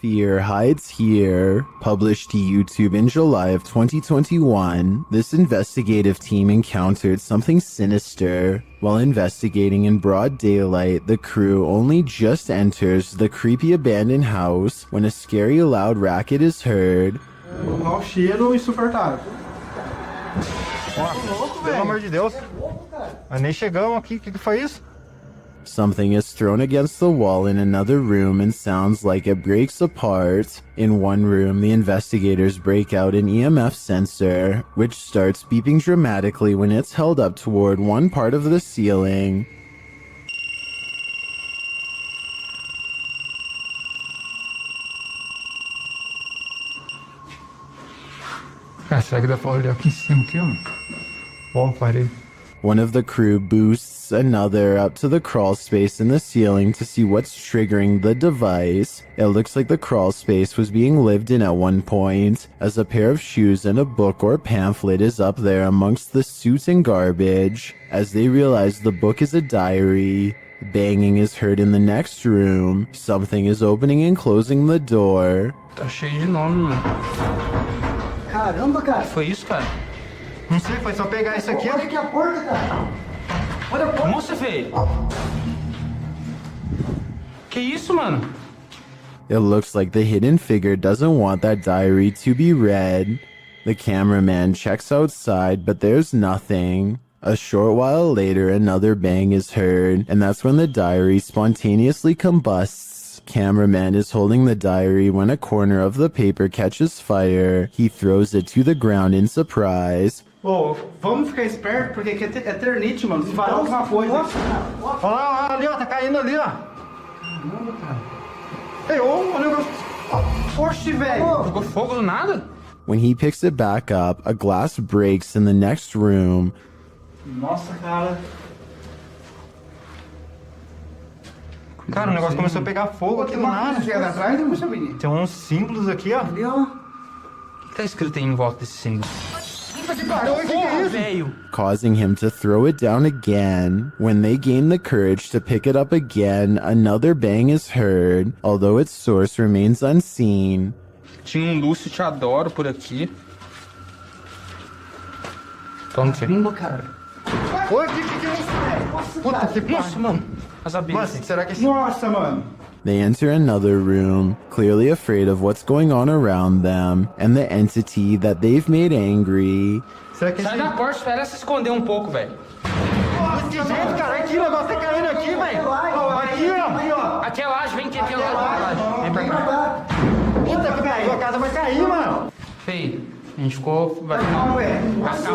Fear hides here. Published to YouTube in July of 2021, this investigative team encountered something sinister. While investigating in broad daylight, the crew only just enters the creepy abandoned house when a scary loud racket is heard. Mau cheiro insuportável. Pelo amor de Deus. Mas nem chegamos aqui, o que foi isso? Something is thrown against the wall in another room and sounds like it breaks apart. In one room, the investigators break out an EMF sensor, which starts beeping dramatically when it's held up toward one part of the ceiling. Cara, será que dá pra olhar aqui em cima aqui, ó? Bom, parei. One of the crew boosts another up to the crawl space in the ceiling to see what's triggering the device. It looks like the crawl space was being lived in at one point, as a pair of shoes and a book or pamphlet is up there amongst the suit and garbage. As they realize the book is a diary, banging is heard in the next room. Something is opening and closing the door. Tá cheio de nome, mano. Caramba, cara. Que foi isso, cara? Não sei, foi só pegar isso aqui. Olha aqui a porta, cara. Olha a porta. Nossa, velho. Que isso, mano? It looks like the hidden figure doesn't want that diary to be read. The cameraman checks outside, but there's nothing. A short while later, another bang is heard, and that's when the diary spontaneously combusts. Cameraman is holding the diary when a corner of the paper catches fire. He throws it to the ground in surprise. Ô, vamos ficar esperto, porque aqui é eternite, mano. Se falar alguma coisa. Olha lá, ali, ó, tá caindo ali, ó. Caramba, cara. Ei, ô, o negócio. Oxi, velho. Pegou fogo do nada? When he picks it back up, a glass breaks in the next room. Nossa, cara. Cara, o negócio começou a pegar fogo aqui do nada. Chega atrás, não sabe nem. Tem uns símbolos aqui, ó. Ali, ó. O que tá escrito aí em volta desse símbolo? Porra, velho! Causing him to throw it down again. When they gain the courage to pick it up again, another bang is heard, although its source remains unseen. Tinha um Lúcio Te Adoro por aqui. Toma, filho. Caramba, cara. Oi, que é isso, velho? Puta que pariu. Nossa, mano. As abelhas. Nossa, será que... Nossa, mano. They enter another room, clearly afraid of what's going on around them, and the entity that they've made angry. Será que Sai da porta, espera se esconder um pouco, velho. Que jeito, cara? Aqui, o negócio tá caindo aqui, velho. Aqui, ó. Aqui é laje, vem aqui, aqui é laje. Vem pra cá. Puta que pariu, a casa vai cair, mano. Feio, a gente ficou... Vai ficar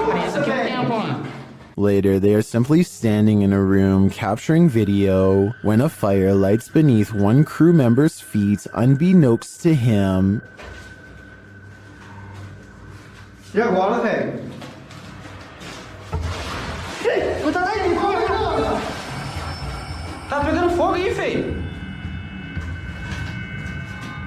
preso aqui um tempo, mano. Later, they are simply standing in a room capturing video when a fire lights beneath one crew member's feet unbeknownst to him. E agora, velho? Tá pegando fogo aí, feio.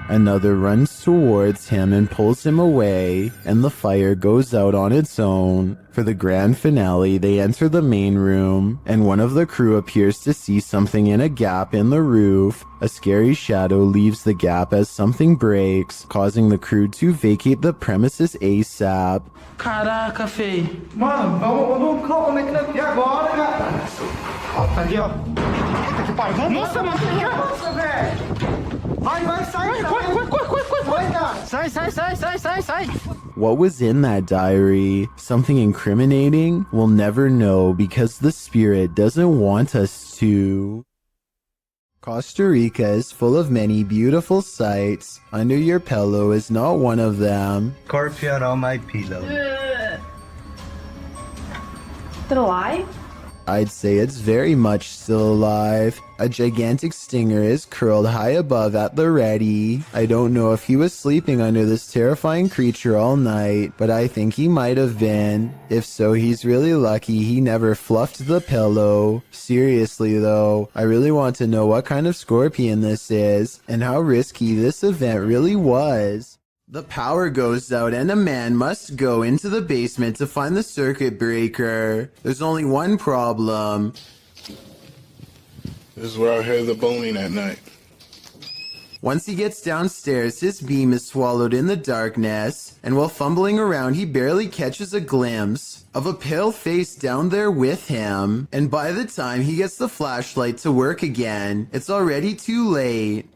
Another runs towards him and pulls him away, and the fire goes out on its own. For the grand finale, they enter the main room, and one of the crew appears to see something in a gap in the roof. A scary shadow leaves the gap as something breaks, causing the crew to vacate the premises ASAP. Caraca, feio. Mano, vamos, como é que nós... E agora, cara? Ali, ó. Puta que pariu. Nossa, mano. Nossa, velho. Vai, sai, sai. What was in that diary? Something incriminating? We'll never know because the spirit doesn't want us to. Costa Rica is full of many beautiful sights. Under your pillow is not one of them. Scorpion on my pillow. Still alive? I'd say it's very much still alive. A gigantic stinger is curled high above at the ready. I don't know if he was sleeping under this terrifying creature all night, but I think he might have been. If so, he's really lucky he never fluffed the pillow. Seriously though, I really want to know what kind of scorpion this is, and how risky this event really was. The power goes out and a man must go into the basement to find the circuit breaker. There's only one problem. This is where I heard the boning at night. Once he gets downstairs, his beam is swallowed in the darkness, and while fumbling around, he barely catches a glimpse of a pale face down there with him. And by the time he gets the flashlight to work again, it's already too late.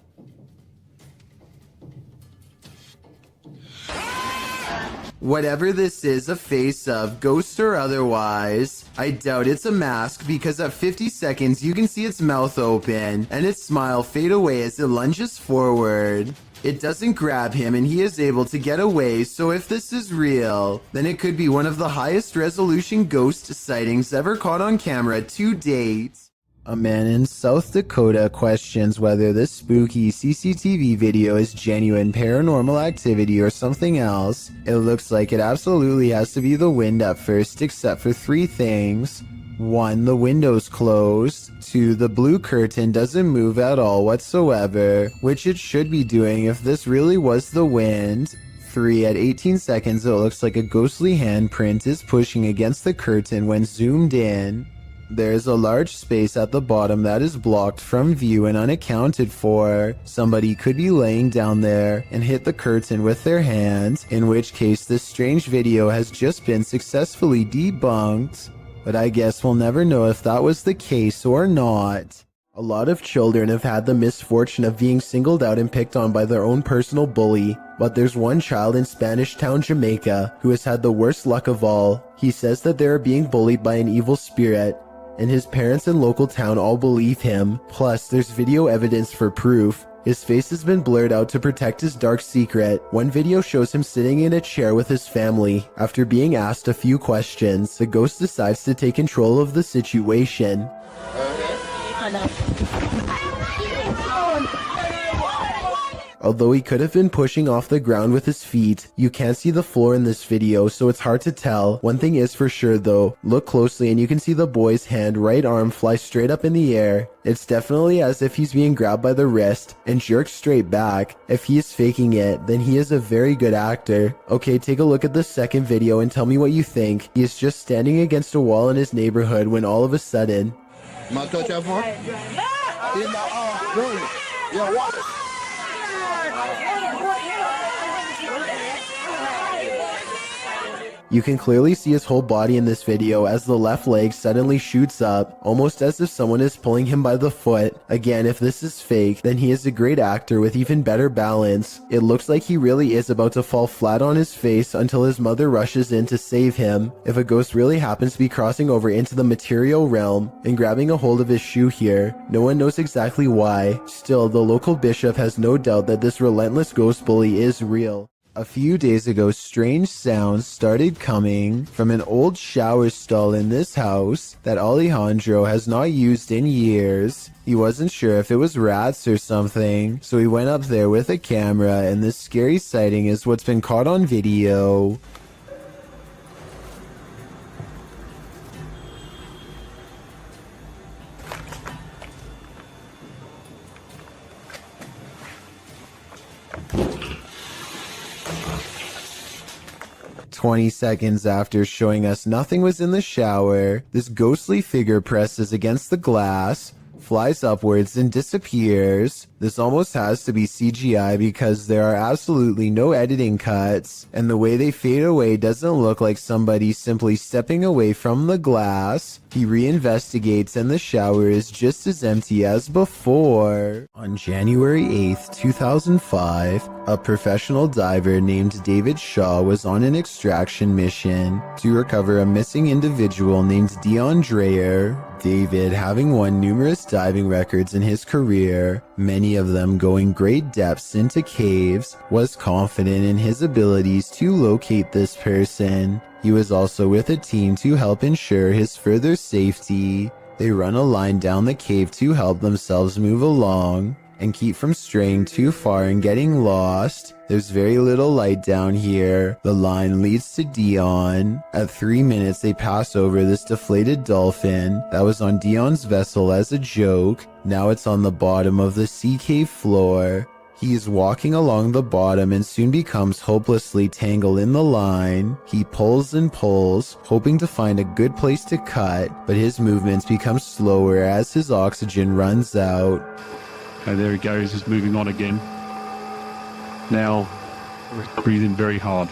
Whatever this is a face of, ghost or otherwise, I doubt it's a mask because at 50 seconds you can see its mouth open and its smile fade away as it lunges forward. It doesn't grab him and he is able to get away, so if this is real, then it could be one of the highest resolution ghost sightings ever caught on camera to date. A man in South Dakota questions whether this spooky CCTV video is genuine paranormal activity or something else. It looks like it absolutely has to be the wind at first, except for 3 things. 1. The window's closed. 2. The blue curtain doesn't move at all whatsoever, which it should be doing if this really was the wind. 3. At 18 seconds, it looks like a ghostly handprint is pushing against the curtain when zoomed in. There is a large space at the bottom that is blocked from view and unaccounted for. Somebody could be laying down there and hit the curtain with their hand, in which case this strange video has just been successfully debunked. But I guess we'll never know if that was the case or not. A lot of children have had the misfortune of being singled out and picked on by their own personal bully, but there's one child in Spanish Town, Jamaica, who has had the worst luck of all. He says that they are being bullied by an evil spirit, and his parents and local town all believe him. Plus, there's video evidence for proof. His face has been blurred out to protect his dark secret. One video shows him sitting in a chair with his family. After being asked a few questions, the ghost decides to take control of the situation. Although he could have been pushing off the ground with his feet, you can't see the floor in this video, so it's hard to tell. One thing is for sure though, look closely and you can see the boy's right arm fly straight up in the air. It's definitely as if he's being grabbed by the wrist and jerked straight back. If he is faking it, then he is a very good actor. Okay, take a look at the second video and tell me what you think. He is just standing against a wall in his neighborhood when all of a sudden... You can clearly see his whole body in this video as the left leg suddenly shoots up, almost as if someone is pulling him by the foot. Again, if this is fake, then he is a great actor with even better balance. It looks like he really is about to fall flat on his face until his mother rushes in to save him. If a ghost really happens to be crossing over into the material realm and grabbing a hold of his shoe here, no one knows exactly why. Still, the local bishop has no doubt that this relentless ghost bully is real. A few days ago, strange sounds started coming from an old shower stall in this house that Alejandro has not used in years. He wasn't sure if it was rats or something, so he went up there with a camera, and this scary sighting is what's been caught on video. "20 seconds after showing us nothing was in the shower, this ghostly figure presses against the glass, flies upwards and disappears. This almost has to be CGI because there are absolutely no editing cuts, and the way they fade away doesn't look like somebody simply stepping away from the glass. He reinvestigates and the shower is just as empty as before." On January 8th, 2005, a professional diver named David Shaw was on an extraction mission to recover a missing individual named Dion Dreyer. David, having won numerous diving records in his career, many of them going great depths into caves, was confident in his abilities to locate this person. He was also with a team to help ensure his further safety. They run a line down the cave to help themselves move along and keep from straying too far and getting lost. There's very little light down here. The line leads to Dion. At 3 minutes, they pass over this deflated dolphin that was on Dion's vessel as a joke. Now it's on the bottom of the sea cave floor. He is walking along the bottom and soon becomes hopelessly tangled in the line. He pulls and pulls, hoping to find a good place to cut, but his movements become slower as his oxygen runs out. Okay, there he goes, he's moving on again. Now, breathing very hard.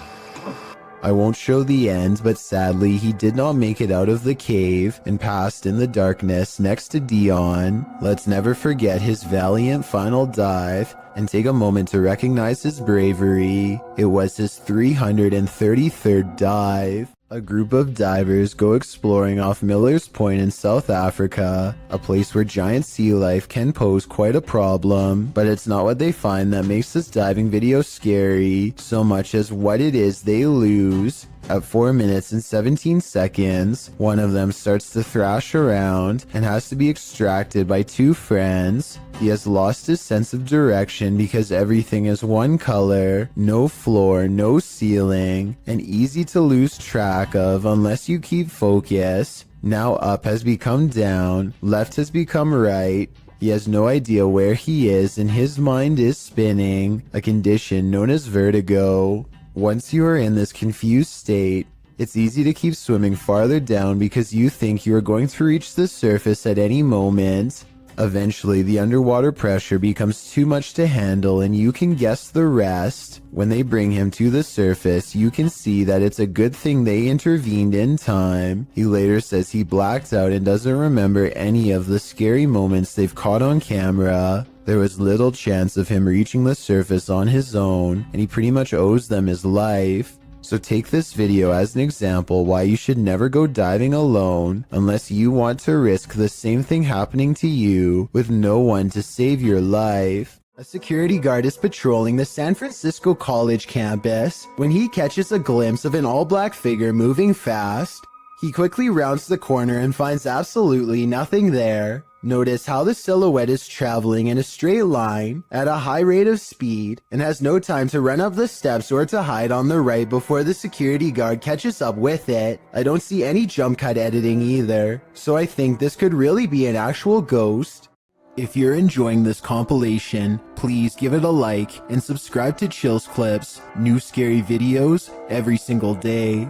I won't show the end, but sadly he did not make it out of the cave and passed in the darkness next to Dion. Let's never forget his valiant final dive and take a moment to recognize his bravery. It was his 333rd dive. A group of divers go exploring off Miller's Point in South Africa, a place where giant sea life can pose quite a problem, but it's not what they find that makes this diving video scary, so much as what it is they lose. At 4 minutes and 17 seconds, one of them starts to thrash around and has to be extracted by two friends. He has lost his sense of direction because everything is one color, no floor, no ceiling, and easy to lose track of unless you keep focus. Now up has become down, left has become right. He has no idea where he is and his mind is spinning, a condition known as vertigo. Once you are in this confused state, it's easy to keep swimming farther down because you think you are going to reach the surface at any moment. Eventually, the underwater pressure becomes too much to handle and you can guess the rest. When they bring him to the surface, you can see that it's a good thing they intervened in time. He later says he blacked out and doesn't remember any of the scary moments they've caught on camera. There was little chance of him reaching the surface on his own, and he pretty much owes them his life. So take this video as an example why you should never go diving alone unless you want to risk the same thing happening to you with no one to save your life. A security guard is patrolling the San Francisco College campus when he catches a glimpse of an all-black figure moving fast. He quickly rounds the corner and finds absolutely nothing there. Notice how the silhouette is traveling in a straight line at a high rate of speed and has no time to run up the steps or to hide on the right before the security guard catches up with it. I don't see any jump cut editing either, so I think this could really be an actual ghost. If you're enjoying this compilation, please give it a like and subscribe to Chills Clips, new scary videos every single day.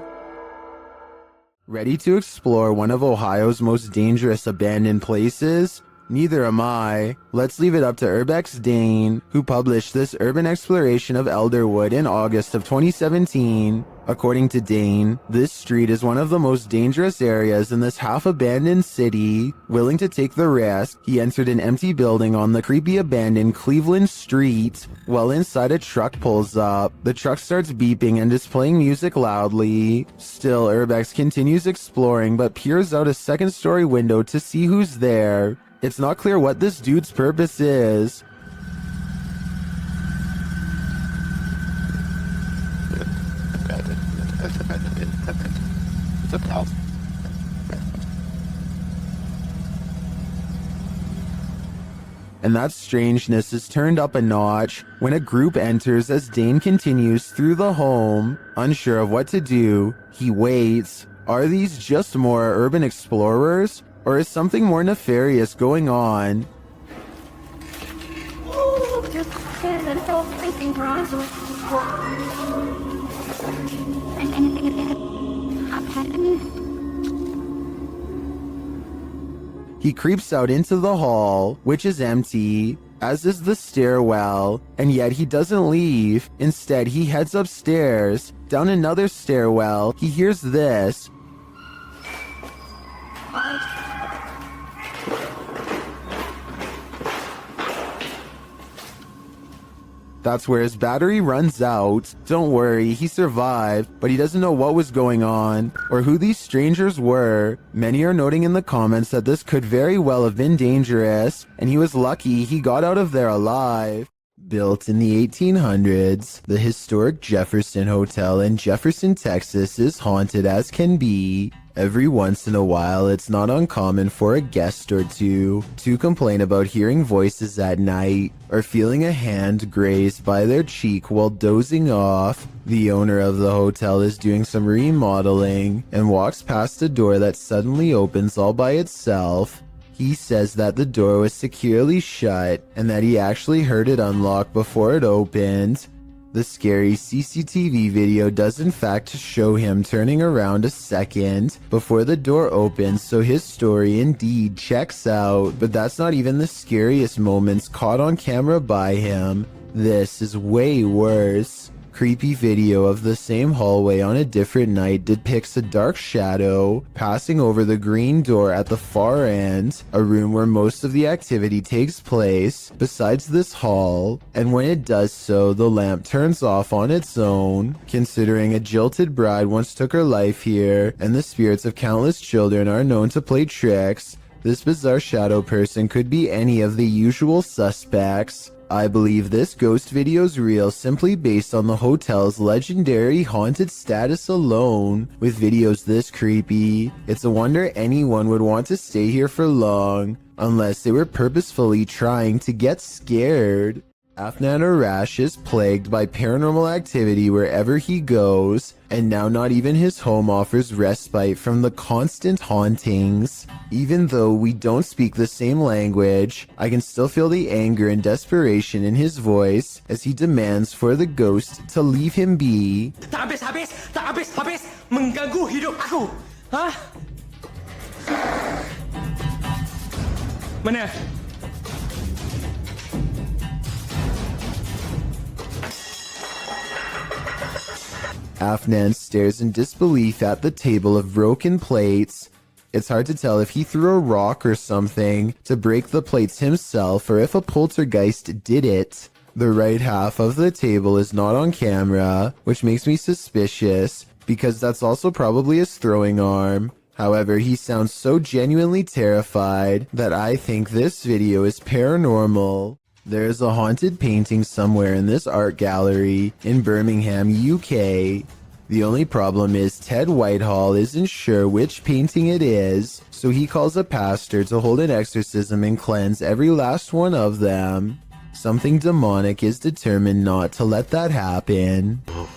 Ready to explore one of Ohio's most dangerous abandoned places? Neither am I. Let's leave it up to Urbex Dane, who published this urban exploration of Elderwood in August of 2017. According to Dane, this street is one of the most dangerous areas in this half-abandoned city. Willing to take the risk, he entered an empty building on the creepy abandoned Cleveland Street. While inside, a truck pulls up. The truck starts beeping and is playing music loudly. Still, Urbex continues exploring but peers out a second-story window to see who's there. It's not clear what this dude's purpose is. And that strangeness is turned up a notch when a group enters as Dane continues through the home. Unsure of what to do, he waits. Are these just more urban explorers? Or is something more nefarious going on? He creeps out into the hall, which is empty, as is the stairwell, and yet he doesn't leave. Instead, he heads upstairs. Down another stairwell, he hears this. That's where his battery runs out. Don't worry, he survived, but he doesn't know what was going on or who these strangers were. Many are noting in the comments that this could very well have been dangerous, and he was lucky he got out of there alive. Built in the 1800s, the historic Jefferson Hotel in Jefferson, Texas is haunted as can be. Every once in a while, it's not uncommon for a guest or two to complain about hearing voices at night or feeling a hand grazed by their cheek while dozing off. The owner of the hotel is doing some remodeling and walks past a door that suddenly opens all by itself. He says that the door was securely shut and that he actually heard it unlock before it opened. The scary CCTV video does in fact show him turning around a second before the door opens, so his story indeed checks out, but that's not even the scariest moments caught on camera by him. This is way worse. Creepy video of the same hallway on a different night depicts a dark shadow passing over the green door at the far end, a room where most of the activity takes place, besides this hall, and when it does so, the lamp turns off on its own. Considering a jilted bride once took her life here, and the spirits of countless children are known to play tricks, this bizarre shadow person could be any of the usual suspects. I believe this ghost video's real simply based on the hotel's legendary haunted status alone. With videos this creepy, it's a wonder anyone would want to stay here for long, unless they were purposefully trying to get scared. Afnan Arash is plagued by paranormal activity wherever he goes, and now not even his home offers respite from the constant hauntings. Even though we don't speak the same language, I can still feel the anger and desperation in his voice as he demands for the ghost to leave him be. Tak habis, mengganggu hidup aku. Hah? Mana? Afnan stares in disbelief at the table of broken plates. It's hard to tell if he threw a rock or something to break the plates himself or if a poltergeist did it. The right half of the table is not on camera, which makes me suspicious because that's also probably his throwing arm. However, he sounds so genuinely terrified that I think this video is paranormal. There's a haunted painting somewhere in this art gallery in Birmingham, UK. The only problem is Ted Whitehall isn't sure which painting it is, so he calls a pastor to hold an exorcism and cleanse every last one of them. Something demonic is determined not to let that happen. Lord,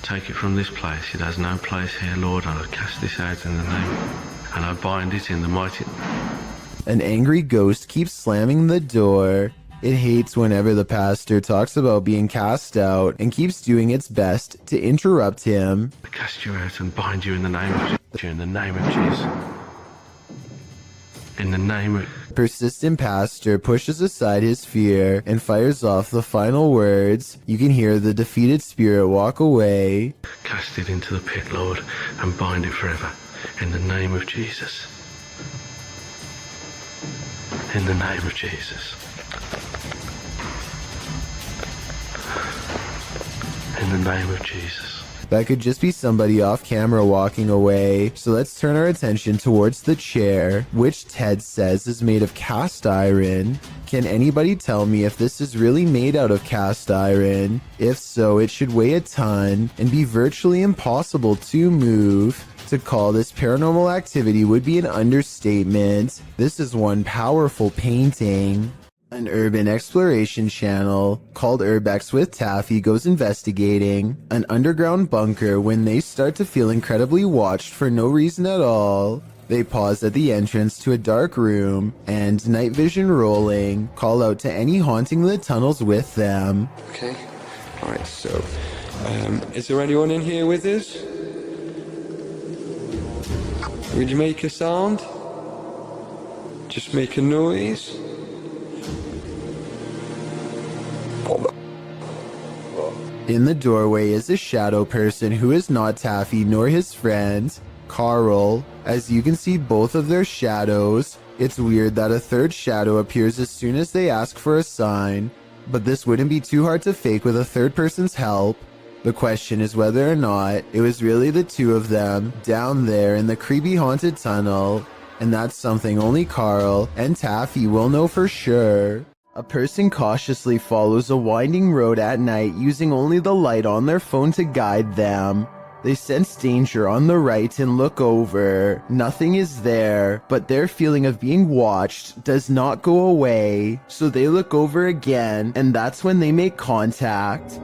take it from this place. It has no place here, Lord. I cast this out in the name, and I bind it in the mighty... An angry ghost keeps slamming the door. It hates whenever the pastor talks about being cast out and keeps doing its best to interrupt him. I cast you out and bind you in the name of Jesus. In the name of Jesus. In the name of... Persistent pastor pushes aside his fear and fires off the final words. You can hear the defeated spirit walk away. Cast it into the pit, Lord, and bind it forever. In the name of Jesus. In the name of Jesus. In the name of Jesus. That could just be somebody off camera walking away, so let's turn our attention towards the chair, which Ted says is made of cast iron. Can anybody tell me if this is really made out of cast iron? If so, it should weigh a ton and be virtually impossible to move. To call this paranormal activity would be an understatement. This is one powerful painting. An urban exploration channel called Urbex with Taffy goes investigating an underground bunker when they start to feel incredibly watched for no reason at all. They pause at the entrance to a dark room and, night vision rolling, call out to any haunting the tunnels with them. Okay, alright, so, is there anyone in here with us? Would you make a sound? Just make a noise? In the doorway is a shadow person who is not Taffy nor his friend, Carl. As you can see both of their shadows. It's weird that a third shadow appears as soon as they ask for a sign, but this wouldn't be too hard to fake with a third person's help. The question is whether or not it was really the two of them down there in the creepy haunted tunnel, and that's something only Carl and Taffy will know for sure. A person cautiously follows a winding road at night using only the light on their phone to guide them. They sense danger on the right and look over. Nothing is there, but their feeling of being watched does not go away. So they look over again, and that's when they make contact.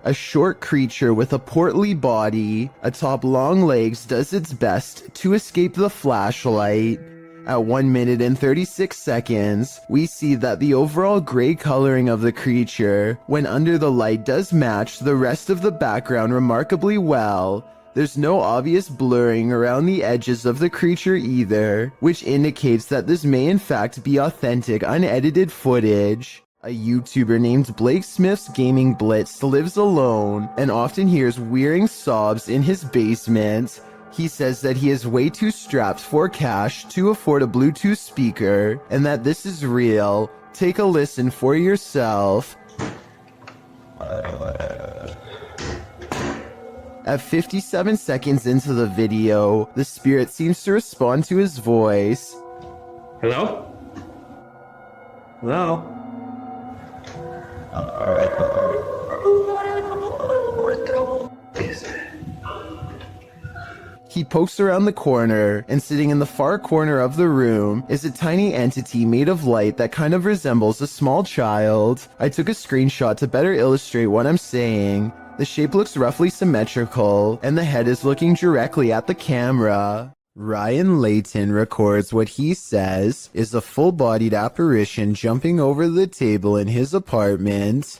A short creature with a portly body, atop long legs, does its best to escape the flashlight. At 1 minute and 36 seconds, we see that the overall gray coloring of the creature, when under the light, does match the rest of the background remarkably well. There's no obvious blurring around the edges of the creature either, which indicates that this may in fact be authentic, unedited footage. A YouTuber named Blake Smith's Gaming Blitz lives alone and often hears wearing sobs in his basement. He says that he is way too strapped for cash to afford a Bluetooth speaker, and that this is real. Take a listen for yourself. At 57 seconds into the video, the spirit seems to respond to his voice. Hello? Hello? He pokes around the corner, and sitting in the far corner of the room is a tiny entity made of light that kind of resembles a small child. I took a screenshot to better illustrate what I'm saying. The shape looks roughly symmetrical, and the head is looking directly at the camera. Ryan Layton records what he says is a full-bodied apparition jumping over the table in his apartment.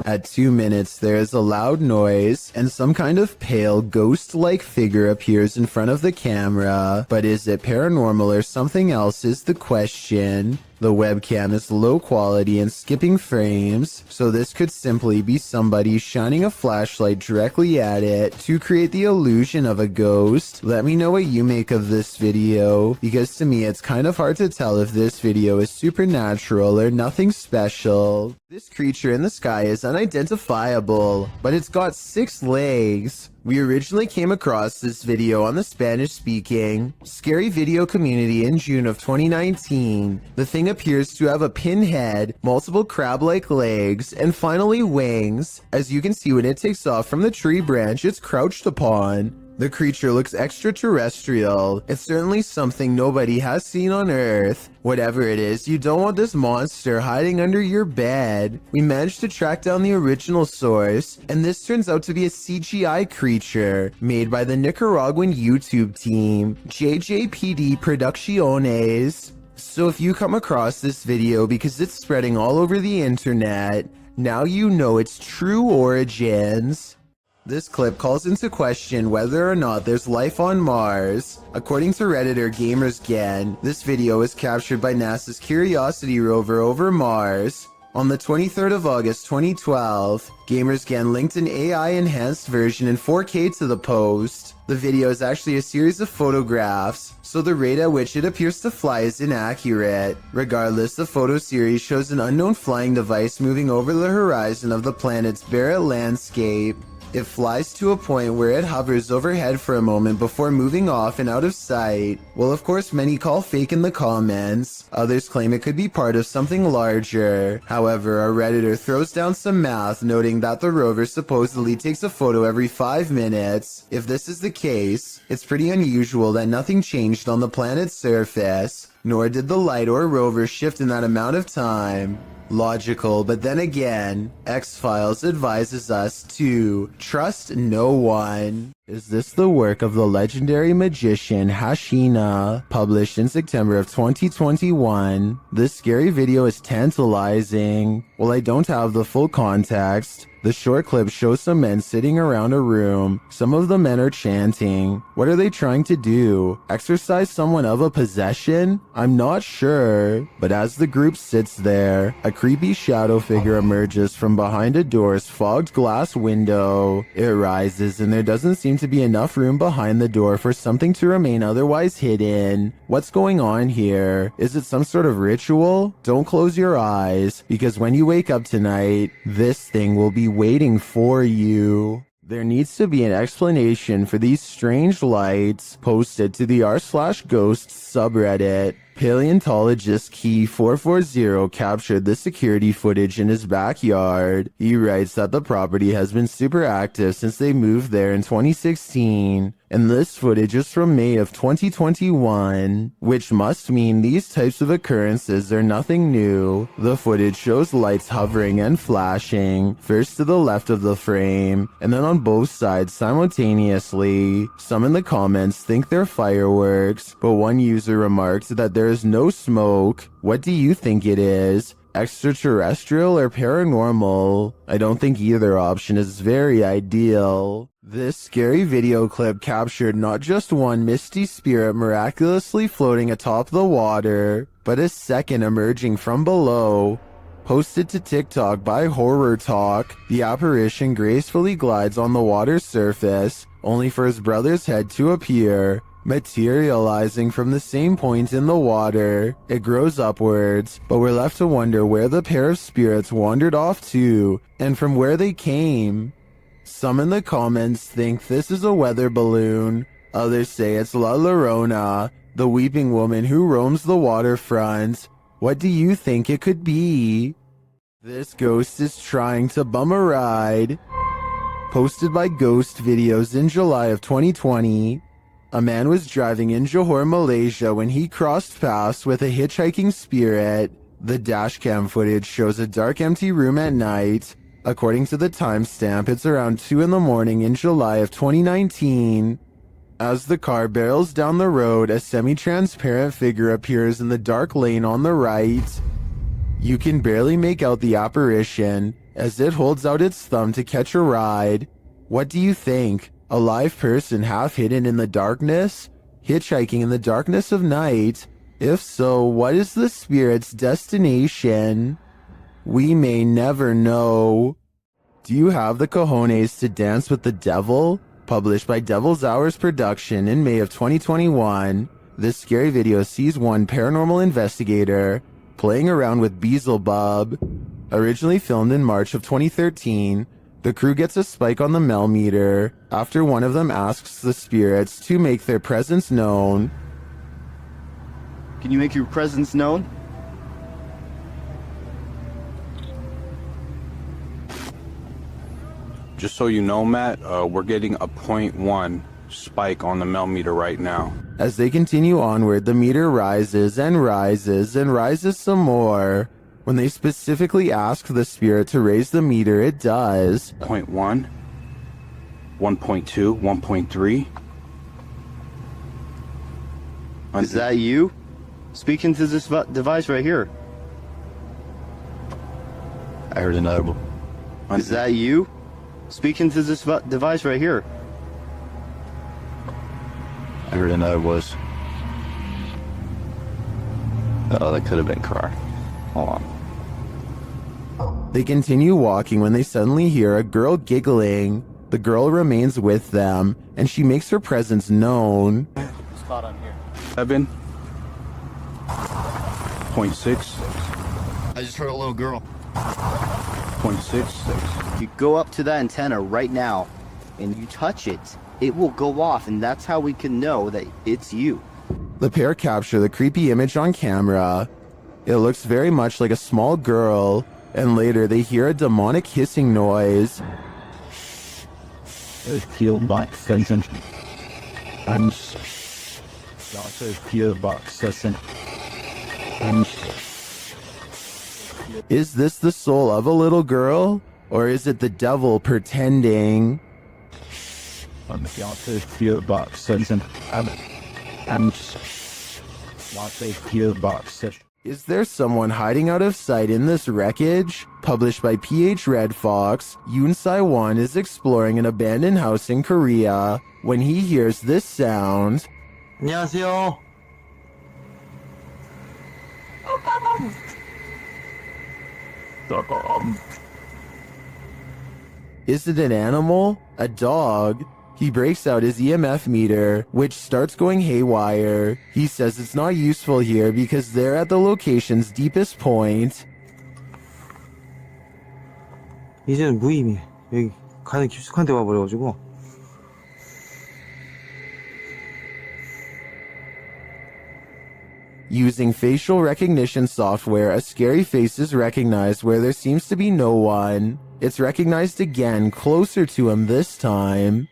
At 2 minutes, there is a loud noise, and some kind of pale, ghost-like figure appears in front of the camera. But is it paranormal or something else is the question. The webcam is low quality and skipping frames, so this could simply be somebody shining a flashlight directly at it to create the illusion of a ghost. Let me know what you make of this video, because to me it's kind of hard to tell if this video is supernatural or nothing special. This creature in the sky is unidentifiable, but it's got 6 legs. We originally came across this video on the Spanish-speaking Scary Video community in June of 2019. The thing appears to have a pin head, multiple crab-like legs, and finally wings. As you can see, when it takes off from the tree branch it's crouched upon. The creature looks extraterrestrial. It's certainly something nobody has seen on Earth. Whatever it is, you don't want this monster hiding under your bed. We managed to track down the original source, and this turns out to be a CGI creature made by the Nicaraguan YouTube team, JJPD Producciones. So if you come across this video because it's spreading all over the internet, now you know its true origins. This clip calls into question whether or not there's life on Mars. According to Redditor GamersGen, this video was captured by NASA's Curiosity rover over Mars. On the 23rd of August 2012, GamersGen linked an AI-enhanced version in 4K to the post. The video is actually a series of photographs, so the rate at which it appears to fly is inaccurate. Regardless, the photo series shows an unknown flying device moving over the horizon of the planet's Barrett landscape. It flies to a point where it hovers overhead for a moment before moving off and out of sight. Well, of course, many call fake in the comments. Others claim it could be part of something larger. However, a Redditor throws down some math, noting that the rover supposedly takes a photo every 5 minutes. If this is the case, it's pretty unusual that nothing changed on the planet's surface, nor did the light or rover shift in that amount of time. Logical, but then again, X-Files advises us to trust no one. Is this the work of the legendary magician Hashina, published in September of 2021? This scary video is tantalizing. While I don't have the full context, the short clip shows some men sitting around a room. Some of the men are chanting. What are they trying to do? Exorcise someone of a possession? I'm not sure. But as the group sits there, a creepy shadow figure emerges from behind a door's fogged glass window. It rises, and there doesn't seem to be enough room behind the door for something to remain otherwise hidden. What's going on here? Is it some sort of ritual? Don't close your eyes, because when you wake up tonight, this thing will be waiting for you. There needs to be an explanation for these strange lights posted to the r/ghosts subreddit. Paleontologist Key 440 captured the security footage in his backyard. He writes that the property has been super active since they moved there in 2016, and this footage is from May of 2021, which must mean these types of occurrences are nothing new. The footage shows lights hovering and flashing, first to the left of the frame, and then on both sides simultaneously. Some in the comments think they're fireworks, but one user remarked that there is no smoke. What do you think it is? Extraterrestrial or paranormal? I don't think either option is very ideal. This scary video clip captured not just one misty spirit miraculously floating atop the water, but a second emerging from below. Posted to TikTok by Horror Talk, the apparition gracefully glides on the water's surface, only for his brother's head to appear, materializing from the same point in the water. It grows upwards, but we're left to wonder where the pair of spirits wandered off to, and from where they came. Some in the comments think this is a weather balloon. Others say it's La Llorona, the weeping woman who roams the waterfront. What do you think it could be? This ghost is trying to bum a ride. Posted by Ghost Videos in July of 2020. A man was driving in Johor, Malaysia when he crossed paths with a hitchhiking spirit. The dashcam footage shows a dark, empty room at night. According to the timestamp, it's around 2 in the morning in July of 2019. As the car barrels down the road, a semi-transparent figure appears in the dark lane on the right. You can barely make out the apparition as it holds out its thumb to catch a ride. What do you think? A live person half hidden in the darkness? Hitchhiking in the darkness of night? If so, what is the spirit's destination? We may never know. Do you have the cojones to dance with the devil? Published by Devil's Hours Production in May of 2021. This scary video sees one paranormal investigator playing around with Beelzebub. Originally filmed in March of 2013, the crew gets a spike on the Mel meter after one of them asks the spirits to make their presence known. Can you make your presence known? Just so you know, Matt, we're getting a 0.1 spike on the Mel meter right now. As they continue onward, the meter rises and rises and rises some more. When they specifically ask the spirit to raise the meter, it does. 0.1, 1.2, 1.3. Is that you? Speaking to this device right here. I heard another one. Is that you? Speaking to this device right here. I heard another voice. Oh, that could have been Carr. Hold on. They continue walking when they suddenly hear a girl giggling. The girl remains with them, and she makes her presence known. Spot on here. 7, 0.6. I just heard a little girl. 0.6. You go up to that antenna right now, and you touch it. It will go off, and that's how we can know that it's you. The pair capture the creepy image on camera. It looks very much like a small girl, and later they hear a demonic hissing noise. Killed by Satan. And also killed by Satan. And is this the soul of a little girl? Or is it the devil pretending? I'm also killed by Satan. And also killed by Satan. Is there someone hiding out of sight in this wreckage? Published by PH Red Fox, Yoon Sai-won is exploring an abandoned house in Korea when he hears this sound. 안녕하세요. Is it an animal? A dog? He breaks out his EMF meter, which starts going haywire. He says it's not useful here because they're at the location's deepest point. 이제는 무의미. 여기 가장 깊숙한 데 와버려가지고. Using facial recognition software, a scary face is recognized where there seems to be no one. It's recognized again, closer to him this time.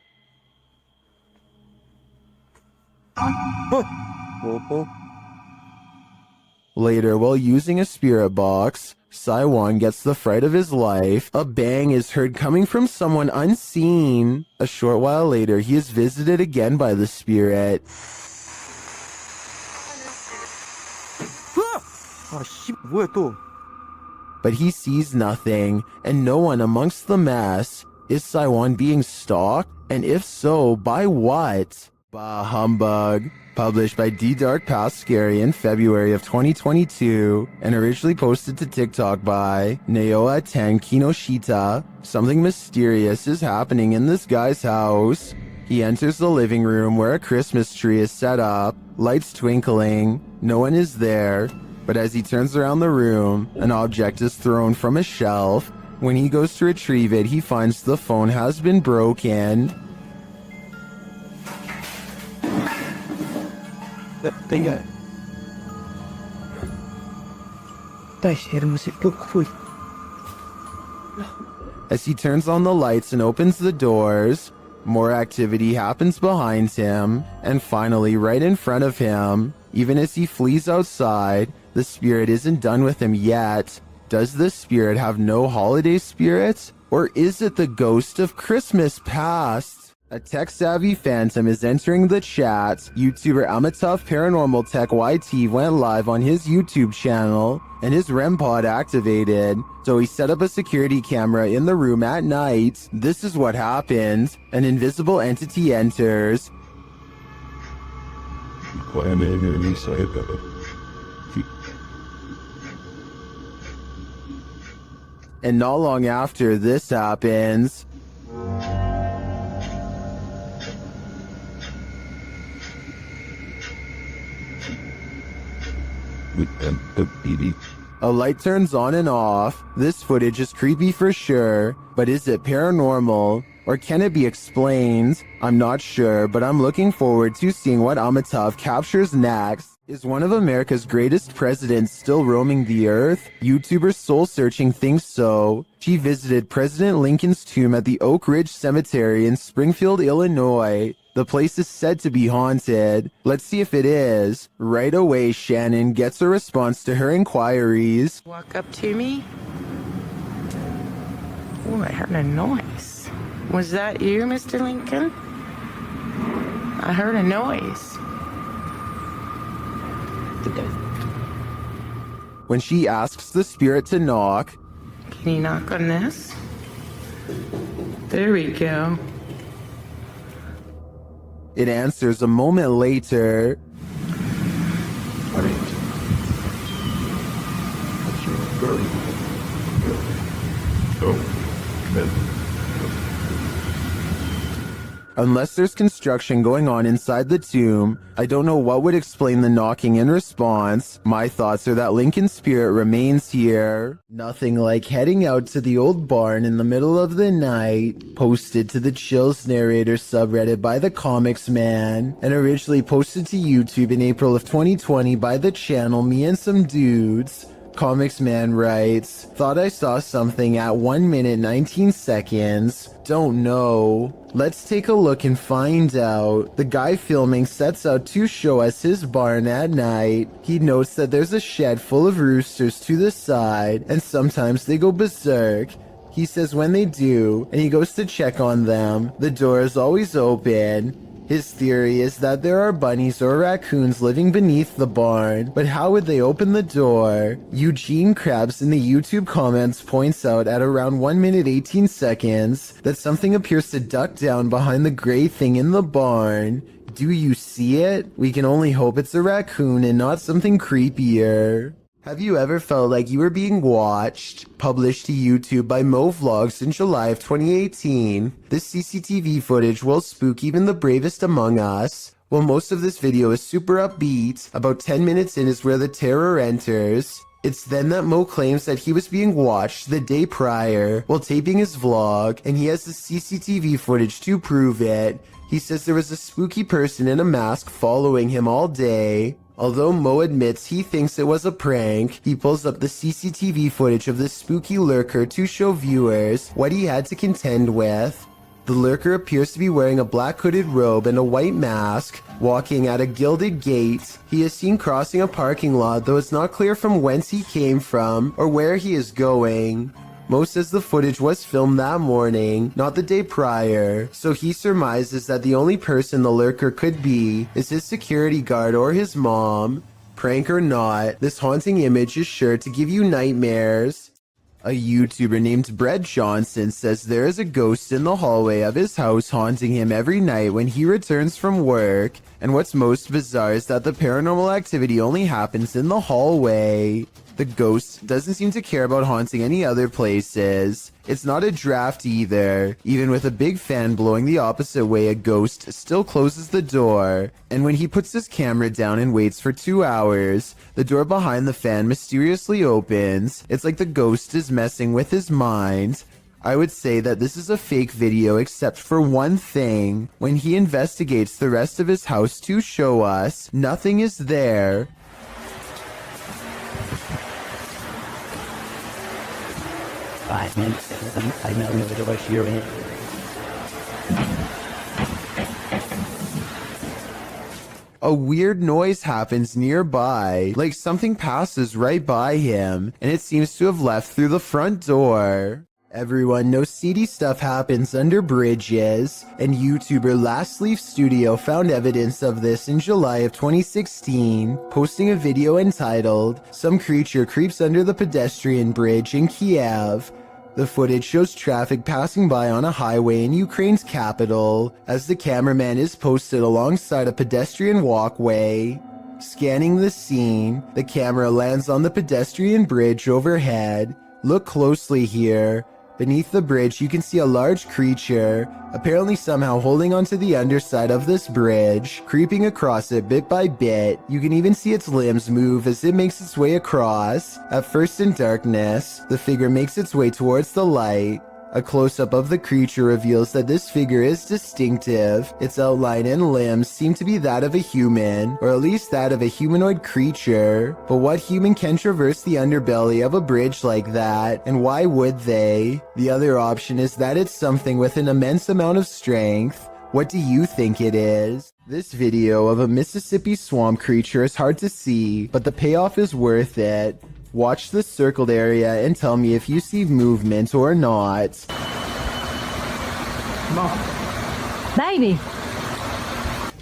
Later, while using a spirit box, Saiwan gets the fright of his life. A bang is heard coming from someone unseen. A short while later, he is visited again by the spirit. But he sees nothing, and no one amongst the mess. Is Saiwan being stalked? And if so, by what? Bah humbug. Published by D Dark Past Scary in February of 2022, and originally posted to TikTok by Naoa10 Kinoshita. Something mysterious is happening in this guy's house. He enters the living room where a Christmas tree is set up, lights twinkling, no one is there, but as he turns around the room, an object is thrown from a shelf. When he goes to retrieve it, he finds the phone has been broken. As he turns on the lights and opens the doors, more activity happens behind him, and finally right in front of him. Even as he flees outside, the spirit isn't done with him yet. Does the spirit have no holiday spirit? Or is it the ghost of Christmas past? A tech-savvy phantom is entering the chat. YouTuber Amatough Paranormal Tech YT went live on his YouTube channel, and his REM pod activated. So he set up a security camera in the room at night. This is what happens. An invisible entity enters. And not long after this happens, a light turns on and off. This footage is creepy for sure, but is it paranormal? Or can it be explained? I'm not sure, but I'm looking forward to seeing what Amatough captures next. Is one of America's greatest presidents still roaming the earth? YouTuber Soul Searching thinks so. She visited President Lincoln's tomb at the Oak Ridge Cemetery in Springfield, Illinois. The place is said to be haunted. Let's see if it is. Right away, Shannon gets a response to her inquiries. Walk up to me. Oh, I heard a noise. Was that you, Mr. Lincoln? I heard a noise. When she asks the spirit to knock, can you knock on this? There we go. It answers a moment later. Unless there's construction going on inside the tomb, I don't know what would explain the knocking in response. My thoughts are that Lincoln's spirit remains here. Nothing like heading out to the old barn in the middle of the night. Posted to the Chills Narrator subreddit by the Comics Man, and originally posted to YouTube in April of 2020 by the channel Me and Some Dudes. Comics Man writes, thought I saw something at 1 minute 19 seconds. Don't know. Let's take a look and find out. The guy filming sets out to show us his barn at night. He notes that there's a shed full of roosters to the side, and sometimes they go berserk. He says when they do, and he goes to check on them, the door is always open. His theory is that there are bunnies or raccoons living beneath the barn, but how would they open the door? Eugene Krabs in the YouTube comments points out at around 1 minute 18 seconds that something appears to duck down behind the gray thing in the barn. Do you see it? We can only hope it's a raccoon and not something creepier. Have you ever felt like you were being watched? Published to YouTube by MoVlogs in July of 2018. This CCTV footage will spook even the bravest among us. While most of this video is super upbeat, about 10 minutes in is where the terror enters. It's then that Mo claims that he was being watched the day prior while taping his vlog, and he has the CCTV footage to prove it. He says there was a spooky person in a mask following him all day. Although Mo admits he thinks it was a prank, he pulls up the CCTV footage of this spooky lurker to show viewers what he had to contend with. The lurker appears to be wearing a black hooded robe and a white mask, walking at a gilded gate. He is seen crossing a parking lot, though it's not clear from whence he came from or where he is going. Mo says the footage was filmed that morning, not the day prior, so he surmises that the only person the lurker could be is his security guard or his mom. Prank or not, this haunting image is sure to give you nightmares. A YouTuber named Brett Johnson says there is a ghost in the hallway of his house haunting him every night when he returns from work, and what's most bizarre is that the paranormal activity only happens in the hallway. The ghost doesn't seem to care about haunting any other places. It's not a draft either. Even with a big fan blowing the opposite way, a ghost still closes the door. And when he puts his camera down and waits for 2 hours, the door behind the fan mysteriously opens. It's like the ghost is messing with his mind. I would say that this is a fake video except for one thing. When he investigates the rest of his house to show us, nothing is there. A weird noise happens nearby, like something passes right by him, and it seems to have left through the front door. Everyone knows seedy stuff happens under bridges, and YouTuber Last Leaf Studio found evidence of this in July of 2016, posting a video entitled, "Some Creature Creeps Under the Pedestrian Bridge in Kiev." The footage shows traffic passing by on a highway in Ukraine's capital, as the cameraman is posted alongside a pedestrian walkway. Scanning the scene, the camera lands on the pedestrian bridge overhead. Look closely here. Beneath the bridge, you can see a large creature, apparently somehow holding onto the underside of this bridge, creeping across it bit by bit. You can even see its limbs move as it makes its way across. At first in darkness, the figure makes its way towards the light. A close-up of the creature reveals that this figure is distinctive. Its outline and limbs seem to be that of a human, or at least that of a humanoid creature. But what human can traverse the underbelly of a bridge like that, and why would they? The other option is that it's something with an immense amount of strength. What do you think it is? This video of a Mississippi swamp creature is hard to see, but the payoff is worth it. Watch the circled area and tell me if you see movement or not. Baby!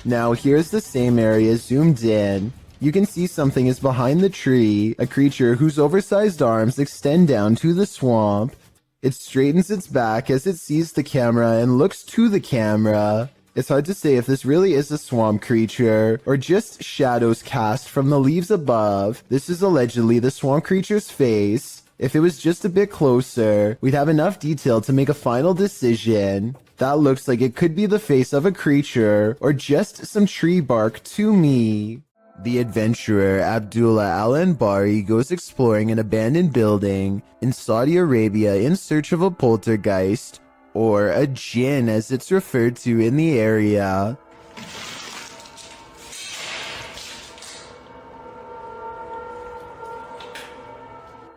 Now here's the same area zoomed in. You can see something is behind the tree, a creature whose oversized arms extend down to the swamp. It straightens its back as it sees the camera and looks to the camera. It's hard to say if this really is a swamp creature, or just shadows cast from the leaves above. This is allegedly the swamp creature's face. If it was just a bit closer, we'd have enough detail to make a final decision. That looks like it could be the face of a creature, or just some tree bark to me. The adventurer Abdullah Al-Anbari goes exploring an abandoned building in Saudi Arabia in search of a poltergeist, or a jinn as it's referred to in the area.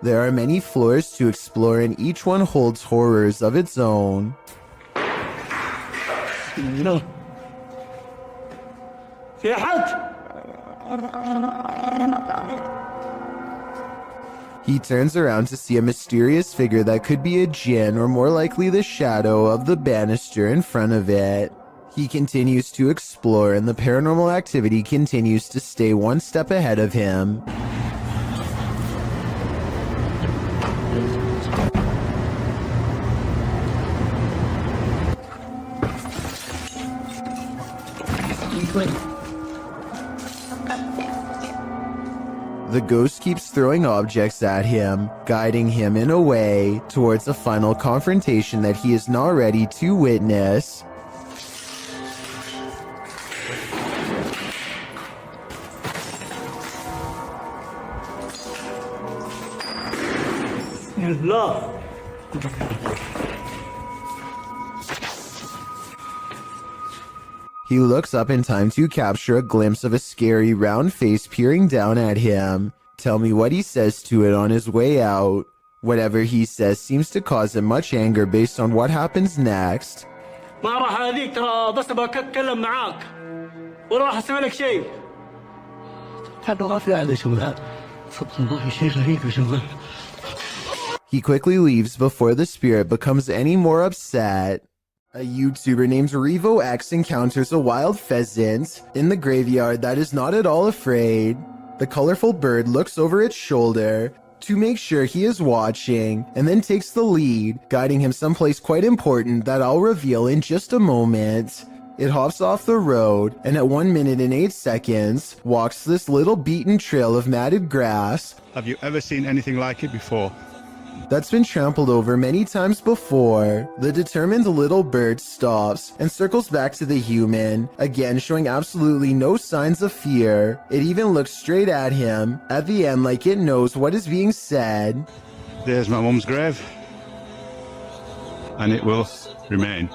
There are many floors to explore and each one holds horrors of its own. No. في حد. He turns around to see a mysterious figure that could be a jinn or more likely the shadow of the banister in front of it. He continues to explore and the paranormal activity continues to stay one step ahead of him. The ghost keeps throwing objects at him, guiding him in a way towards a final confrontation that he is not ready to witness. He looks up in time to capture a glimpse of a scary round face peering down at him. Tell me what he says to it on his way out. Whatever he says seems to cause him much anger based on what happens next. ما راح اذيك ترى بس بتكلم معاك ولا راح اسوي لك شيء. هذا غافل على شغلات. صدق الله شيء غريب يا شغل. He quickly leaves before the spirit becomes any more upset. A YouTuber named Revo X encounters a wild pheasant in the graveyard that is not at all afraid. The colorful bird looks over its shoulder to make sure he is watching, and then takes the lead, guiding him someplace quite important that I'll reveal in just a moment. It hops off the road, and at 1 minute and 8 seconds, walks this little beaten trail of matted grass. Have you ever seen anything like it before? That's been trampled over many times before. The determined little bird stops and circles back to the human, again showing absolutely no signs of fear. It even looks straight at him, at the end like it knows what is being said. There's my mum's grave, and it will remain,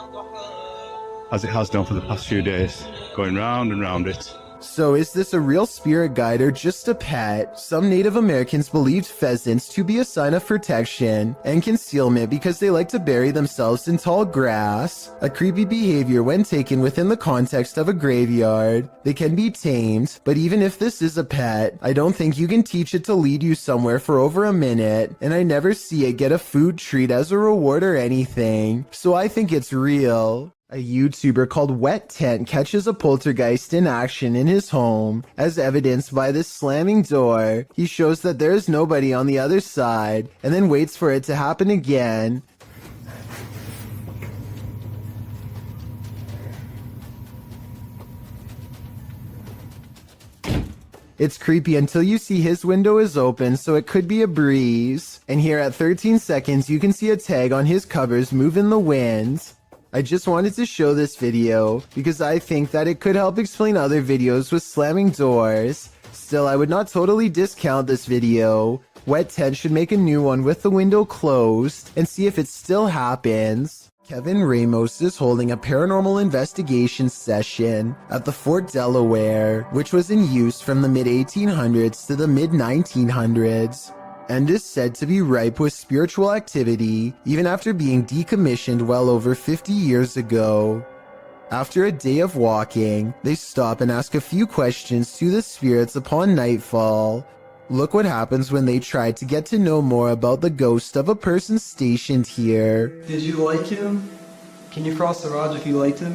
as it has done for the past few days, going round and round it. So is this a real spirit guide or just a pet? Some Native Americans believed pheasants to be a sign of protection and concealment because they like to bury themselves in tall grass. A creepy behavior when taken within the context of a graveyard. They can be tamed, but even if this is a pet, I don't think you can teach it to lead you somewhere for over a minute, and I never see it get a food treat as a reward or anything, so I think it's real. A YouTuber called Wet Tent catches a poltergeist in action in his home. As evidenced by this slamming door, he shows that there is nobody on the other side, and then waits for it to happen again. It's creepy until you see his window is open, so it could be a breeze. And here at 13 seconds, you can see a tag on his covers move in the wind. I just wanted to show this video because I think that it could help explain other videos with slamming doors. Still, I would not totally discount this video. Wet Tent should make a new one with the window closed and see if it still happens. Kevin Ramos is holding a paranormal investigation session at the Fort Delaware, which was in use from the mid-1800s to the mid-1900s, and is said to be ripe with spiritual activity even after being decommissioned well over 50 years ago. After a day of walking, they stop and ask a few questions to the spirits upon nightfall. Look what happens when they try to get to know more about the ghost of a person stationed here. Did you like him? Can you cross the rod if you liked him?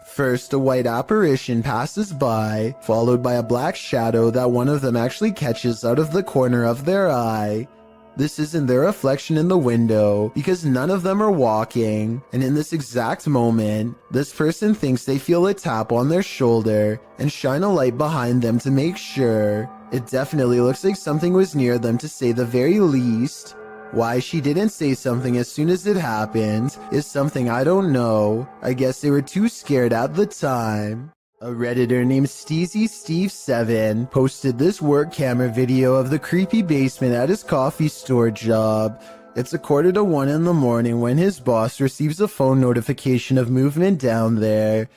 First, a white apparition passes by, followed by a black shadow that one of them actually catches out of the corner of their eye. This isn't their reflection in the window, because none of them are walking, and in this exact moment, this person thinks they feel a tap on their shoulder, and shine a light behind them to make sure. It definitely looks like something was near them to say the very least. Why she didn't say something as soon as it happened is something I don't know. I guess they were too scared at the time. A Redditor named SteezySteve7 posted this work camera video of the creepy basement at his coffee store job. It's 1:45 in the morning when his boss receives a phone notification of movement down there.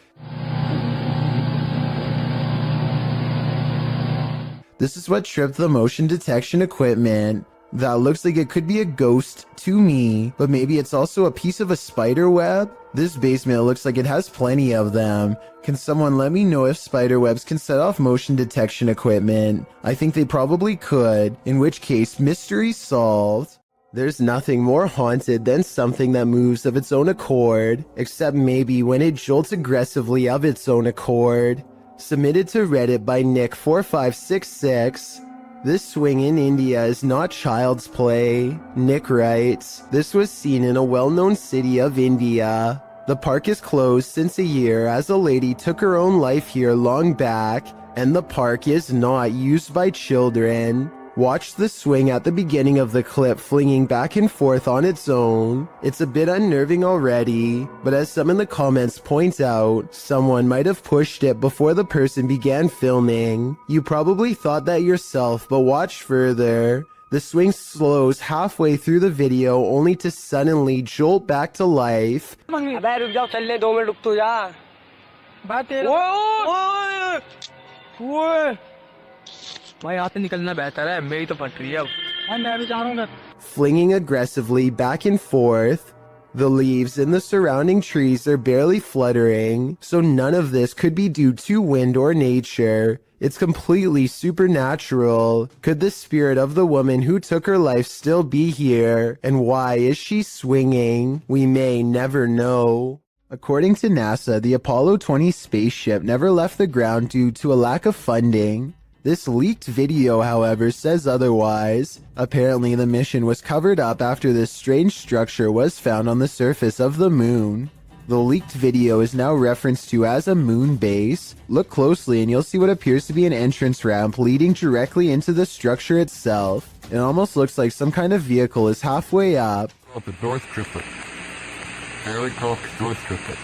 This is what tripped the motion detection equipment. That looks like it could be a ghost to me, but maybe it's also a piece of a spider web? This basement looks like it has plenty of them. Can someone let me know if spider webs can set off motion detection equipment? I think they probably could, in which case mystery solved. There's nothing more haunted than something that moves of its own accord, except maybe when it jolts aggressively of its own accord. Submitted to Reddit by Nick4566. This swing in India is not child's play. Nick writes, this was seen in a well-known city of India. The park is closed since a year as a lady took her own life here long back, and the park is not used by children. Watch the swing at the beginning of the clip flinging back and forth on its own. It's a bit unnerving already, but as some in the comments point out, someone might have pushed it before the person began filming. You probably thought that yourself, but watch further. The swing slows halfway through the video only to suddenly jolt back to life. Flinging aggressively back and forth. The leaves in the surrounding trees are barely fluttering, so none of this could be due to wind or nature. It's completely supernatural. Could the spirit of the woman who took her life still be here? And why is she swinging? We may never know. According to NASA, the Apollo 20 spaceship never left the ground due to a lack of funding. This leaked video, however, says otherwise. Apparently, the mission was covered up after this strange structure was found on the surface of the moon. The leaked video is now referenced to as a moon base. Look closely and you'll see what appears to be an entrance ramp leading directly into the structure itself. It almost looks like some kind of vehicle is halfway up. The North Triplet. Fairly called North Triplet.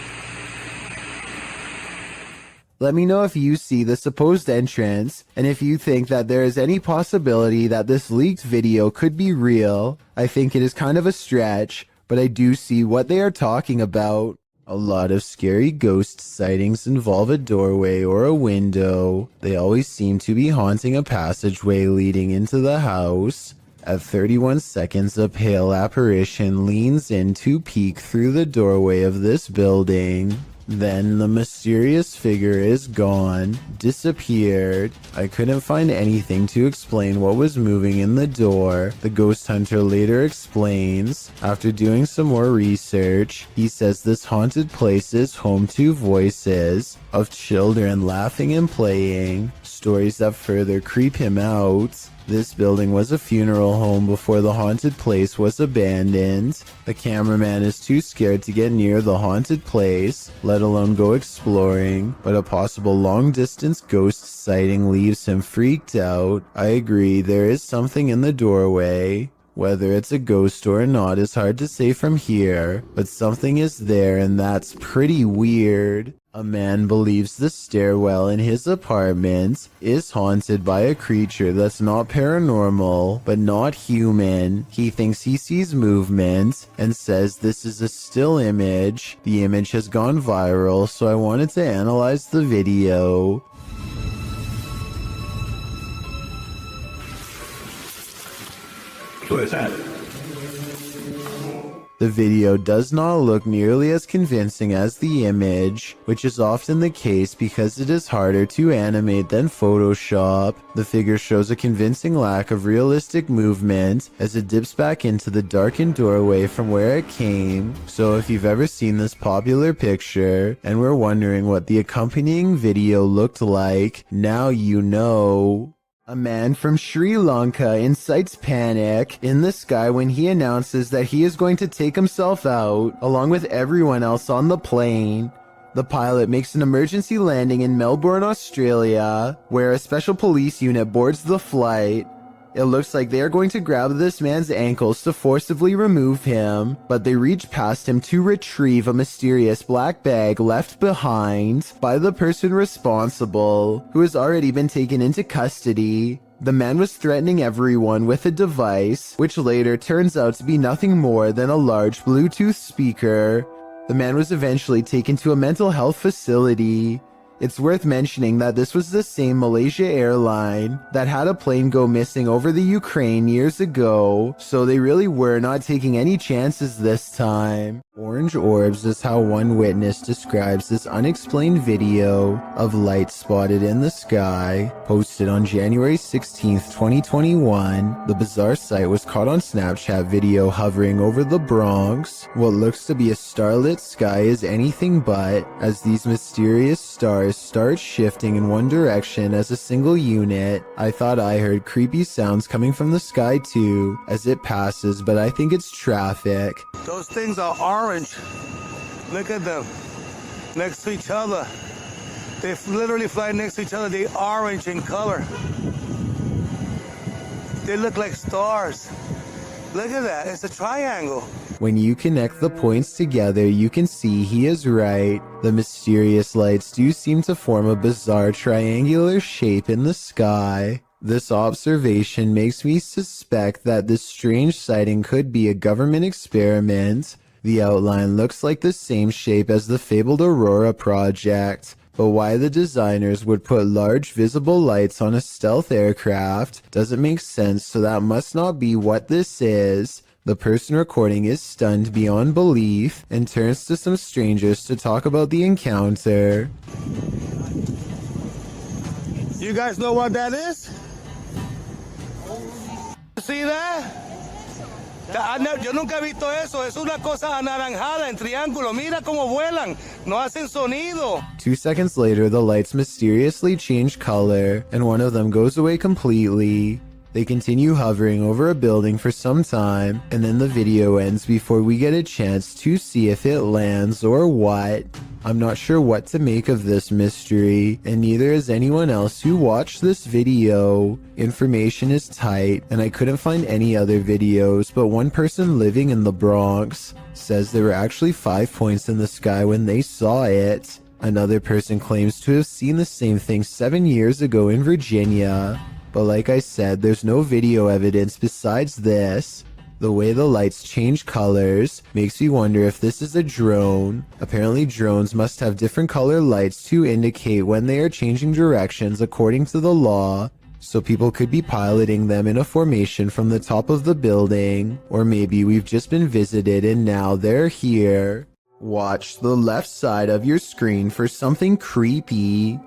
Let me know if you see the supposed entrance, and if you think that there is any possibility that this leaked video could be real. I think it is kind of a stretch, but I do see what they are talking about. A lot of scary ghost sightings involve a doorway or a window. They always seem to be haunting a passageway leading into the house. At 31 seconds, a pale apparition leans in to peek through the doorway of this building. Then the mysterious figure is gone, disappeared. I couldn't find anything to explain what was moving in the door. The ghost hunter later explains, after doing some more research, he says this haunted place is home to voices of children laughing and playing, stories that further creep him out. This building was a funeral home before the haunted place was abandoned. The cameraman is too scared to get near the haunted place, let alone go exploring, but a possible long-distance ghost sighting leaves him freaked out. I agree, there is something in the doorway. Whether it's a ghost or not is hard to say from here, but something is there and that's pretty weird. A man believes the stairwell in his apartment is haunted by a creature that's not paranormal, but not human. He thinks he sees movement and says this is a still image. The image has gone viral, so I wanted to analyze the video. What is that? The video does not look nearly as convincing as the image, which is often the case because it is harder to animate than Photoshop. The figure shows a convincing lack of realistic movement as it dips back into the darkened doorway from where it came. So if you've ever seen this popular picture and were wondering what the accompanying video looked like, now you know. A man from Sri Lanka incites panic in the sky when he announces that he is going to take himself out, along with everyone else on the plane. The pilot makes an emergency landing in Melbourne, Australia, where a special police unit boards the flight. It looks like they are going to grab this man's ankles to forcibly remove him, but they reach past him to retrieve a mysterious black bag left behind by the person responsible, who has already been taken into custody. The man was threatening everyone with a device, which later turns out to be nothing more than a large Bluetooth speaker. The man was eventually taken to a mental health facility. It's worth mentioning that this was the same Malaysia airline that had a plane go missing over the Ukraine years ago, so they really were not taking any chances this time. Orange orbs is how one witness describes this unexplained video of light spotted in the sky. Posted on January 16th, 2021, the bizarre sight was caught on Snapchat video hovering over the Bronx. What looks to be a starlit sky is anything but, as these mysterious stars start shifting in one direction as a single unit. I thought I heard creepy sounds coming from the sky too, as it passes, but I think it's traffic. Those things are orange. Look at them. Next to each other. They literally fly next to each other. They're orange in color. They look like stars. Look at that. It's a triangle. When you connect the points together, you can see he is right. The mysterious lights do seem to form a bizarre triangular shape in the sky. This observation makes me suspect that this strange sighting could be a government experiment. The outline looks like the same shape as the fabled Aurora project, but why the designers would put large visible lights on a stealth aircraft doesn't make sense, so that must not be what this is. The person recording is stunned beyond belief and turns to some strangers to talk about the encounter. You guys know what that is? See that? Yo nunca he visto eso. Es una cosa anaranjada en triángulo. Mira cómo vuelan. No hacen sonido. 2 seconds later, the lights mysteriously change color, and one of them goes away completely. They continue hovering over a building for some time, and then the video ends before we get a chance to see if it lands or what. I'm not sure what to make of this mystery, and neither is anyone else who watched this video. Information is tight, and I couldn't find any other videos, but one person living in the Bronx says there were actually 5 points in the sky when they saw it. Another person claims to have seen the same thing 7 years ago in Virginia. But like I said, there's no video evidence besides this. The way the lights change colors makes me wonder if this is a drone. Apparently drones must have different color lights to indicate when they are changing directions according to the law. So people could be piloting them in a formation from the top of the building. Or maybe we've just been visited and now they're here. Watch the left side of your screen for something creepy.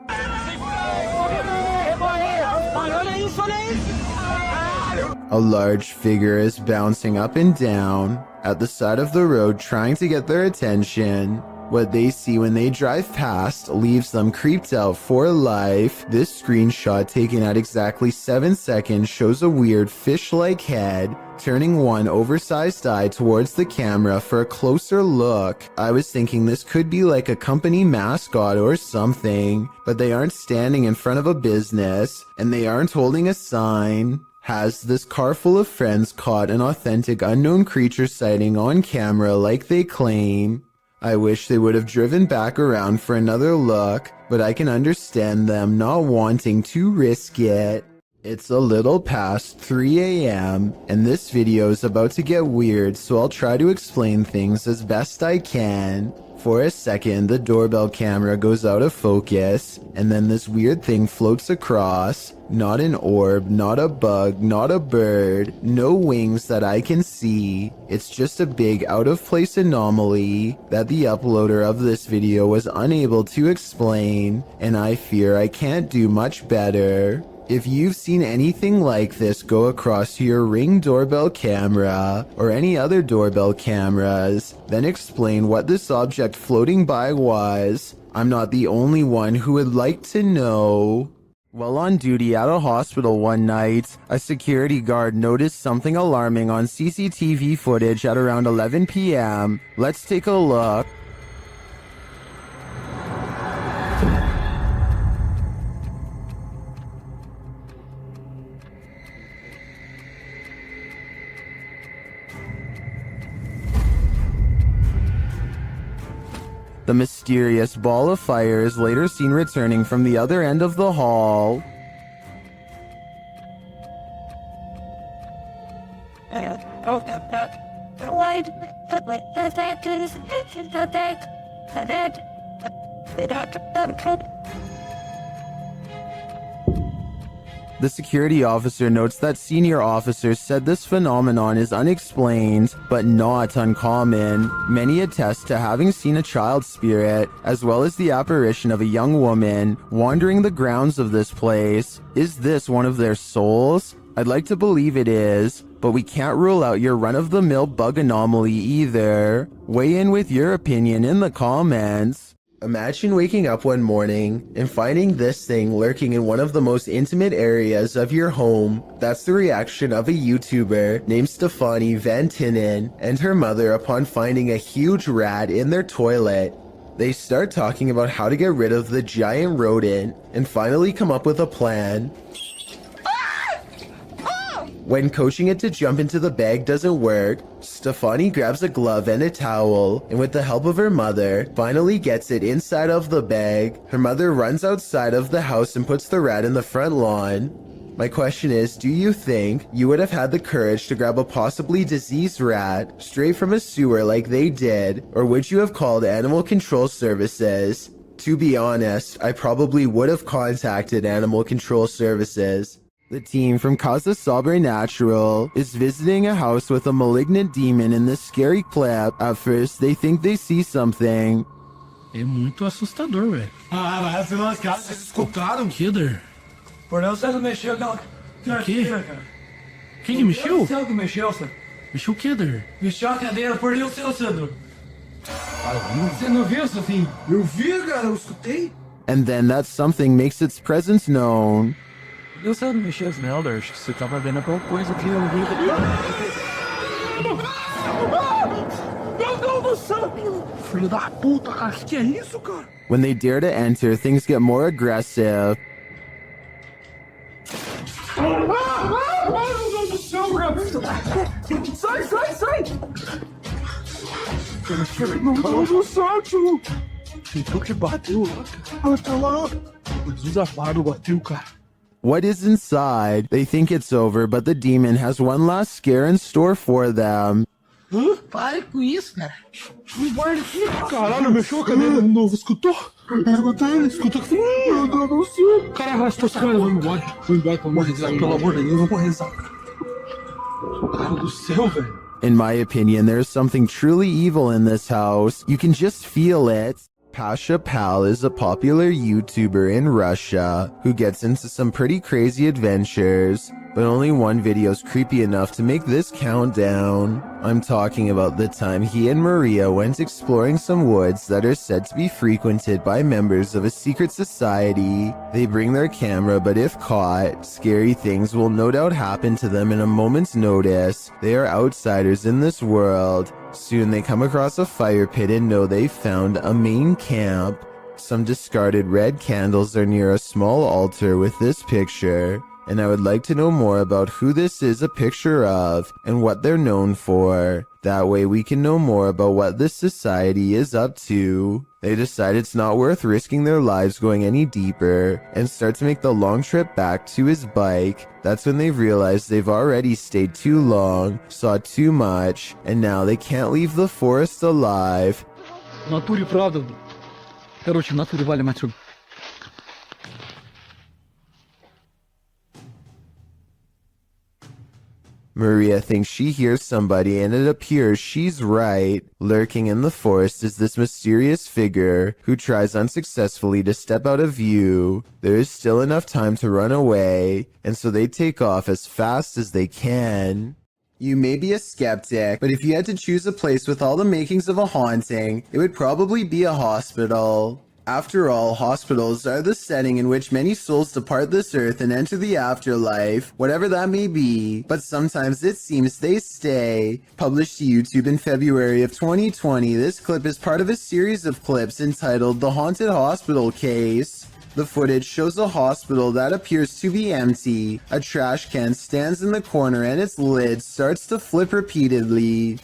A large figure is bouncing up and down at the side of the road trying to get their attention. What they see when they drive past leaves them creeped out for life. This screenshot taken at exactly 7 seconds shows a weird fish-like head turning one oversized eye towards the camera for a closer look. I was thinking this could be like a company mascot or something, but they aren't standing in front of a business and they aren't holding a sign. Has this car full of friends caught an authentic unknown creature sighting on camera like they claim? I wish they would have driven back around for another look, but I can understand them not wanting to risk it. It's a little past 3 a.m. and this video is about to get weird, so I'll try to explain things as best I can. For a second, the doorbell camera goes out of focus, and then this weird thing floats across. Not an orb, not a bug, not a bird, no wings that I can see. It's just a big out-of-place anomaly that the uploader of this video was unable to explain, and I fear I can't do much better. If you've seen anything like this go across your Ring doorbell camera or any other doorbell cameras, then explain what this object floating by was. I'm not the only one who would like to know. While on duty at a hospital one night, a security guard noticed something alarming on CCTV footage at around 11 p.m. Let's take a look. The mysterious ball of fire is later seen returning from the other end of the hall. The security officer notes that senior officers said this phenomenon is unexplained, but not uncommon. Many attest to having seen a child spirit, as well as the apparition of a young woman wandering the grounds of this place. Is this one of their souls? I'd like to believe it is, but we can't rule out your run-of-the-mill bug anomaly either. Weigh in with your opinion in the comments. Imagine waking up one morning and finding this thing lurking in one of the most intimate areas of your home. That's the reaction of a YouTuber named Stefani Van Tinnen and her mother upon finding a huge rat in their toilet. They start talking about how to get rid of the giant rodent and finally come up with a plan. When coaching it to jump into the bag doesn't work, Stefani grabs a glove and a towel, and with the help of her mother, finally gets it inside of the bag. Her mother runs outside of the house and puts the rat in the front lawn. My question is, do you think you would have had the courage to grab a possibly diseased rat straight from a sewer like they did, or would you have called Animal Control Services? To be honest, I probably would have contacted Animal Control Services. The team from Casa Sobrenatural is visiting a house with a malignant demon in this scary clip. At first, they think they see something. É muito assustador, velho. Ah, mas afinal, os caras, vocês escutaram? Killer. Por não, você não mexeu, não. O quê? Quem que mexeu? Você que mexeu, Sandro. Mexeu o Killer. Mexeu a cadeira, por Deus, seu Sandro. Você não viu, Sofinho? Eu vi, cara, eu escutei. And then that something makes its presence known. Eu sei onde mexeu, Melder. Acho que você tava vendo alguma coisa aqui no vídeo. Meu Deus do céu! Filho da puta, cara, que é isso, cara? When they dare to enter, things get more aggressive. Meu Deus do céu, cara! Sai, sai, sai! Meu Deus do céu, tio! Então que bateu lá, cara. Tá lá. O desafado bateu, cara. What is inside? They think it's over, but the demon has one last scare in store for them. Pare com isso, cara. Me guarda aqui. Caralho, mexeu a cadeira de novo. Escutou? Escutei, escutou. Meu Deus do céu. Cara, arrastou essa cadeira. Vamos embora. Vamos embora, pelo amor de Deus. Pelo amor de Deus, vamos rezar. Cara do céu, velho. In my opinion, there's something truly evil in this house. You can just feel it. Pasha Pal is a popular YouTuber in Russia who gets into some pretty crazy adventures, but only one video is creepy enough to make this count down. I'm talking about the time he and Maria went exploring some woods that are said to be frequented by members of a secret society. They bring their camera, but if caught, scary things will no doubt happen to them in a moment's notice. They are outsiders in this world. Soon they come across a fire pit and know they've found a main camp. Some discarded red candles are near a small altar with this picture, and I would like to know more about who this is a picture of and what they're known for. That way we can know more about what this society is up to. They decide it's not worth risking their lives going any deeper and start to make the long trip back to his bike. That's when they realize they've already stayed too long, saw too much, and now they can't leave the forest alive. Натуре правда. Короче, в натуре валим отсюда. Maria thinks she hears somebody, and it appears she's right. Lurking in the forest is this mysterious figure who tries unsuccessfully to step out of view. There is still enough time to run away, and so they take off as fast as they can. You may be a skeptic, but if you had to choose a place with all the makings of a haunting, it would probably be a hospital. After all, hospitals are the setting in which many souls depart this earth and enter the afterlife, whatever that may be, but sometimes it seems they stay. Published to YouTube in February of 2020, this clip is part of a series of clips entitled The Haunted Hospital Case. The footage shows a hospital that appears to be empty. A trash can stands in the corner and its lid starts to flip repeatedly.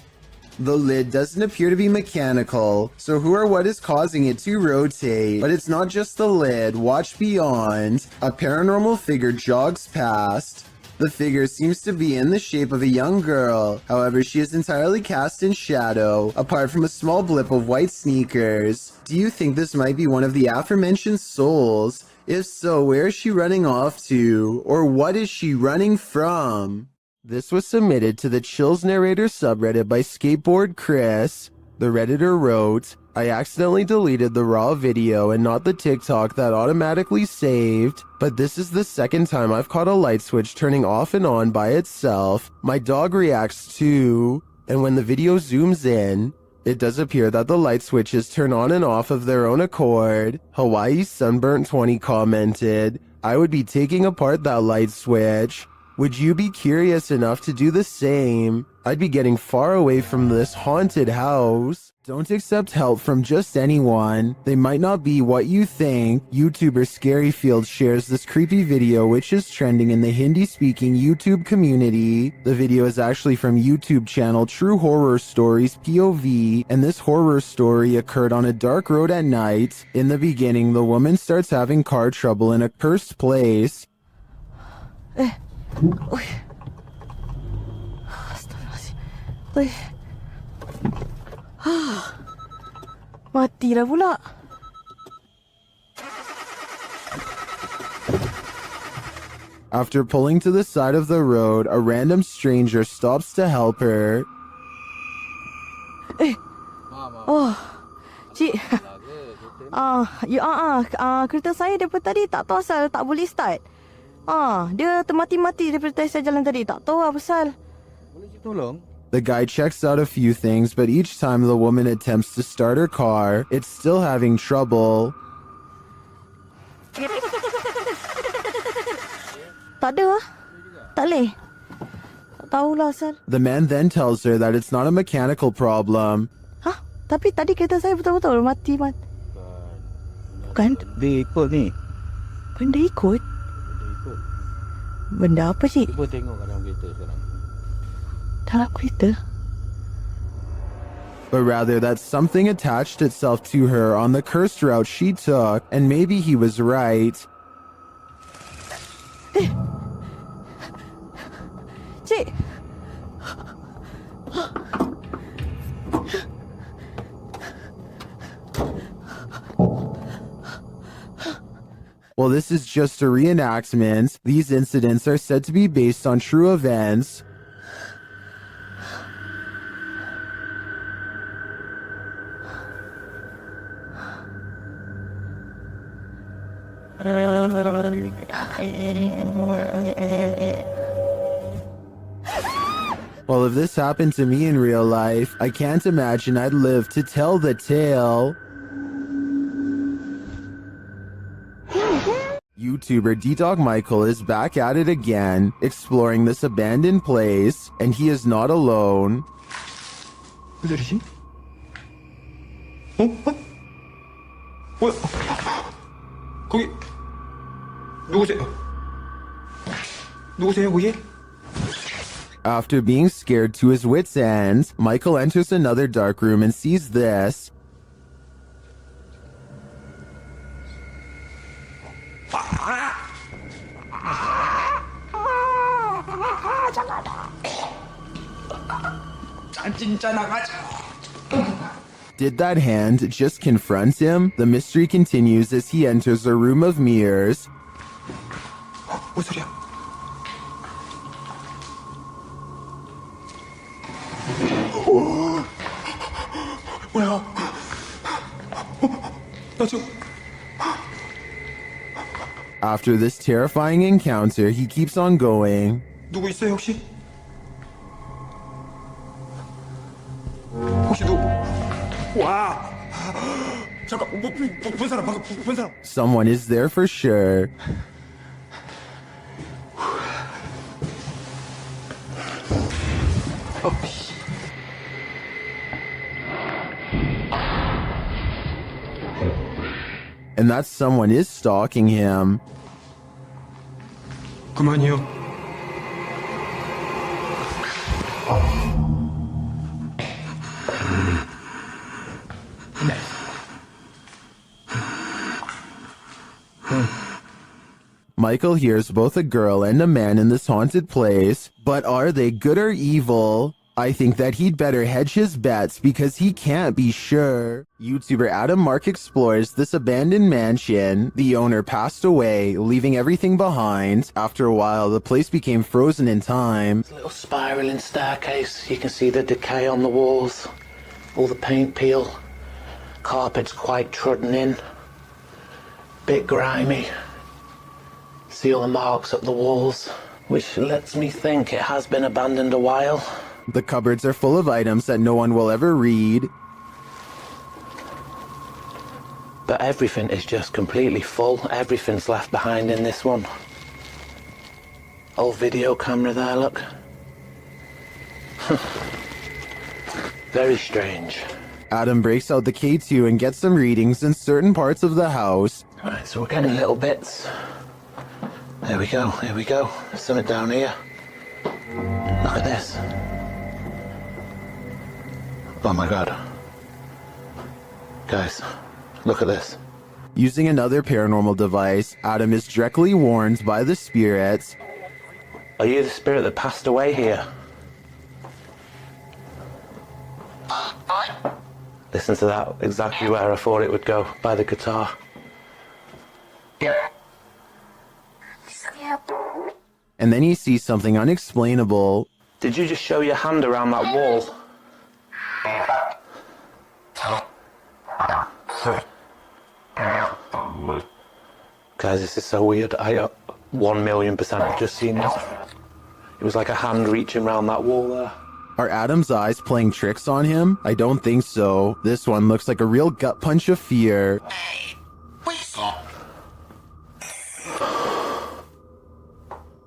The lid doesn't appear to be mechanical, so who or what is causing it to rotate? But it's not just the lid. Watch beyond. A paranormal figure jogs past. The figure seems to be in the shape of a young girl. However, she is entirely cast in shadow, apart from a small blip of white sneakers. Do you think this might be one of the aforementioned souls? If so, where is she running off to? Or what is she running from? This was submitted to the Chills Narrator subreddit by Skateboard Chris. The Redditor wrote, I accidentally deleted the raw video and not the TikTok that automatically saved, but this is the second time I've caught a light switch turning off and on by itself. My dog reacts too, and when the video zooms in, it does appear that the light switches turn on and off of their own accord. Hawaii Sunburnt 20 commented, I would be taking apart that light switch. Would you be curious enough to do the same? I'd be getting far away from this haunted house. Don't accept help from just anyone. They might not be what you think. YouTuber Scaryfield shares this creepy video which is trending in the Hindi-speaking YouTube community. The video is actually from YouTube channel True Horror Stories POV, and this horror story occurred on a dark road at night. In the beginning, the woman starts having car trouble in a cursed place. Uy. Astagfirullahaladzim. Uy. Mati dah pula. After pulling to the side of the road, a random stranger stops to help her. Oh, cik. Kereta saya daripada tadi tak tahu asal tak boleh start. Dia termati-mati daripada saya jalan tadi. Tak tahu apa pasal. The guy checks out a few things, but each time the woman attempts to start her car, it's still having trouble. Tak ada. Tak boleh. Tak tahulah asal. The man then tells her that it's not a mechanical problem. Tapi tadi kereta saya betul-betul mati. Bukan? Dia ikut ni. Benda ikut? Benda apa, cik? Cuba tengok kat dalam kereta sekarang. Dalam kereta? But rather that something attached itself to her on the cursed route she took, and maybe he was right. Cik! While this is just a reenactment, these incidents are said to be based on true events. Well, if this happened to me in real life, I can't imagine I'd live to tell the tale. YouTuber D-Dog Michael is back at it again, exploring this abandoned place, and he is not alone. 무슨 소리지? 뭐야? 거기 누구세요? 누구세요, 거기? After being scared to his wits' end, Michael enters another dark room and sees this. Did that hand just confront him? The mystery continues as he enters a room of mirrors. 뭔 소리야? 뭐야? 나 지금 After this terrifying encounter, he keeps on going. 누구 있어요, 혹시? 혹시 누구? 와! 잠깐, 본 사람, 방금 본 사람. Someone is there for sure. And that someone is stalking him. 그만이요. Michael hears both a girl and a man in this haunted place, but are they good or evil? I think that he'd better hedge his bets because he can't be sure. YouTuber Adam Mark explores this abandoned mansion. The owner passed away, leaving everything behind. After a while, the place became frozen in time. Little spiraling staircase. You can see the decay on the walls. All the paint peel. Carpet's quite trodden in. Bit grimy. See all the marks up the walls, which lets me think it has been abandoned a while. The cupboards are full of items that no one will ever read. But everything is just completely full. Everything's left behind in this one. Old video camera there, look. Very strange. Adam breaks out the K2 and gets some readings in certain parts of the house. Right, so we're getting little bits. There we go, here we go. There's something down here. Look at this. Oh my god. Guys, look at this. Using another paranormal device, Adam is directly warned by the spirits. Are you the spirit that passed away here? Listen to that, exactly where I thought it would go, by the guitar. And then he sees something unexplainable. Did you just show your hand around that wall? Guys, this is so weird. I 1,000,000% have just seen this. It was like a hand reaching around that wall there. Are Adam's eyes playing tricks on him? I don't think so. This one looks like a real gut punch of fear.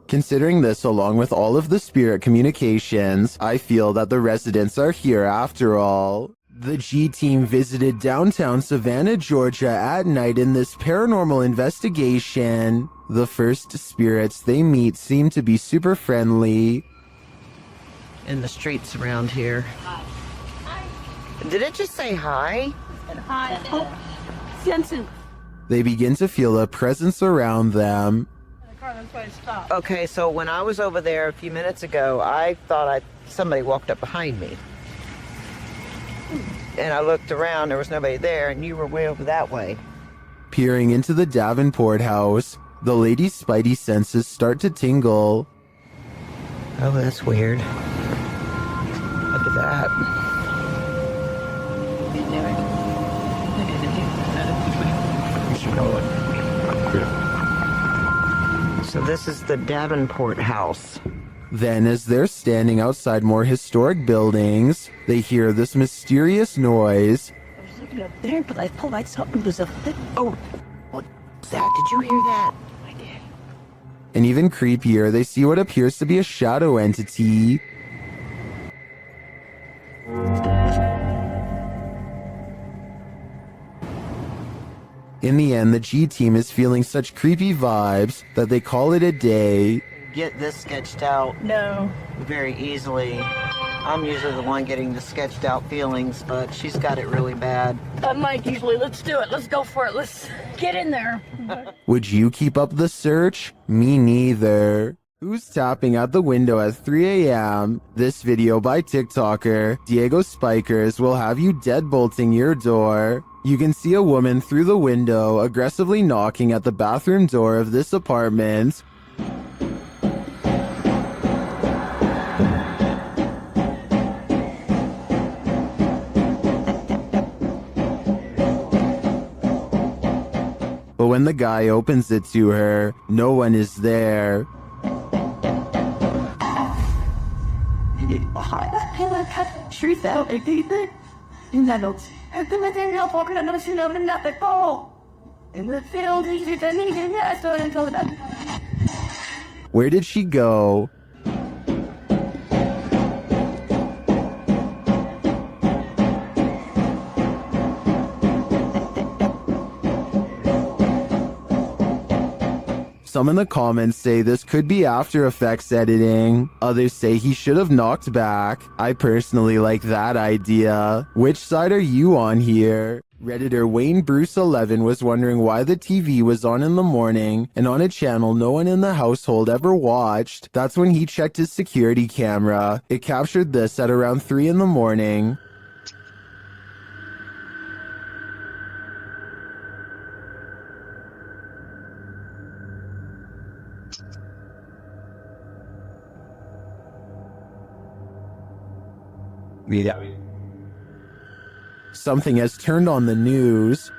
Considering this along with all of the spirit communications, I feel that the residents are here after all. The G team visited downtown Savannah, Georgia at night in this paranormal investigation. The first spirits they meet seem to be super friendly. In the streets around here. Did it just say hi? Hi. They begin to feel a presence around them. Okay, so when I was over there a few minutes ago, I thought somebody walked up behind me. And I looked around, there was nobody there, and you were way over that way. Peering into the Davenport house, the lady's spidey senses start to tingle. Oh, that's weird. Look at that. So this is the Davenport house. Then, as they're standing outside more historic buildings, they hear this mysterious noise. I was looking up there, but I thought I saw it was a thing. Oh, what's that? Did you hear that? I did. And even creepier, they see what appears to be a shadow entity. In the end, the G team is feeling such creepy vibes that they call it a day. Get this sketched out No. very easily. I'm usually the one getting the sketched out feelings, but she's got it really bad. I'm Mike usually. Let's do it. Let's go for it. Let's get in there. Would you keep up the search? Me neither. Who's tapping at the window at 3 a.m.? This video by TikToker Diego Spikers will have you deadbolting your door. You can see a woman through the window aggressively knocking at the bathroom door of this apartment. But when the guy opens it to her, no one is there. Truth out, I think that. In that notes. And then I think I'll walk in another scene of nothing. Oh! In the field, he's returning to me. I started to go that. Where did she go? Some in the comments say this could be After Effects editing. Others say he should have knocked back. I personally like that idea. Which side are you on here? Redditor Wayne Bruce 11 was wondering why the TV was on in the morning and on a channel no one in the household ever watched. That's when he checked his security camera. It captured this at around 3 in the morning. Something has turned on the news.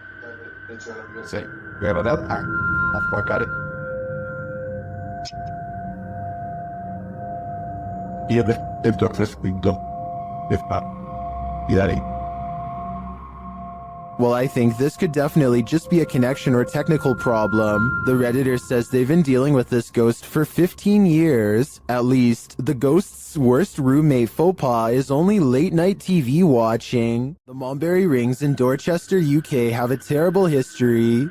Well, I think this could definitely just be a connection or technical problem. The Redditor says they've been dealing with this ghost for 15 years. At least, the ghost's worst roommate faux pas is only late night TV watching. The Mulberry Rings in Dorchester, UK have a terrible history.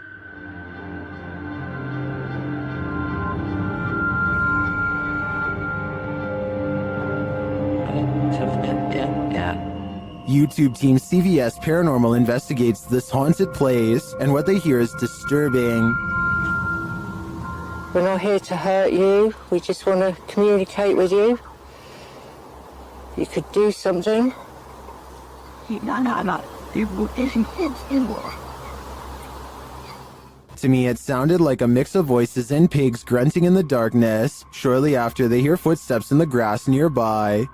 YouTube team CVS Paranormal investigates this haunted place, and what they hear is disturbing. We're not here to hurt you. We just want to communicate with you. You could do something. To me, it sounded like a mix of voices and pigs grunting in the darkness. Shortly after, they hear footsteps in the grass nearby.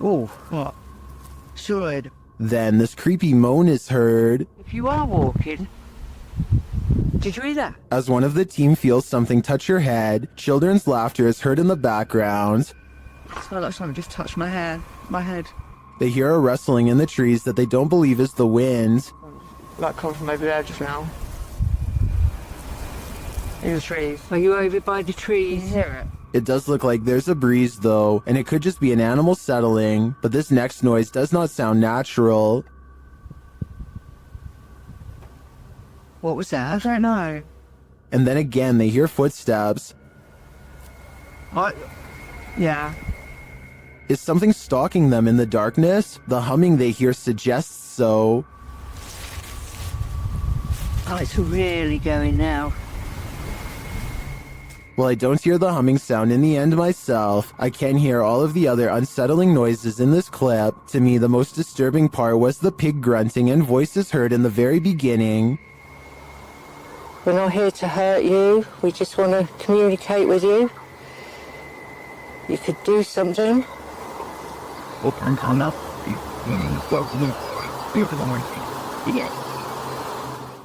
Oh, what? Sure. Then this creepy moan is heard. If you are walking, did you hear that? As one of the team feels something touch her head, children's laughter is heard in the background. It's not like something just touched my head. They hear a rustling in the trees that they don't believe is the wind. Like come from over there just now. In the trees. Are you over by the trees? Hear it? It does look like there's a breeze though, and it could just be an animal settling, but this next noise does not sound natural. What was that? I don't know. And then again, they hear footsteps. Yeah. Is something stalking them in the darkness? The humming they hear suggests so. Oh, it's really going now. While I don't hear the humming sound in the end myself, I can hear all of the other unsettling noises in this clip. To me, the most disturbing part was the pig grunting and voices heard in the very beginning. We're not here to hurt you. We just want to communicate with you. You could do something.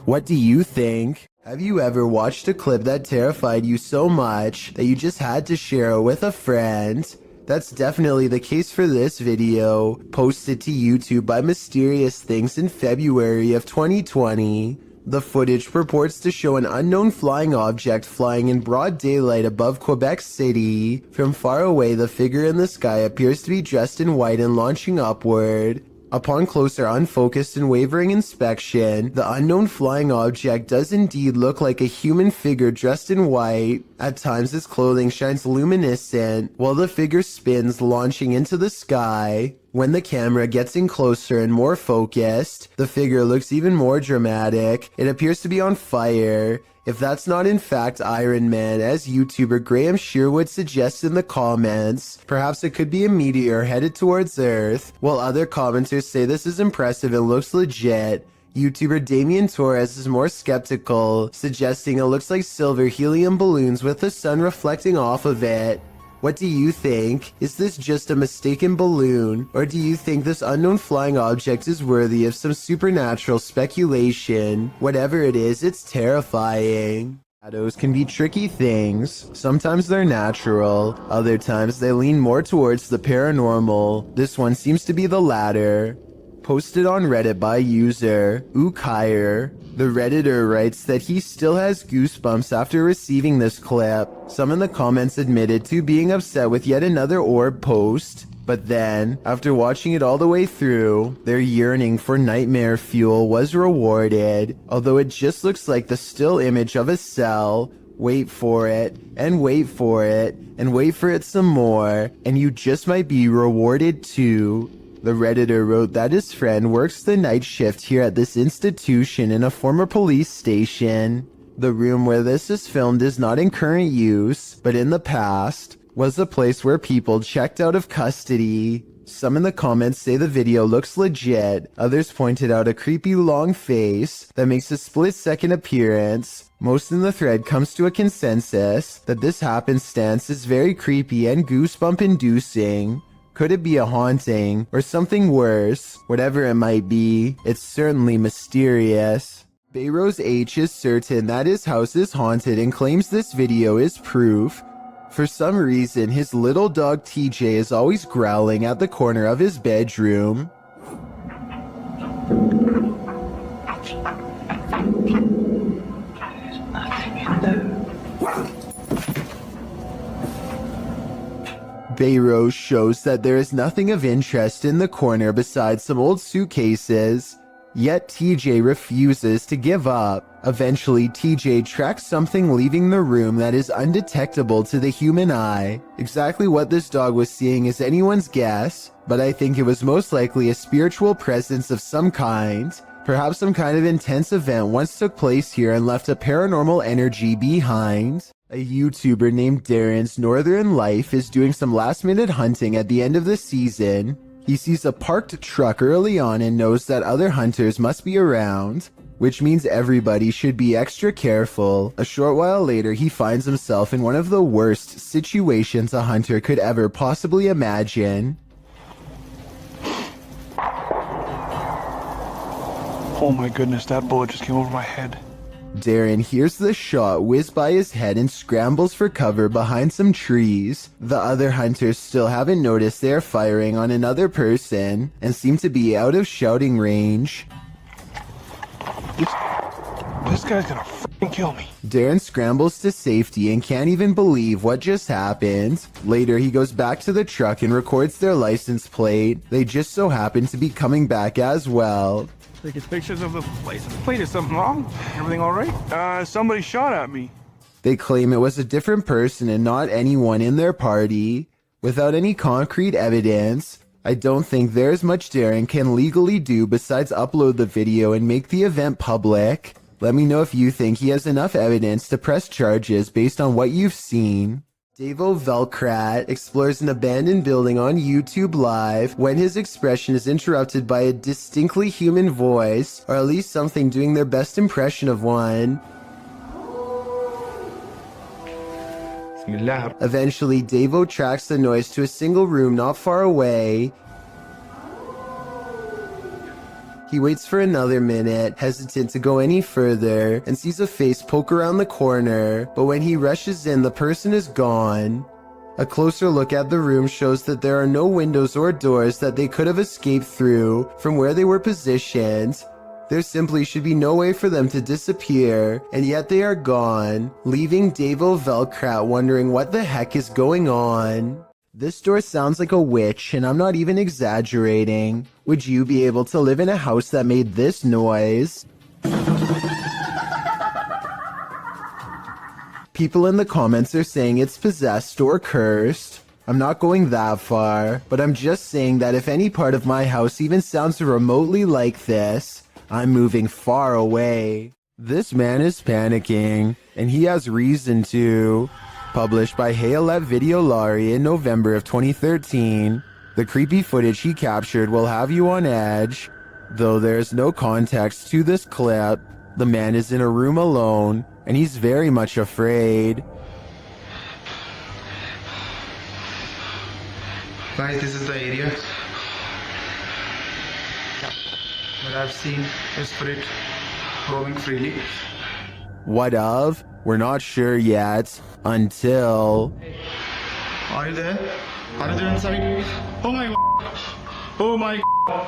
What do you think? Have you ever watched a clip that terrified you so much that you just had to share it with a friend? That's definitely the case for this video, posted to YouTube by Mysterious Things in February of 2020. The footage purports to show an unknown flying object flying in broad daylight above Quebec City. From far away, the figure in the sky appears to be dressed in white and launching upward. Upon closer, unfocused and wavering inspection, the unknown flying object does indeed look like a human figure dressed in white. At times, its clothing shines luminescent, while the figure spins, launching into the sky. When the camera gets in closer and more focused, the figure looks even more dramatic. It appears to be on fire. If that's not in fact Iron Man, as YouTuber Graham Sherwood suggests in the comments, perhaps it could be a meteor headed towards Earth, while other commenters say this is impressive and looks legit. YouTuber Damien Torres is more skeptical, suggesting it looks like silver helium balloons with the sun reflecting off of it. What do you think? Is this just a mistaken balloon, or do you think this unknown flying object is worthy of some supernatural speculation? Whatever it is, it's terrifying. Shadows can be tricky things. Sometimes they're natural, other times they lean more towards the paranormal. This one seems to be the latter. Posted on Reddit by user Ukire. The Redditor writes that he still has goosebumps after receiving this clip. Some in the comments admitted to being upset with yet another orb post, but then, after watching it all the way through, their yearning for nightmare fuel was rewarded. Although it just looks like the still image of a cell. Wait for it, and wait for it, and wait for it some more, and you just might be rewarded too. The Redditor wrote that his friend works the night shift here at this institution in a former police station. The room where this is filmed is not in current use, but in the past was a place where people checked out of custody. Some in the comments say the video looks legit. Others pointed out a creepy long face that makes a split-second appearance. Most in the thread comes to a consensus that this happenstance is very creepy and goosebump-inducing. Could it be a haunting, or something worse? Whatever it might be, it's certainly mysterious. Bayros H is certain that his house is haunted and claims this video is proof. For some reason, his little dog TJ is always growling at the corner of his bedroom. Bayros shows that there is nothing of interest in the corner besides some old suitcases. Yet TJ refuses to give up. Eventually, TJ tracks something leaving the room that is undetectable to the human eye. Exactly what this dog was seeing is anyone's guess, but I think it was most likely a spiritual presence of some kind. Perhaps some kind of intense event once took place here and left a paranormal energy behind. A YouTuber named Darren's Northern Life is doing some last-minute hunting at the end of the season. He sees a parked truck early on and knows that other hunters must be around, which means everybody should be extra careful. A short while later, he finds himself in one of the worst situations a hunter could ever possibly imagine. Oh my goodness, that bullet just came over my head. Darren hears the shot whiz by his head and scrambles for cover behind some trees. The other hunters still haven't noticed they are firing on another person and seem to be out of shouting range. This guy's gonna freaking kill me. Darren scrambles to safety and can't even believe what just happened. Later, he goes back to the truck and records their license plate. They just so happen to be coming back as well. Taking pictures of the license plate. Is something wrong? Everything all right? Somebody shot at me. They claim it was a different person and not anyone in their party. Without any concrete evidence, I don't think there's much Darren can legally do besides upload the video and make the event public. Let me know if you think he has enough evidence to press charges based on what you've seen. Davo Velkrat explores an abandoned building on YouTube Live when his expression is interrupted by a distinctly human voice, or at least something doing their best impression of one. Eventually, Davo tracks the noise to a single room not far away. He waits for another minute, hesitant to go any further, and sees a face poke around the corner, but when he rushes in, the person is gone. A closer look at the room shows that there are no windows or doors that they could have escaped through from where they were positioned. There simply should be no way for them to disappear, and yet they are gone, leaving Davo Velkrat wondering what the heck is going on. This door sounds like a witch, and I'm not even exaggerating. Would you be able to live in a house that made this noise? People in the comments are saying it's possessed or cursed. I'm not going that far, but I'm just saying that if any part of my house even sounds remotely like this, I'm moving far away. This man is panicking, and he has reason to. Published by Hayalet Videolari in November of 2013, the creepy footage he captured will have you on edge. Though there's no context to this clip, the man is in a room alone, and he's very much afraid. Guys, this is the area where I've seen a spirit roaming freely. What of? We're not sure yet, until... Are you there? Are you there inside? Oh my God. Oh my God.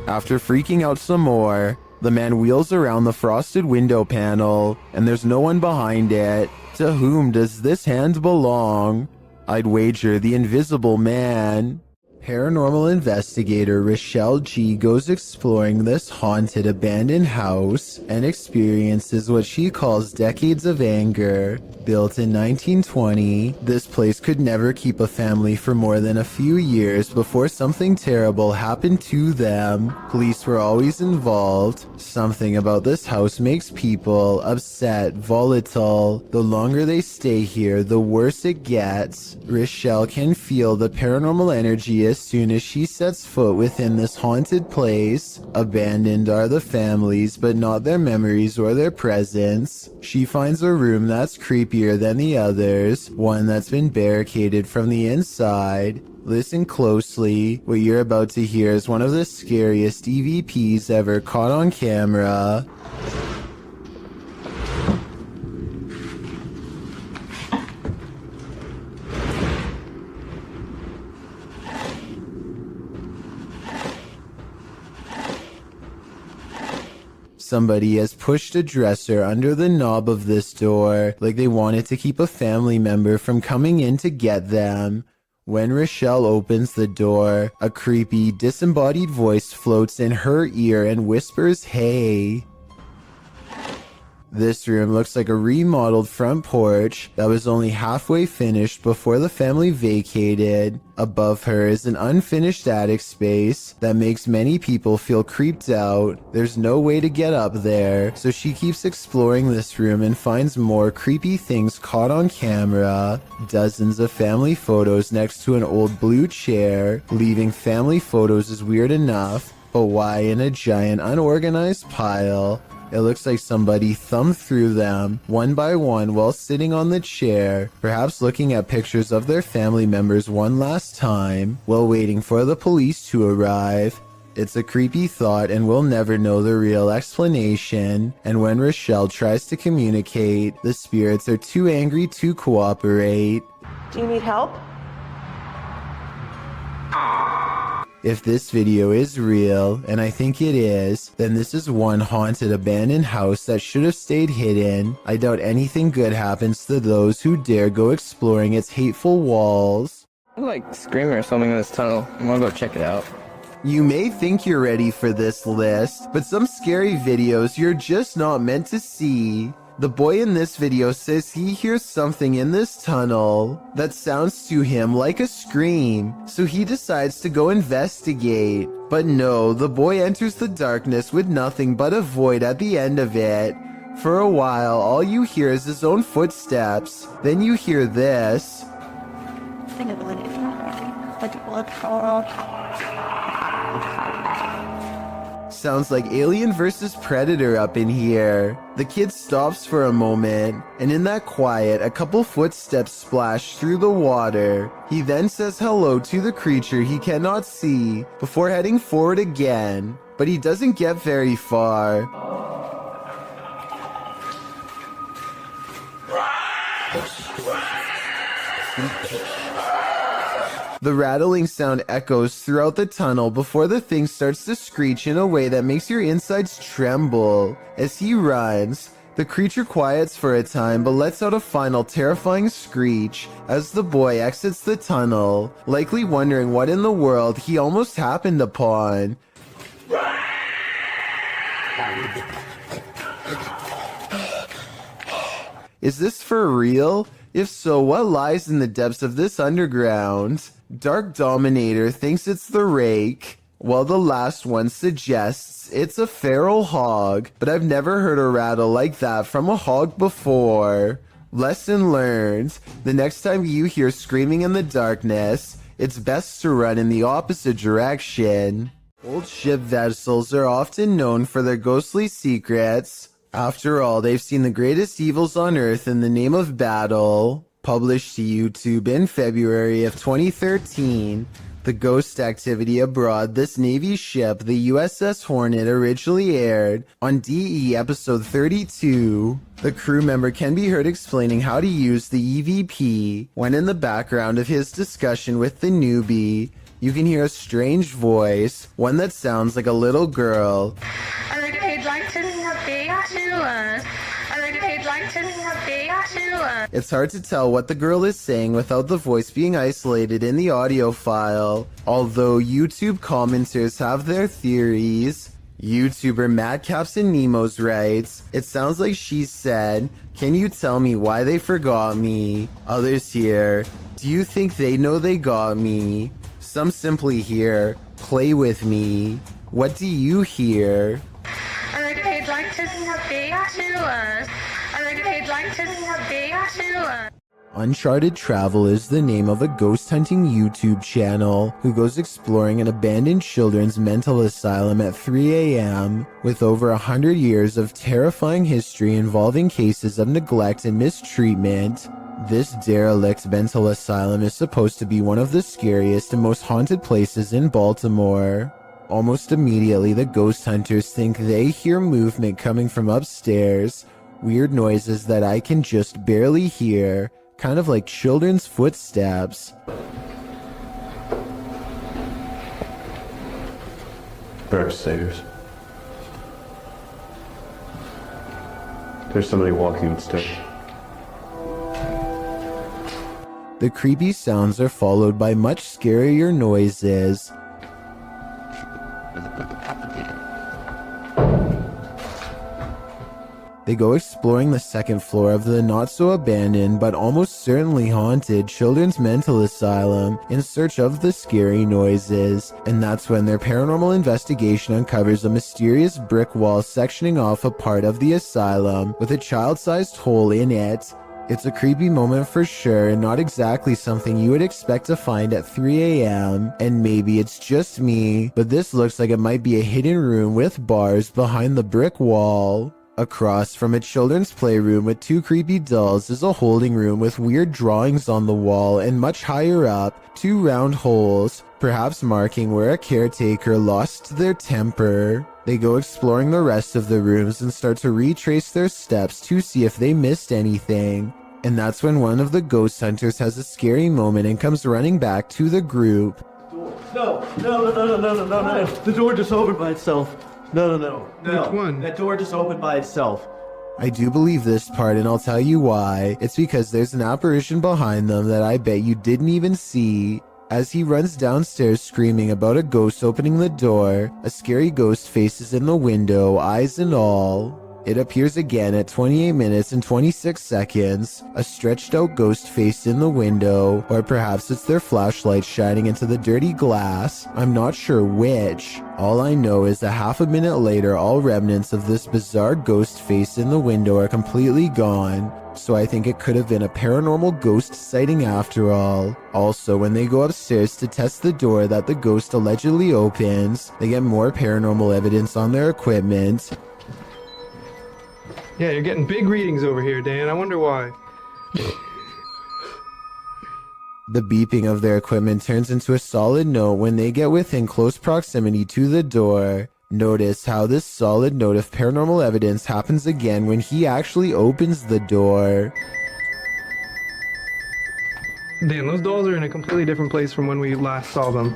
After freaking out some more, the man wheels around the frosted window panel, and there's no one behind it. To whom does this hand belong? I'd wager the invisible man. Paranormal investigator Rochelle G goes exploring this haunted abandoned house and experiences what she calls decades of anger. Built in 1920, this place could never keep a family for more than a few years before something terrible happened to them. Police were always involved. Something about this house makes people upset, volatile. The longer they stay here, the worse it gets. Rochelle can feel the paranormal energy as soon as she sets foot within this haunted place. Abandoned are the families, but not their memories or their presence. She finds a room that's creepier than the others, one that's been barricaded from the inside. Listen closely. What you're about to hear is one of the scariest EVPs ever caught on camera. Somebody has pushed a dresser under the knob of this door, like they wanted to keep a family member from coming in to get them. When Rochelle opens the door, a creepy, disembodied voice floats in her ear and whispers, "Hey." This room looks like a remodeled front porch that was only halfway finished before the family vacated. Above her is an unfinished attic space that makes many people feel creeped out. There's no way to get up there, so she keeps exploring this room and finds more creepy things caught on camera. Dozens of family photos next to an old blue chair. Leaving family photos is weird enough, but why in a giant unorganized pile? It looks like somebody thumbed through them one by one while sitting on the chair, perhaps looking at pictures of their family members one last time while waiting for the police to arrive. It's a creepy thought and we'll never know the real explanation. And when Rochelle tries to communicate, the spirits are too angry to cooperate. Do you need help? If this video is real, and I think it is, then this is one haunted abandoned house that should have stayed hidden. I doubt anything good happens to those who dare go exploring its hateful walls. There's like screaming or something in this tunnel. I'm gonna go check it out. You may think you're ready for this list, but some scary videos you're just not meant to see. The boy in this video says he hears something in this tunnel that sounds to him like a scream, so he decides to go investigate. But no, the boy enters the darkness with nothing but a void at the end of it. For a while, all you hear is his own footsteps. Then you hear this. Sounds like Alien vs. Predator up in here. The kid stops for a moment, and in that quiet, a couple footsteps splash through the water. He then says hello to the creature he cannot see before heading forward again, but he doesn't get very far. The rattling sound echoes throughout the tunnel before the thing starts to screech in a way that makes your insides tremble. As he runs, the creature quiets for a time but lets out a final terrifying screech as the boy exits the tunnel, likely wondering what in the world he almost happened upon. Is this for real? If so, what lies in the depths of this underground? Dark Dominator thinks it's the rake, while the last one suggests it's a feral hog, but I've never heard a rattle like that from a hog before. Lesson learned. The next time you hear screaming in the darkness, it's best to run in the opposite direction. Old ship vessels are often known for their ghostly secrets. After all, they've seen the greatest evils on Earth in the name of battle. Published to YouTube in February of 2013, the ghost activity aboard this Navy ship, the USS Hornet, originally aired on DE episode 32. The crew member can be heard explaining how to use the EVP when in the background of his discussion with the newbie, you can hear a strange voice, one that sounds like a little girl. It's hard to tell what the girl is saying without the voice being isolated in the audio file, although YouTube commenters have their theories. YouTuber Madcaps and Nemos writes, it sounds like she said, can you tell me why they forgot me? Others here, do you think they know they got me? Some simply hear, play with me. What do you hear? Uncharted Travel is the name of a ghost hunting YouTube channel who goes exploring an abandoned children's mental asylum at 3 a.m. with over 100 years of terrifying history involving cases of neglect and mistreatment. This derelict mental asylum is supposed to be one of the scariest and most haunted places in Baltimore. Almost immediately, the ghost hunters think they hear movement coming from upstairs, weird noises that I can just barely hear, kind of like children's footsteps. They're upstairs. There's somebody walking upstairs. The creepy sounds are followed by much scarier noises. They go exploring the second floor of the not-so-abandoned but almost certainly haunted children's mental asylum in search of the scary noises, and that's when their paranormal investigation uncovers a mysterious brick wall sectioning off a part of the asylum with a child-sized hole in it. It's a creepy moment for sure, and not exactly something you would expect to find at 3 a.m. And maybe it's just me, but this looks like it might be a hidden room with bars behind the brick wall. Across from a children's playroom with 2 creepy dolls is a holding room with weird drawings on the wall, and much higher up, 2 round holes, perhaps marking where a caretaker lost their temper. They go exploring the rest of the rooms and start to retrace their steps to see if they missed anything. And that's when one of the ghost hunters has a scary moment and comes running back to the group. No. The door just opened by itself. No. Which one? That door just opened by itself. I do believe this part, and I'll tell you why. It's because there's an apparition behind them that I bet you didn't even see. As he runs downstairs screaming about a ghost opening the door, a scary ghost faces in the window, eyes and all. It appears again at 28 minutes and 26 seconds, a stretched out ghost face in the window, or perhaps it's their flashlight shining into the dirty glass. I'm not sure which. All I know is that half a minute later, all remnants of this bizarre ghost face in the window are completely gone. So I think it could have been a paranormal ghost sighting after all. Also, when they go upstairs to test the door that the ghost allegedly opens, they get more paranormal evidence on their equipment. Yeah, you're getting big readings over here, Dan. I wonder why. The beeping of their equipment turns into a solid note when they get within close proximity to the door. Notice how this solid note of paranormal evidence happens again when he actually opens the door. Dan, those dolls are in a completely different place from when we last saw them.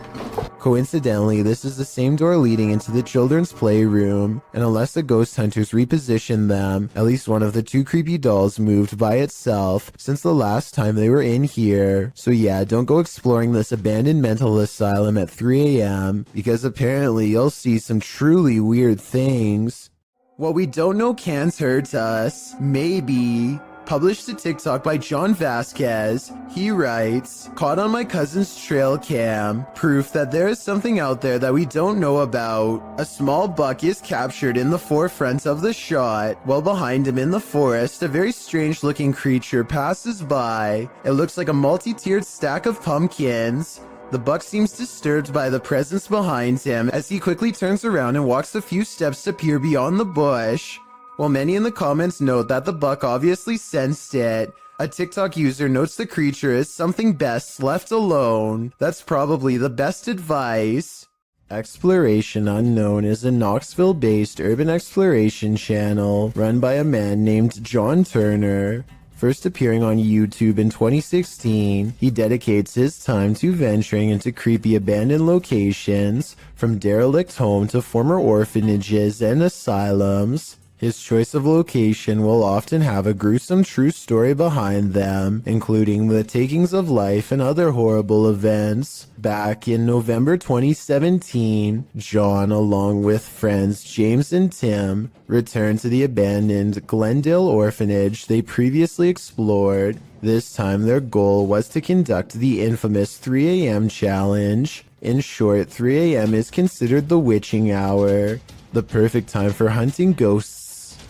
Coincidentally, this is the same door leading into the children's playroom, and unless the ghost hunters reposition them, at least one of the 2 creepy dolls moved by itself since the last time they were in here. So yeah, don't go exploring this abandoned mental asylum at 3 a.m. because apparently you'll see some truly weird things. What we don't know can't hurt us. Maybe. Published to TikTok by John Vasquez. He writes, "Caught on my cousin's trail cam. Proof that there is something out there that we don't know about. A small buck is captured in the forefront of the shot. While behind him in the forest, a very strange looking creature passes by. It looks like a multi-tiered stack of pumpkins. The buck seems disturbed by the presence behind him as he quickly turns around and walks a few steps to peer beyond the bush." While many in the comments note that the buck obviously sensed it, a TikTok user notes the creature is something best left alone. That's probably the best advice. Exploration Unknown is a Knoxville-based urban exploration channel run by a man named John Turner. First appearing on YouTube in 2016, he dedicates his time to venturing into creepy abandoned locations, from derelict homes to former orphanages and asylums. His choice of location will often have a gruesome true story behind them, including the takings of life and other horrible events. Back in November 2017, John, along with friends James and Tim, returned to the abandoned Glendale orphanage they previously explored. This time their goal was to conduct the infamous 3 a.m. challenge. In short, 3 a.m. is considered the witching hour, the perfect time for hunting ghosts.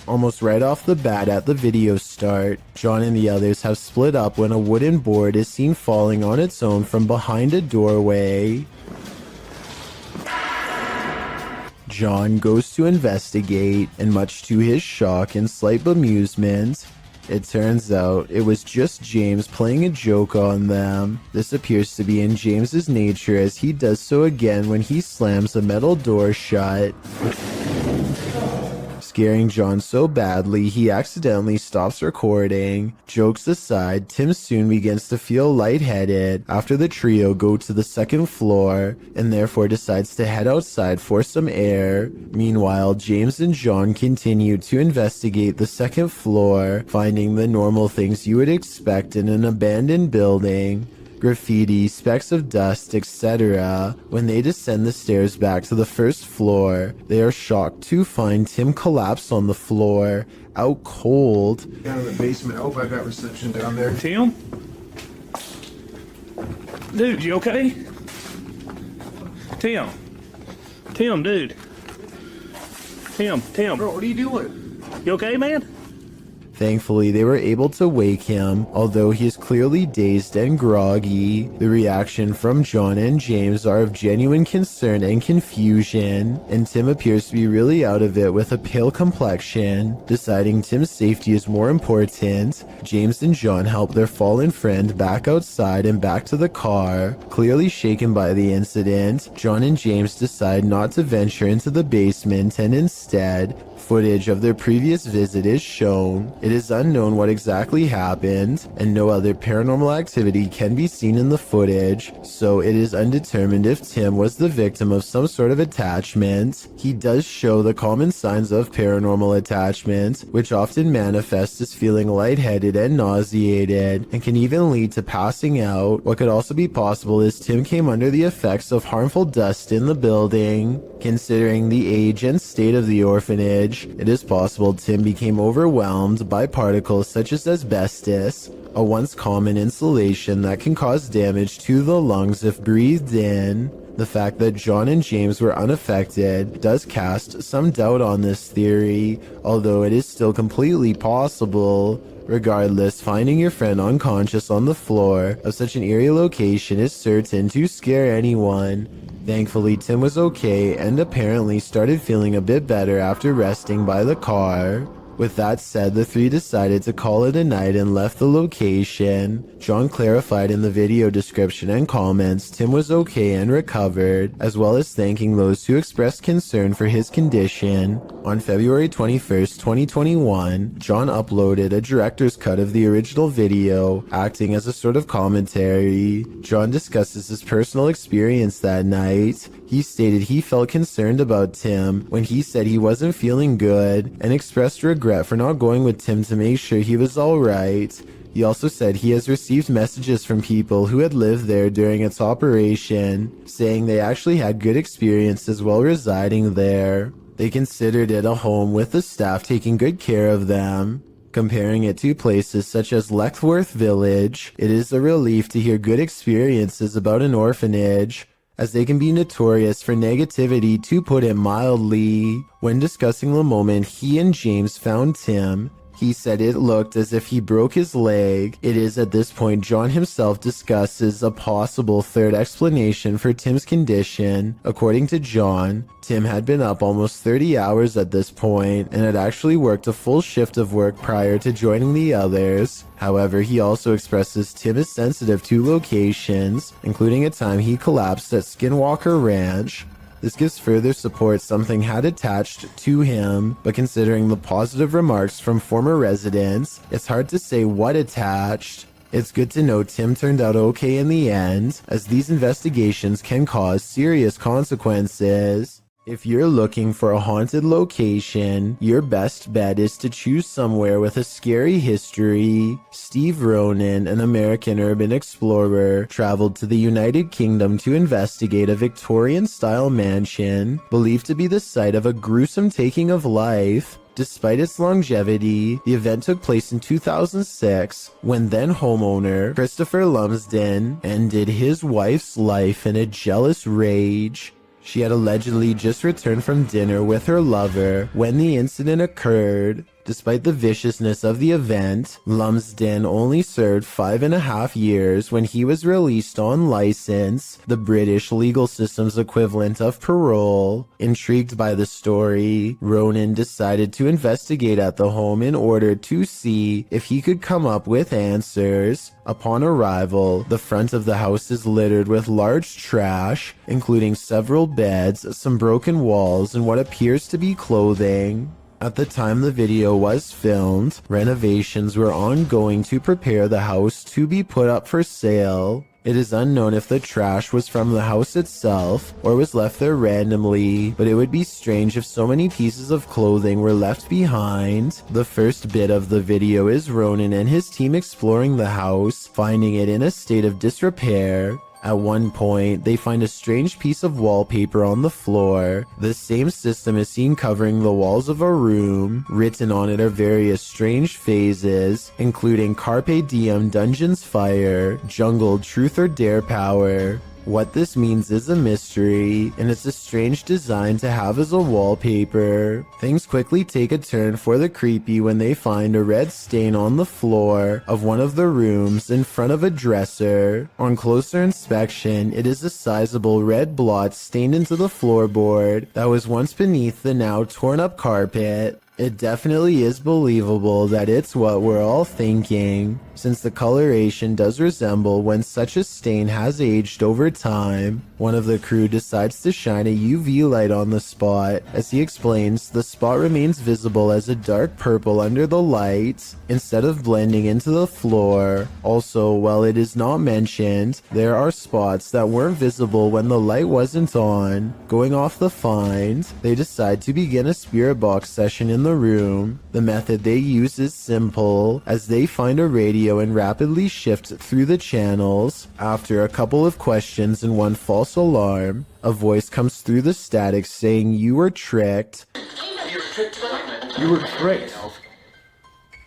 Almost right off the bat at the video start, John and the others have split up when a wooden board is seen falling on its own from behind a doorway. John goes to investigate, and much to his shock and slight bemusement, it turns out it was just James playing a joke on them. This appears to be in James's nature, as he does so again when he slams a metal door shut, scaring John so badly he accidentally stops recording. Jokes aside, Tim soon begins to feel lightheaded after the trio go to the second floor and therefore decides to head outside for some air. Meanwhile, James and John continue to investigate the second floor, finding the normal things you would expect in an abandoned building. graffiti, specks of dust, etc. When they descend the stairs back to the first floor, they are shocked to find Tim collapsed on the floor, out cold. Down in the basement. Oh, I got reception down there. Tim? Dude, you okay? Tim. Tim, dude. Tim. Bro, what are you doing? You okay, man? Thankfully, they were able to wake him, although he is clearly dazed and groggy. The reaction from John and James are of genuine concern and confusion, and Tim appears to be really out of it with a pale complexion. Deciding Tim's safety is more important, James and John help their fallen friend back outside and back to the car. Clearly shaken by the incident, John and James decide not to venture into the basement and instead, footage of their previous visit is shown. It is unknown what exactly happened, and no other paranormal activity can be seen in the footage, so it is undetermined if Tim was the victim of some sort of attachment. He does show the common signs of paranormal attachment, which often manifest as feeling lightheaded and nauseated, and can even lead to passing out. What could also be possible is Tim came under the effects of harmful dust in the building. Considering the age and state of the orphanage, it is possible Tim became overwhelmed by particles such as asbestos, a once common insulation that can cause damage to the lungs if breathed in. The fact that John and James were unaffected does cast some doubt on this theory, although it is still completely possible. Regardless, finding your friend unconscious on the floor of such an eerie location is certain to scare anyone. Thankfully, Tim was okay and apparently started feeling a bit better after resting by the car. With that said, the three decided to call it a night and left the location. John clarified in the video description and comments Tim was okay and recovered, as well as thanking those who expressed concern for his condition. On February 21st, 2021, John uploaded a director's cut of the original video, acting as a sort of commentary. John discusses his personal experience that night. He stated he felt concerned about Tim when he said he wasn't feeling good, and expressed regret for not going with Tim to make sure he was alright. He also said he has received messages from people who had lived there during its operation, saying they actually had good experiences while residing there. They considered it a home with the staff taking good care of them. Comparing it to places such as Leckworth Village, it is a relief to hear good experiences about an orphanage, as they can be notorious for negativity, to put it mildly. When discussing the moment he and James found Tim, he said it looked as if he broke his leg. It is at this point John himself discusses a possible third explanation for Tim's condition. According to John, Tim had been up almost 30 hours at this point and had actually worked a full shift of work prior to joining the others. However, he also expresses Tim is sensitive to locations, including a time he collapsed at Skinwalker Ranch. This gives further support something had attached to him, but considering the positive remarks from former residents, it's hard to say what attached. It's good to know Tim turned out okay in the end, as these investigations can cause serious consequences. If you're looking for a haunted location, your best bet is to choose somewhere with a scary history. Steve Ronan, an American urban explorer, traveled to the United Kingdom to investigate a Victorian-style mansion, believed to be the site of a gruesome taking of life. Despite its longevity, the event took place in 2006, when then homeowner Christopher Lumsden ended his wife's life in a jealous rage. She had allegedly just returned from dinner with her lover when the incident occurred. Despite the viciousness of the event, Lumsden only served 5.5 years when he was released on license, the British legal system's equivalent of parole. Intrigued by the story, Ronan decided to investigate at the home in order to see if he could come up with answers. Upon arrival, the front of the house is littered with large trash, including several beds, some broken walls, and what appears to be clothing. At the time the video was filmed, renovations were ongoing to prepare the house to be put up for sale. It is unknown if the trash was from the house itself or was left there randomly, but it would be strange if so many pieces of clothing were left behind. The first bit of the video is Ronan and his team exploring the house, finding it in a state of disrepair. At one point, they find a strange piece of wallpaper on the floor. The same system is seen covering the walls of a room. Written on it are various strange phases, including Carpe Diem Dungeons Fire, Jungle Truth or Dare Power. What this means is a mystery, and it's a strange design to have as a wallpaper. Things quickly take a turn for the creepy when they find a red stain on the floor of one of the rooms in front of a dresser. On closer inspection, it is a sizable red blot stained into the floorboard that was once beneath the now torn up carpet. It definitely is believable that it's what we're all thinking, since the coloration does resemble when such a stain has aged over time. One of the crew decides to shine a UV light on the spot. As he explains, the spot remains visible as a dark purple under the light, instead of blending into the floor. Also, while it is not mentioned, there are spots that weren't visible when the light wasn't on. Going off the find, they decide to begin a spirit box session in the room. The method they use is simple, as they find a radio and rapidly shift through the channels. After a couple of questions and one false alarm, a voice comes through the static saying you were tricked. You were tricked.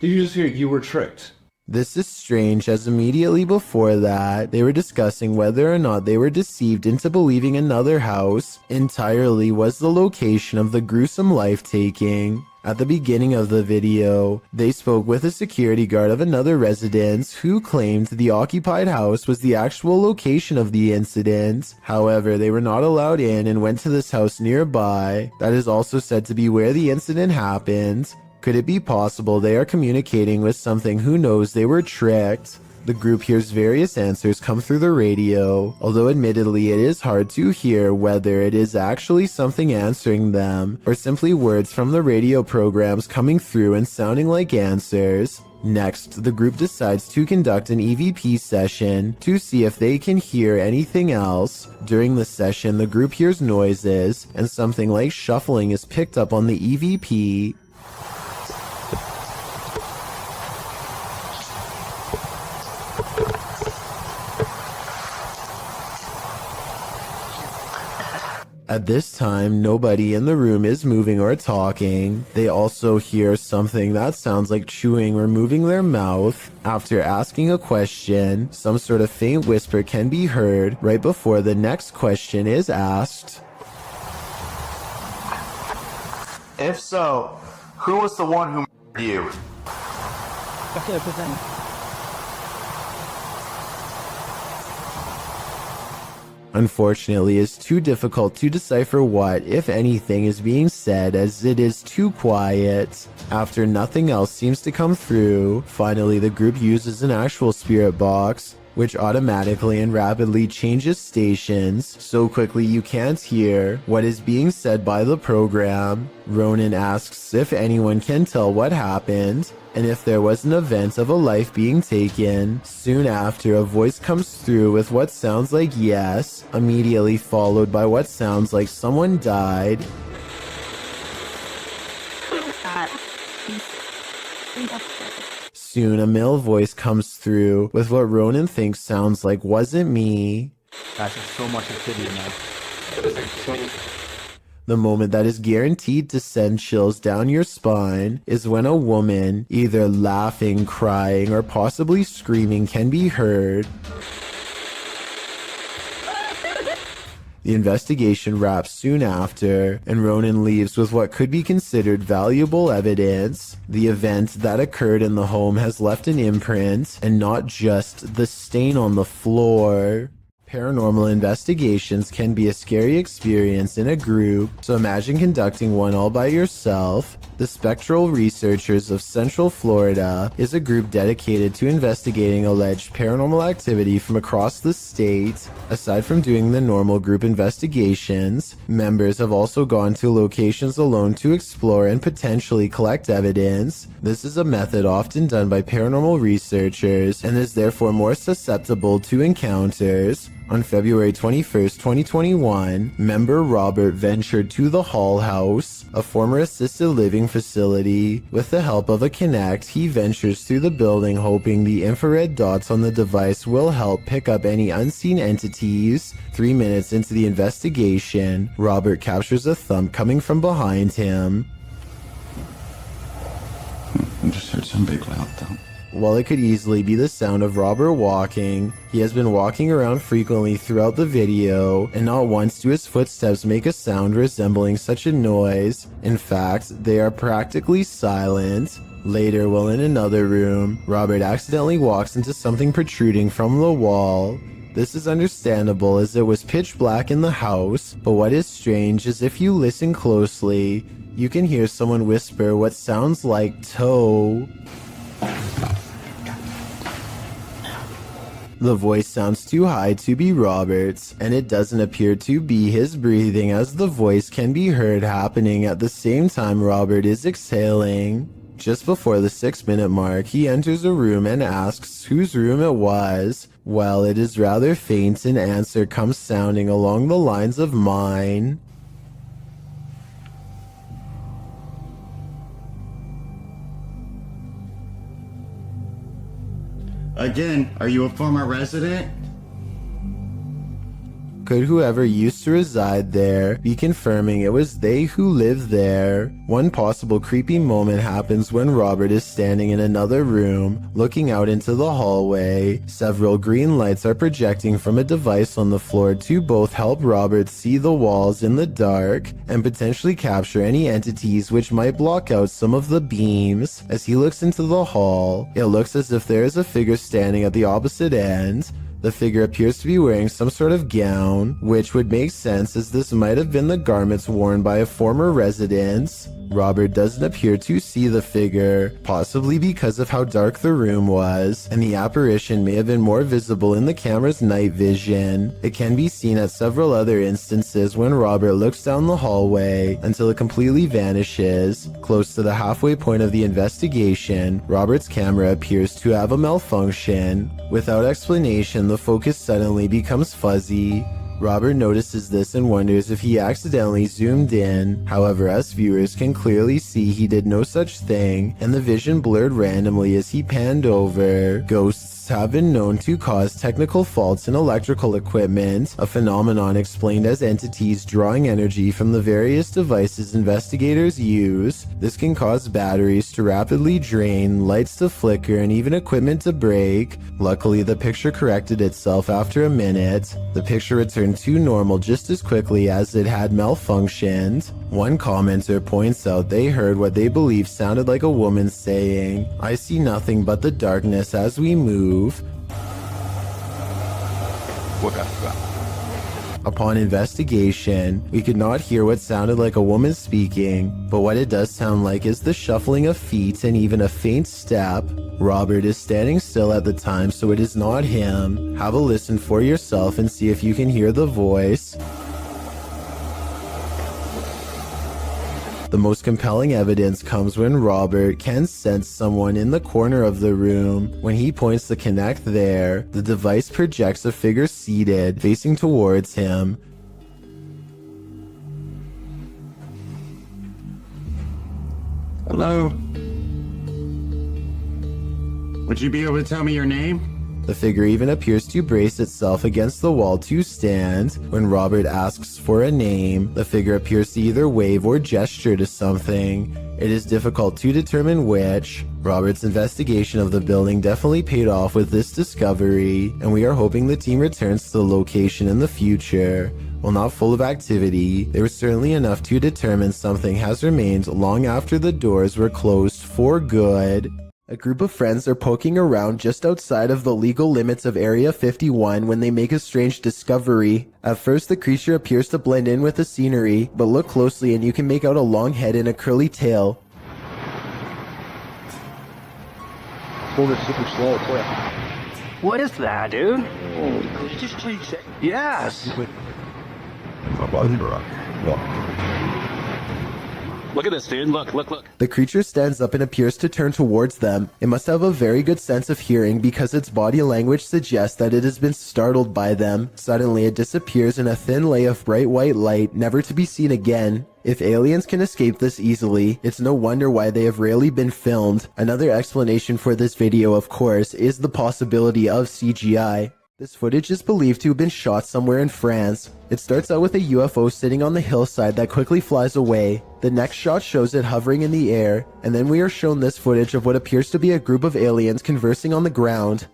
Did you just hear you were tricked? This is strange, as immediately before that, they were discussing whether or not they were deceived into believing another house entirely was the location of the gruesome life-taking. At the beginning of the video, they spoke with a security guard of another residence who claimed the occupied house was the actual location of the incident. However, they were not allowed in and went to this house nearby that is also said to be where the incident happened. Could it be possible they are communicating with something who knows they were tricked? The group hears various answers come through the radio, although admittedly it is hard to hear whether it is actually something answering them, or simply words from the radio programs coming through and sounding like answers. Next, the group decides to conduct an EVP session to see if they can hear anything else. During the session, the group hears noises, and something like shuffling is picked up on the EVP. At this time, nobody in the room is moving or talking. They also hear something that sounds like chewing or moving their mouth. After asking a question, some sort of faint whisper can be heard right before the next question is asked. If so, who was the one who murdered you? Unfortunately, it's too difficult to decipher what, if anything, is being said, as it is too quiet. After nothing else seems to come through, finally the group uses an actual spirit box, which automatically and rapidly changes stations so quickly you can't hear what is being said by the program. Ronan asks if anyone can tell what happened, and if there was an event of a life being taken. Soon after, a voice comes through with what sounds like yes, immediately followed by what sounds like someone died. Soon, a male voice comes through with what Ronan thinks sounds like wasn't me. Guys, there's so much activity now. The moment that is guaranteed to send chills down your spine is when a woman, either laughing, crying, or possibly screaming, can be heard. The investigation wraps soon after, and Ronan leaves with what could be considered valuable evidence. The event that occurred in the home has left an imprint, and not just the stain on the floor. Paranormal investigations can be a scary experience in a group, so imagine conducting one all by yourself. The Spectral Researchers of Central Florida is a group dedicated to investigating alleged paranormal activity from across the state. Aside from doing the normal group investigations, members have also gone to locations alone to explore and potentially collect evidence. This is a method often done by paranormal researchers and is therefore more susceptible to encounters. On February 21st, 2021, member Robert ventured to the Hall House, a former assisted living facility. With the help of a Kinect, he ventures through the building hoping the infrared dots on the device will help pick up any unseen entities. 3 minutes into the investigation, Robert captures a thump coming from behind him. I just heard some big loud thump. While it could easily be the sound of Robert walking, he has been walking around frequently throughout the video, and not once do his footsteps make a sound resembling such a noise. In fact, they are practically silent. Later, while in another room, Robert accidentally walks into something protruding from the wall. This is understandable as it was pitch black in the house, but what is strange is if you listen closely, you can hear someone whisper what sounds like toe. The voice sounds too high to be Robert's, and it doesn't appear to be his breathing as the voice can be heard happening at the same time Robert is exhaling. Just before the 6-minute mark, he enters a room and asks whose room it was. Well, it is rather faint, an answer comes sounding along the lines of mine. Again, are you a former resident? Could whoever used to reside there be confirming it was they who lived there? One possible creepy moment happens when Robert is standing in another room, looking out into the hallway. Several green lights are projecting from a device on the floor to both help Robert see the walls in the dark and potentially capture any entities which might block out some of the beams. As he looks into the hall, it looks as if there is a figure standing at the opposite end. The figure appears to be wearing some sort of gown, which would make sense as this might have been the garments worn by a former resident. Robert doesn't appear to see the figure, possibly because of how dark the room was, and the apparition may have been more visible in the camera's night vision. It can be seen at several other instances when Robert looks down the hallway until it completely vanishes. Close to the halfway point of the investigation, Robert's camera appears to have a malfunction. Without explanation, the focus suddenly becomes fuzzy. Robert notices this and wonders if he accidentally zoomed in. However, us viewers can clearly see he did no such thing, and the vision blurred randomly as he panned over. Ghosts have been known to cause technical faults in electrical equipment, a phenomenon explained as entities drawing energy from the various devices investigators use. This can cause batteries to rapidly drain, lights to flicker, and even equipment to break. Luckily, the picture corrected itself after a minute. The picture returned to normal just as quickly as it had malfunctioned. One commenter points out they heard what they believe sounded like a woman saying, "I see nothing but the darkness as we move." Upon investigation, we could not hear what sounded like a woman speaking, but what it does sound like is the shuffling of feet and even a faint step. Robert is standing still at the time, so it is not him. Have a listen for yourself and see if you can hear the voice. The most compelling evidence comes when Robert can sense someone in the corner of the room. When he points the Kinect there, the device projects a figure seated, facing towards him. Hello? Would you be able to tell me your name? The figure even appears to brace itself against the wall to stand. When Robert asks for a name, the figure appears to either wave or gesture to something. It is difficult to determine which. Robert's investigation of the building definitely paid off with this discovery, and we are hoping the team returns to the location in the future. While not full of activity, there was certainly enough to determine something has remained long after the doors were closed for good. A group of friends are poking around just outside of the legal limits of Area 51 when they make a strange discovery. At first, the creature appears to blend in with the scenery, but look closely and you can make out a long head and a curly tail. Hold it super slow for you. What is that, dude? Could you just change it? Yes. Look at this, dude. Look. The creature stands up and appears to turn towards them. It must have a very good sense of hearing because its body language suggests that it has been startled by them. Suddenly, it disappears in a thin lay of bright white light, never to be seen again. If aliens can escape this easily, it's no wonder why they have rarely been filmed. Another explanation for this video, of course, is the possibility of CGI. This footage is believed to have been shot somewhere in France. It starts out with a UFO sitting on the hillside that quickly flies away. The next shot shows it hovering in the air, and then we are shown this footage of what appears to be a group of aliens conversing on the ground.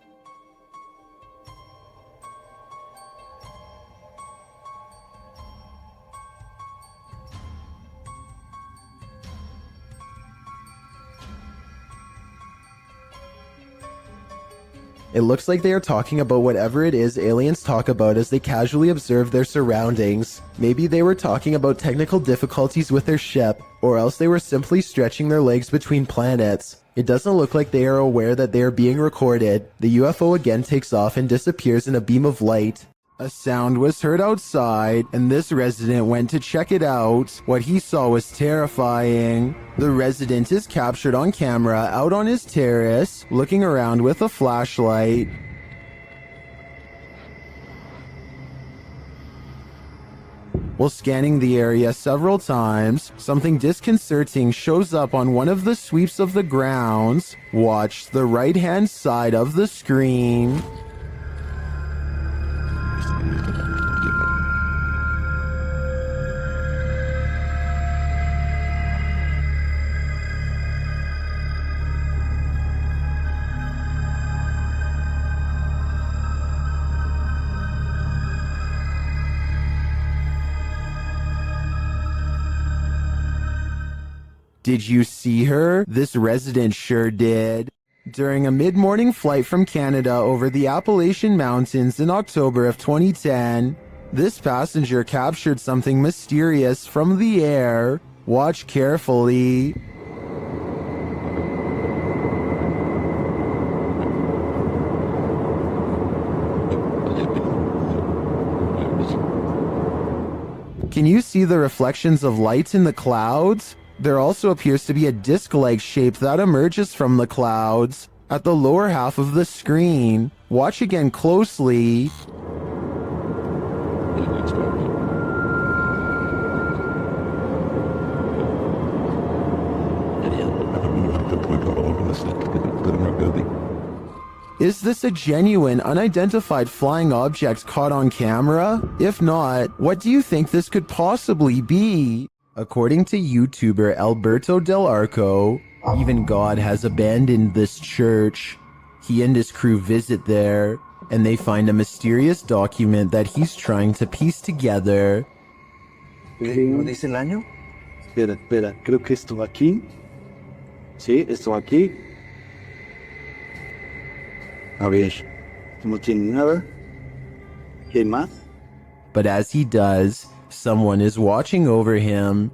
It looks like they are talking about whatever it is aliens talk about as they casually observe their surroundings. Maybe they were talking about technical difficulties with their ship, or else they were simply stretching their legs between planets. It doesn't look like they are aware that they are being recorded. The UFO again takes off and disappears in a beam of light. A sound was heard outside, and this resident went to check it out. What he saw was terrifying. The resident is captured on camera out on his terrace, looking around with a flashlight. While scanning the area several times, something disconcerting shows up on one of the sweeps of the grounds. Watch the right-hand side of the screen. Did you see her? This resident sure did. During a mid-morning flight from Canada over the Appalachian Mountains in October of 2010, this passenger captured something mysterious from the air. Watch carefully. Can you see the reflections of light in the clouds? There also appears to be a disc-like shape that emerges from the clouds at the lower half of the screen. Watch again closely. Is this a genuine, unidentified flying object caught on camera? If not, what do you think this could possibly be? According to YouTuber Alberto Del Arco, even God has abandoned this church. He and his crew visit there, and they find a mysterious document that he's trying to piece together. ¿No dice el año? Espera, creo que esto aquí. Sí, esto aquí. A ver, no tiene nada. ¿Qué más? But as he does, someone is watching over him.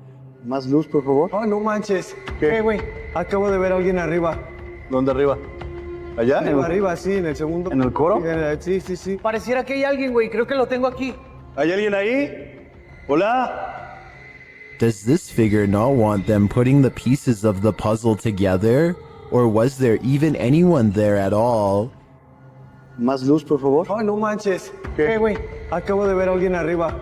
Más luz, por favor. Oh, no manches. ¿Qué, güey? Acabo de ver a alguien arriba. ¿Dónde arriba? ¿Allá? Arriba, sí, en el segundo. ¿En el coro? Sí. Pareciera que hay alguien, güey. Creo que lo tengo aquí. ¿Hay alguien ahí? ¿Hola? Does this figure not want them putting the pieces of the puzzle together? Or was there even anyone there at all? Más luz, por favor. Oh, no manches. ¿Qué, güey? Acabo de ver a alguien arriba.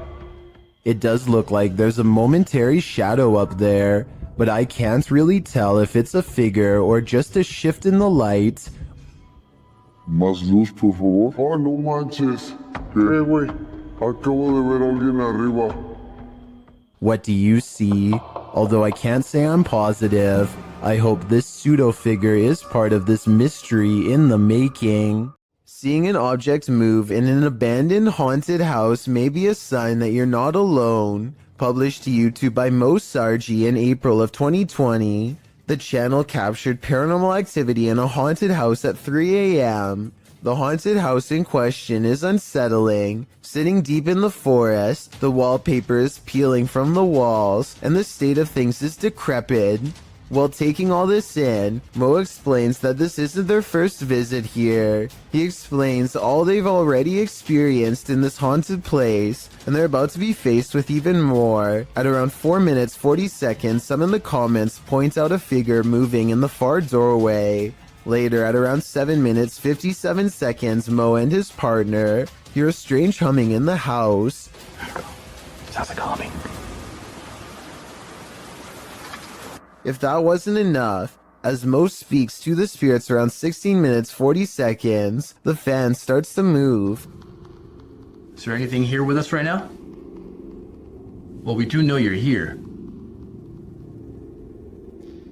It does look like there's a momentary shadow up there, but I can't really tell if it's a figure or just a shift in the light. Más luz, por favor. Oh, no manches. ¿Qué, güey? Acabo de ver a alguien arriba. What do you see? Although I can't say I'm positive, I hope this pseudo-figure is part of this mystery in the making. Seeing an object move in an abandoned haunted house may be a sign that you're not alone. Published to YouTube by Mo Sargi in April of 2020. The channel captured paranormal activity in a haunted house at 3 a.m. The haunted house in question is unsettling. Sitting deep in the forest, the wallpaper is peeling from the walls, and the state of things is decrepit. While taking all this in, Mo explains that this isn't their first visit here. He explains all they've already experienced in this haunted place, and they're about to be faced with even more. At around 4 minutes 40 seconds, some in the comments point out a figure moving in the far doorway. Later, at around 7 minutes 57 seconds, Mo and his partner hear a strange humming in the house. Sounds like humming. If that wasn't enough, as Mo speaks to the spirits around 16 minutes 40 seconds, the fan starts to move. Is there anything here with us right now? Well, we do know you're here.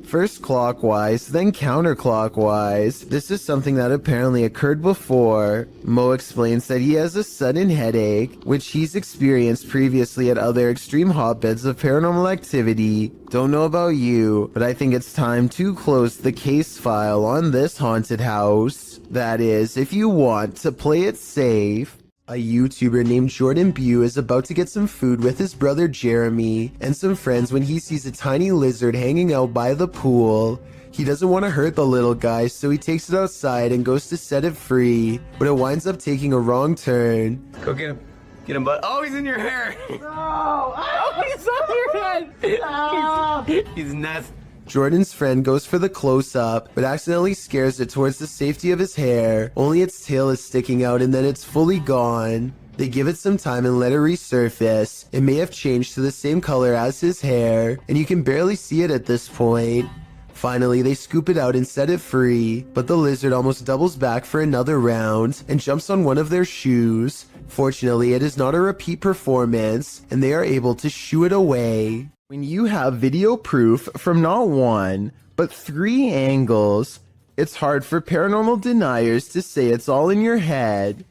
First clockwise, then counterclockwise. This is something that apparently occurred before. Mo explains that he has a sudden headache, which he's experienced previously at other extreme hotbeds of paranormal activity. Don't know about you, but I think it's time to close the case file on this haunted house. That is, if you want to play it safe. A YouTuber named Jordan Bew is about to get some food with his brother Jeremy and some friends when he sees a tiny lizard hanging out by the pool. He doesn't want to hurt the little guy, so he takes it outside and goes to set it free, but it winds up taking a wrong turn. Go get him. Get him, bud. Oh, he's in your hair. No! Oh, he's on your head. No! He's nuts. Jordan's friend goes for the close-up, but accidentally scares it towards the safety of his hair. Only its tail is sticking out and then it's fully gone. They give it some time and let it resurface. It may have changed to the same color as his hair, and you can barely see it at this point. Finally, they scoop it out and set it free, but the lizard almost doubles back for another round and jumps on one of their shoes. Fortunately, it is not a repeat performance, and they are able to shoo it away. When you have video proof from not one, but 3 angles, it's hard for paranormal deniers to say it's all in your head.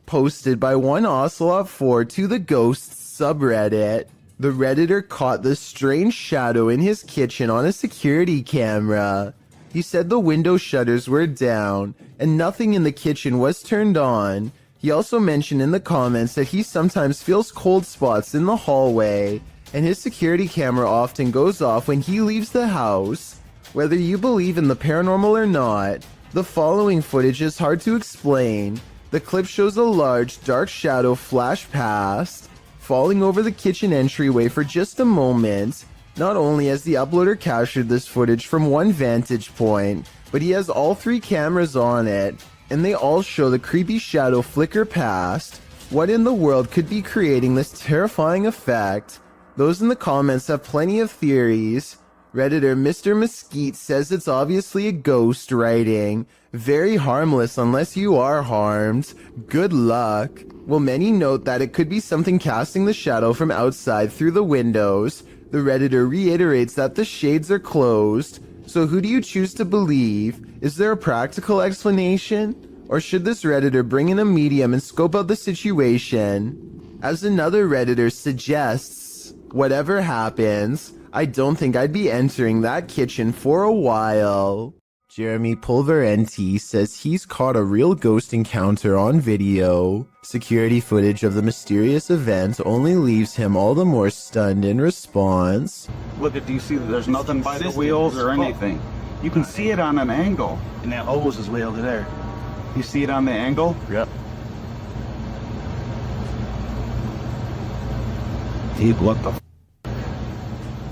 Posted by one Ocelot4 to the Ghosts subreddit, the Redditor caught the strange shadow in his kitchen on a security camera. He said the window shutters were down and nothing in the kitchen was turned on. He also mentioned in the comments that he sometimes feels cold spots in the hallway, and his security camera often goes off when he leaves the house. Whether you believe in the paranormal or not, the following footage is hard to explain. The clip shows a large, dark shadow flash past, falling over the kitchen entryway for just a moment. Not only has the uploader captured this footage from one vantage point, but he has all 3 cameras on it, and they all show the creepy shadow flicker past. What in the world could be creating this terrifying effect? Those in the comments have plenty of theories. Redditor Mr. Mesquite says it's obviously a ghost writing. Very harmless unless you are harmed. Good luck. While many note that it could be something casting the shadow from outside through the windows, the Redditor reiterates that the shades are closed. So who do you choose to believe? Is there a practical explanation? Or should this Redditor bring in a medium and scope out the situation? As another Redditor suggests, whatever happens, I don't think I'd be entering that kitchen for a while. Jeremy Pulverenti says he's caught a real ghost encounter on video. Security footage of the mysterious event only leaves him all the more stunned in response. Look at, do you see that there's nothing by the wheels or anything? You can see it on an angle. And that hose is way over there. You see it on the angle? Yep. Dude, what the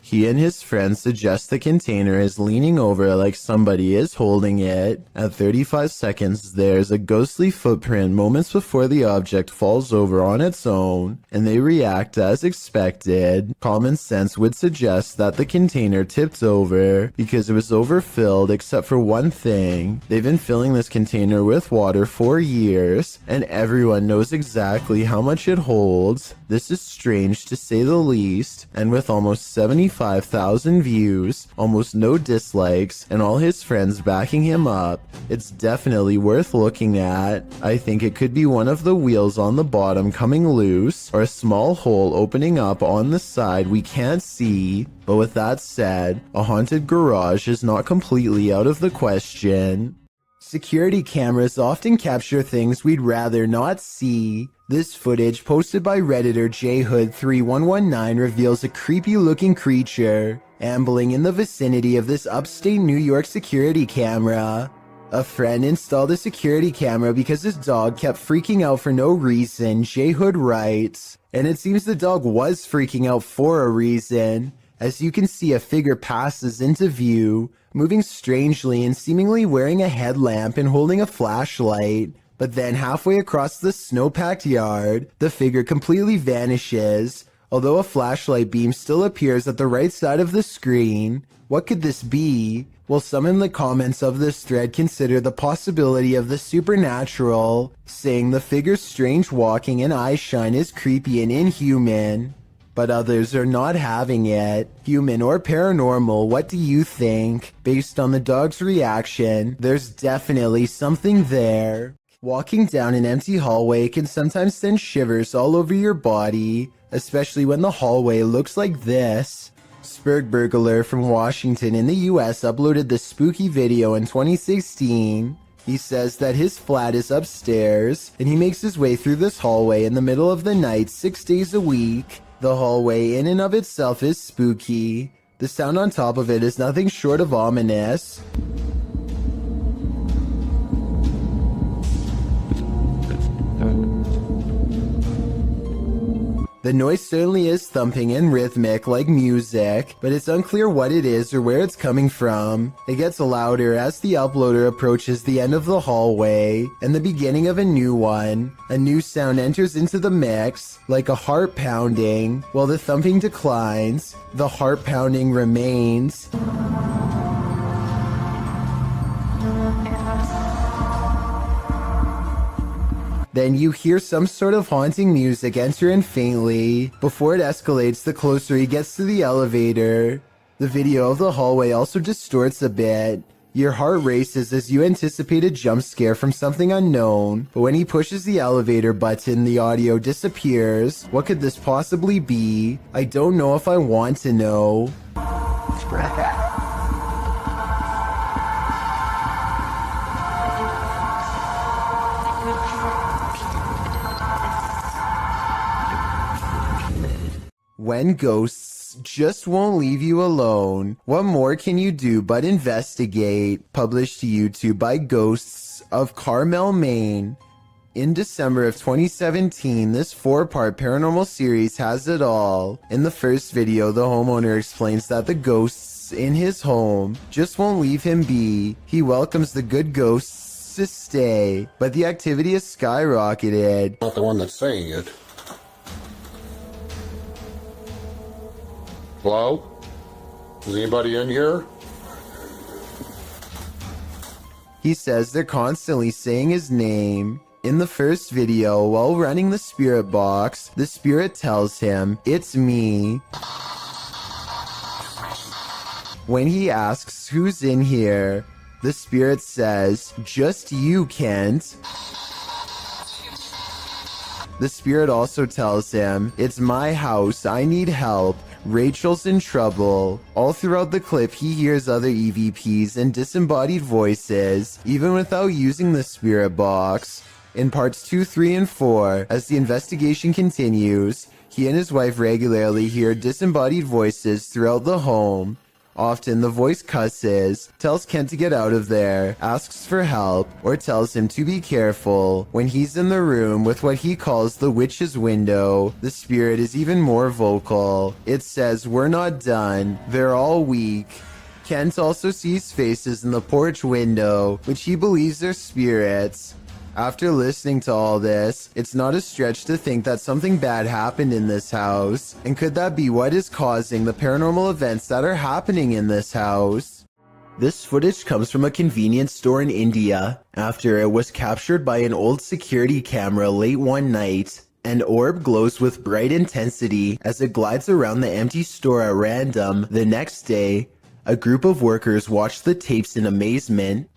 He and his friends suggest the container is leaning over like somebody is holding it. At 35 seconds, there's a ghostly footprint moments before the object falls over on its own, and they react as expected. Common sense would suggest that the container tipped over because it was overfilled except for one thing. They've been filling this container with water for years, and everyone knows exactly how much it holds. This is strange to say the least, and with almost 75 25,000 views, almost no dislikes, and all his friends backing him up. It's definitely worth looking at. I think it could be one of the wheels on the bottom coming loose, or a small hole opening up on the side we can't see. But with that said, a haunted garage is not completely out of the question. Security cameras often capture things we'd rather not see. This footage, posted by Redditor jhood3119, reveals a creepy-looking creature ambling in the vicinity of this upstate New York security camera. A friend installed a security camera because his dog kept freaking out for no reason, jhood writes. And it seems the dog was freaking out for a reason. As you can see, a figure passes into view, moving strangely and seemingly wearing a headlamp and holding a flashlight. But then halfway across the snow-packed yard, the figure completely vanishes, although a flashlight beam still appears at the right side of the screen. What could this be? Well, some in the comments of this thread consider the possibility of the supernatural, saying the figure's strange walking and eye shine is creepy and inhuman. But others are not having it. Human or paranormal, what do you think? Based on the dog's reaction, there's definitely something there. Walking down an empty hallway can sometimes send shivers all over your body, especially when the hallway looks like this. Spurgburglar from Washington in the US uploaded this spooky video in 2016. He says that his flat is upstairs, and he makes his way through this hallway in the middle of the night 6 days a week. The hallway in and of itself is spooky. The sound on top of it is nothing short of ominous. The noise certainly is thumping and rhythmic like music, but it's unclear what it is or where it's coming from. It gets louder as the uploader approaches the end of the hallway and the beginning of a new one. A new sound enters into the mix, like a heart pounding. While the thumping declines, the heart pounding remains. Then you hear some sort of haunting music enter in faintly, before it escalates the closer he gets to the elevator. The video of the hallway also distorts a bit. Your heart races as you anticipate a jump scare from something unknown, but when he pushes the elevator button, the audio disappears. What could this possibly be? I don't know if I want to know. When ghosts just won't leave you alone, what more can you do but investigate? Published to YouTube by Ghosts of Carmel, Maine. In December of 2017, this 4-part paranormal series has it all. In the first video, the homeowner explains that the ghosts in his home just won't leave him be. He welcomes the good ghosts to stay, but the activity has skyrocketed. Not the one that's saying it. Hello? Is anybody in here? He says they're constantly saying his name. In the first video, while running the spirit box, the spirit tells him, "It's me." When he asks who's in here, the spirit says, "Just you, Kent." The spirit also tells him, "It's my house, I need help. Rachel's in trouble." All throughout the clip, he hears other EVPs and disembodied voices, even without using the spirit box. In parts 2, 3, and 4, as the investigation continues, he and his wife regularly hear disembodied voices throughout the home. Often the voice cusses, tells Kent to get out of there, asks for help, or tells him to be careful. When he's in the room with what he calls the witch's window, the spirit is even more vocal. It says, "We're not done. They're all weak." Kent also sees faces in the porch window, which he believes are spirits. After listening to all this, it's not a stretch to think that something bad happened in this house. And could that be what is causing the paranormal events that are happening in this house? This footage comes from a convenience store in India after it was captured by an old security camera late one night. An orb glows with bright intensity as it glides around the empty store at random. The next day, a group of workers watch the tapes in amazement.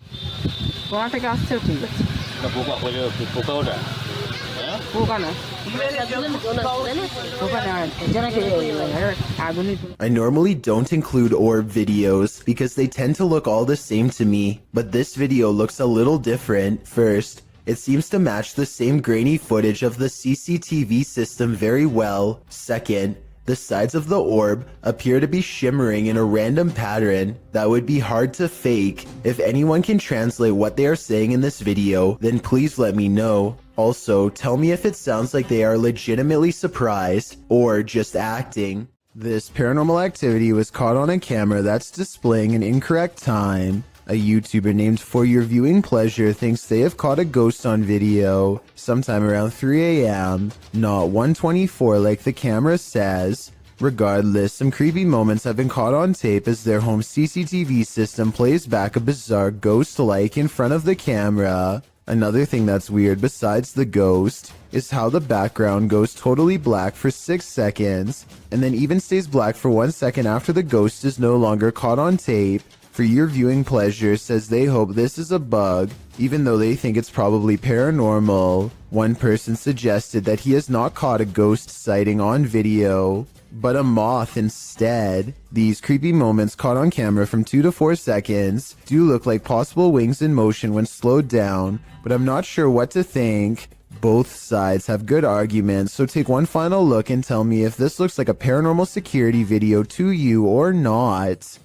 I normally don't include orb videos because they tend to look all the same to me, but this video looks a little different. First, it seems to match the same grainy footage of the CCTV system very well. Second, the sides of the orb appear to be shimmering in a random pattern that would be hard to fake. If anyone can translate what they are saying in this video, then please let me know. Also, tell me if it sounds like they are legitimately surprised or just acting. This paranormal activity was caught on a camera that's displaying an incorrect time. A YouTuber named For Your Viewing Pleasure thinks they have caught a ghost on video sometime around 3 a.m., not 1:24 like the camera says. Regardless, some creepy moments have been caught on tape as their home CCTV system plays back a bizarre ghost-like in front of the camera. Another thing that's weird besides the ghost is how the background goes totally black for 6 seconds and then even stays black for 1 second after the ghost is no longer caught on tape. For Your Viewing Pleasure says they hope this is a bug, even though they think it's probably paranormal. One person suggested that he has not caught a ghost sighting on video, but a moth instead. These creepy moments caught on camera from 2 to 4 seconds do look like possible wings in motion when slowed down, but I'm not sure what to think. Both sides have good arguments, so take one final look and tell me if this looks like a paranormal security video to you or not.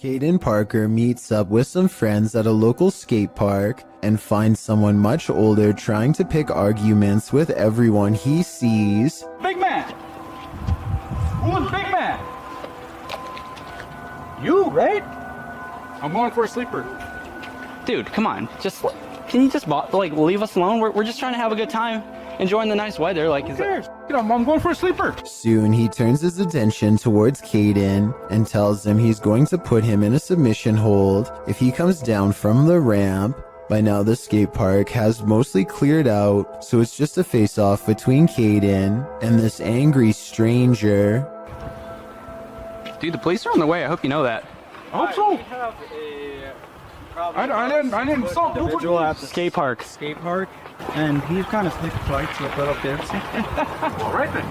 Caden Parker meets up with some friends at a local skate park and finds someone much older trying to pick arguments with everyone he sees. Big man! Who's big man? You, right? I'm going for a sleeper. Dude, come on. Can you just leave us alone? We're just trying to have a good time, enjoying the nice weather. Who cares? I'm going for a sleeper. Soon he turns his attention towards Caden and tells him he's going to put him in a submission hold if he comes down from the ramp. By now the skate park has mostly cleared out, so it's just a face-off between Caden and this angry stranger. Dude, the police are on their way. I hope you know that. I hope so. I didn't stop. Individual at the skate park. And he's kind of sneaky quiet, so I put up there. All right then.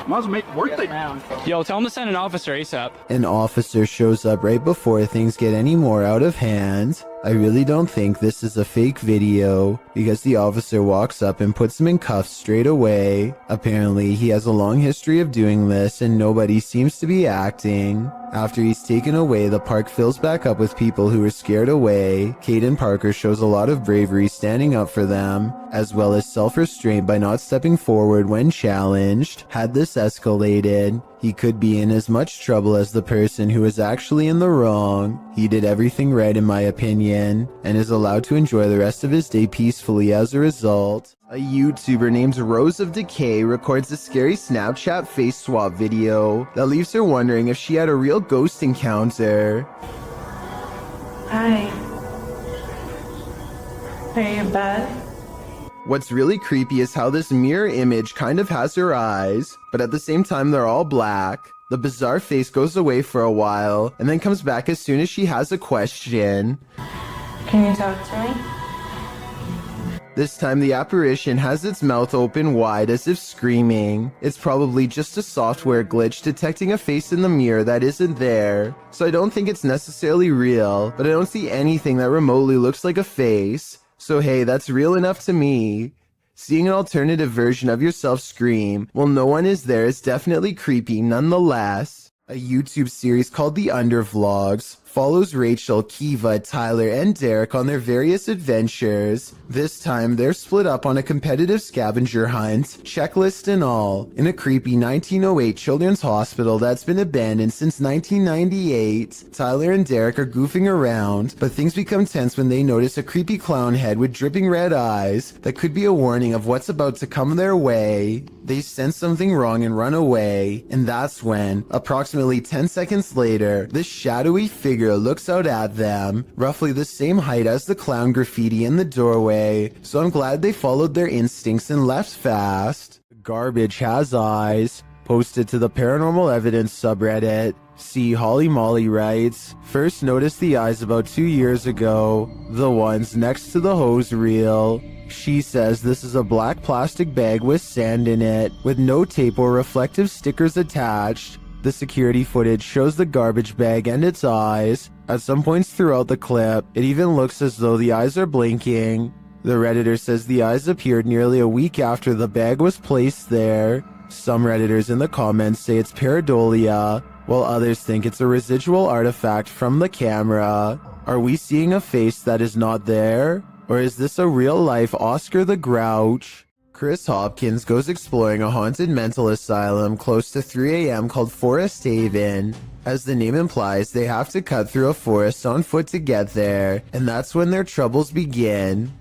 Might as well make it worth it. Yo, tell him to send an officer ASAP. An officer shows up right before things get any more out of hand. I really don't think this is a fake video because the officer walks up and puts him in cuffs straight away. Apparently, he has a long history of doing this and nobody seems to be acting. After he's taken away, the park fills back up with people who are scared away. Caden Parker shows a lot of bravery standing up for them, as well as self-restraint by not stepping forward when challenged. Had this escalated, he could be in as much trouble as the person who is actually in the wrong. He did everything right in my opinion, and is allowed to enjoy the rest of his day peacefully as a result. A YouTuber named Rose of Decay records a scary Snapchat face swap video that leaves her wondering if she had a real ghost encounter. Hi. Are you in bed? What's really creepy is how this mirror image kind of has her eyes, but at the same time they're all black. The bizarre face goes away for a while, and then comes back as soon as she has a question. Can you talk to me? This time the apparition has its mouth open wide as if screaming. It's probably just a software glitch detecting a face in the mirror that isn't there. So I don't think it's necessarily real, but I don't see anything that remotely looks like a face. So hey, that's real enough to me. Seeing an alternative version of yourself scream while no one is there is definitely creepy nonetheless. A YouTube series called The Undervlogs follows Rachel, Kiva, Tyler, and Derek on their various adventures. This time, they're split up on a competitive scavenger hunt, checklist and all, in a creepy 1908 children's hospital that's been abandoned since 1998. Tyler and Derek are goofing around, but things become tense when they notice a creepy clown head with dripping red eyes that could be a warning of what's about to come their way. They sense something wrong and run away, and that's when, approximately 10 seconds later, this shadowy figure figure looks out at them, roughly the same height as the clown graffiti in the doorway, so I'm glad they followed their instincts and left fast. Garbage has eyes. Posted to the Paranormal Evidence subreddit. See Holly Molly writes, first noticed the eyes about 2 years ago, the ones next to the hose reel. She says this is a black plastic bag with sand in it, with no tape or reflective stickers attached. The security footage shows the garbage bag and its eyes. At some points throughout the clip, it even looks as though the eyes are blinking. The Redditor says the eyes appeared nearly a week after the bag was placed there. Some Redditors in the comments say it's pareidolia, while others think it's a residual artifact from the camera. Are we seeing a face that is not there? Or is this a real-life Oscar the Grouch? Chris Hopkins goes exploring a haunted mental asylum close to 3 a.m. called Forest Haven. As the name implies, they have to cut through a forest on foot to get there, and that's when their troubles begin.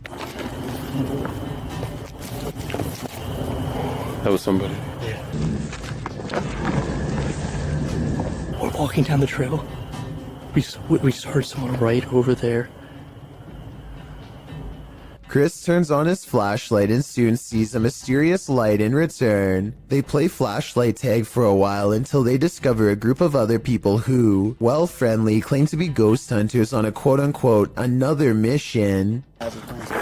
That was somebody. We're walking down the trail. We just heard someone right over there. Chris turns on his flashlight and soon sees a mysterious light in return. They play flashlight tag for a while until they discover a group of other people who, while friendly, claim to be ghost hunters on a quote-unquote another mission.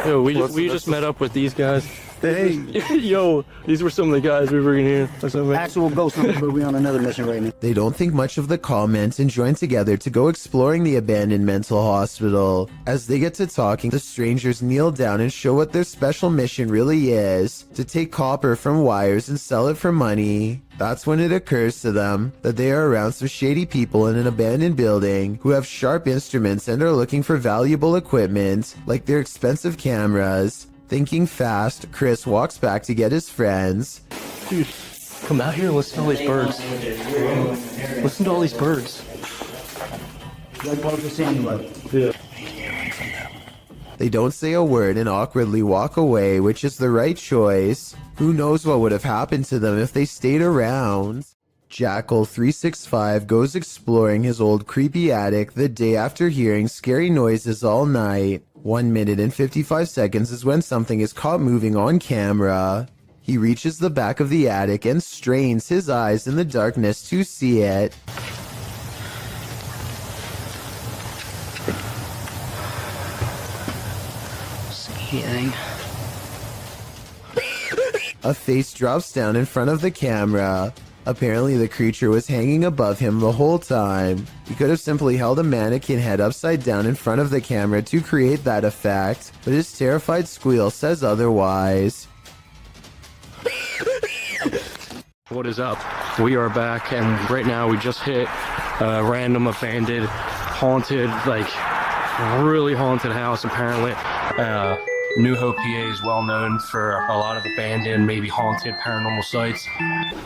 Yo, we just met up with these guys. Hey. Yo, these were some of the guys we were in here. Actual ghost hunter, but we're on another mission right now. They don't think much of the comments and join together to go exploring the abandoned mental hospital. As they get to talking, the strangers kneel down and show what their special mission really is: to take copper from wires and sell it for money. That's when it occurs to them that they are around some shady people in an abandoned building who have sharp instruments and are looking for valuable equipment, like their expensive cameras. Thinking fast, Chris walks back to get his friends. Dude, come out here and listen to all these birds. Listen to all these birds. Yeah. They don't say a word and awkwardly walk away, which is the right choice. Who knows what would have happened to them if they stayed around? Jackal365 goes exploring his old creepy attic the day after hearing scary noises all night. 1 minute and 55 seconds is when something is caught moving on camera. He reaches the back of the attic and strains his eyes in the darkness to see it. See anything? A face drops down in front of the camera. Apparently the creature was hanging above him the whole time. He could have simply held a mannequin head upside down in front of the camera to create that effect, but his terrified squeal says otherwise. What is up? We are back, and right now we just hit a random abandoned, haunted, like really haunted house apparently. New Hope, PA is well known for a lot of abandoned, maybe haunted paranormal sites.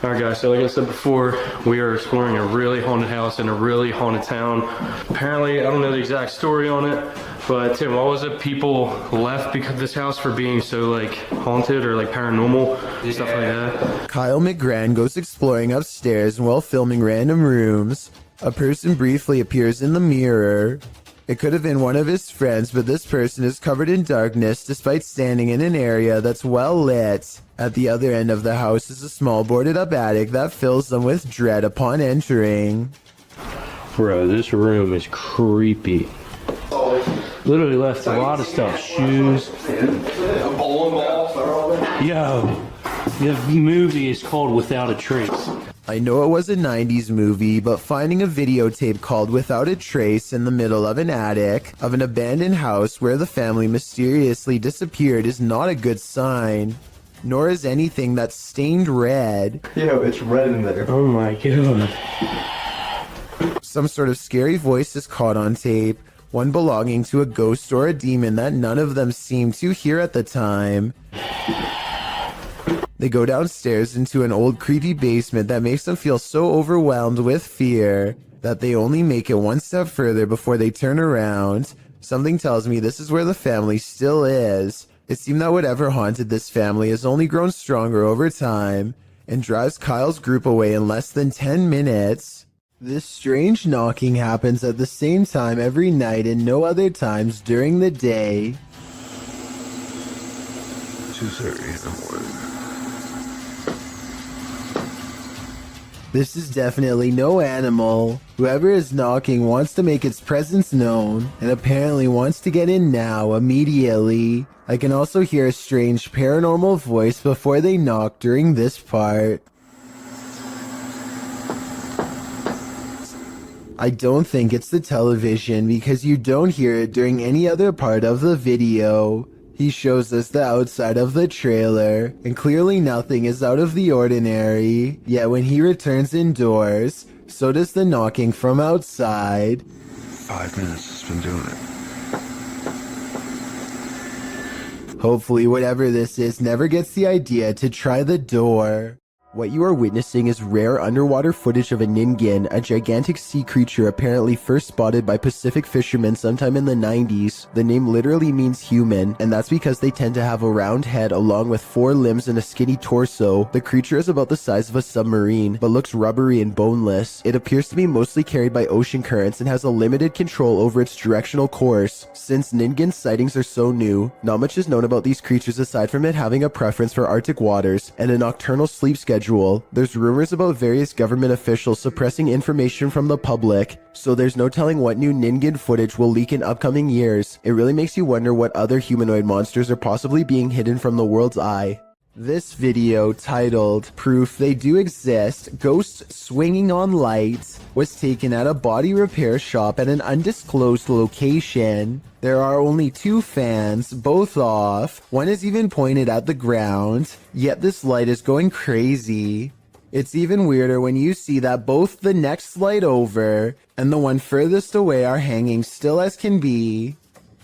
Alright guys, so like I said before, we are exploring a really haunted house in a really haunted town. Apparently, I don't know the exact story on it, but Tim, what was it? People left because of this house for being so like haunted or like paranormal, stuff like that. Kyle McGran goes exploring upstairs while filming random rooms. A person briefly appears in the mirror. It could have been one of his friends, but this person is covered in darkness despite standing in an area that's well lit. At the other end of the house is a small boarded up attic that fills them with dread upon entering. Bro, this room is creepy. Literally left a lot of stuff. Shoes. Yo, the movie is called Without a Trace. I know it was a 90s movie, but finding a videotape called Without a Trace in the middle of an attic of an abandoned house where the family mysteriously disappeared is not a good sign. Nor is anything that's stained red. Yo, it's red in there. Oh my god. Some sort of scary voice is caught on tape, one belonging to a ghost or a demon that none of them seem to hear at the time. They go downstairs into an old creepy basement that makes them feel so overwhelmed with fear that they only make it one step further before they turn around. Something tells me this is where the family still is. It seemed that whatever haunted this family has only grown stronger over time and drives Kyle's group away in less than 10 minutes. This strange knocking happens at the same time every night and no other times during the day. 2:30 in the morning. This is definitely no animal. Whoever is knocking wants to make its presence known and apparently wants to get in now, immediately. I can also hear a strange paranormal voice before they knock during this part. I don't think it's the television because you don't hear it during any other part of the video. He shows us the outside of the trailer, and clearly nothing is out of the ordinary. Yet when he returns indoors, so does the knocking from outside. 5 minutes has been doing it. Hopefully whatever this is never gets the idea to try the door. What you are witnessing is rare underwater footage of a ningen, a gigantic sea creature apparently first spotted by Pacific fishermen sometime in the 90s. The name literally means human, and that's because they tend to have a round head along with 4 limbs and a skinny torso. The creature is about the size of a submarine, but looks rubbery and boneless. It appears to be mostly carried by ocean currents and has a limited control over its directional course. Since ningen sightings are so new, not much is known about these creatures aside from it having a preference for Arctic waters and a nocturnal sleep schedule. There's rumors about various government officials suppressing information from the public, so there's no telling what new ningen footage will leak in upcoming years. It really makes you wonder what other humanoid monsters are possibly being hidden from the world's eye. This video, titled Proof They Do Exist, Ghosts Swinging on Lights, was taken at a body repair shop at an undisclosed location. There are only 2 fans, both off. One is even pointed at the ground, yet this light is going crazy. It's even weirder when you see that both the next light over and the one furthest away are hanging still as can be.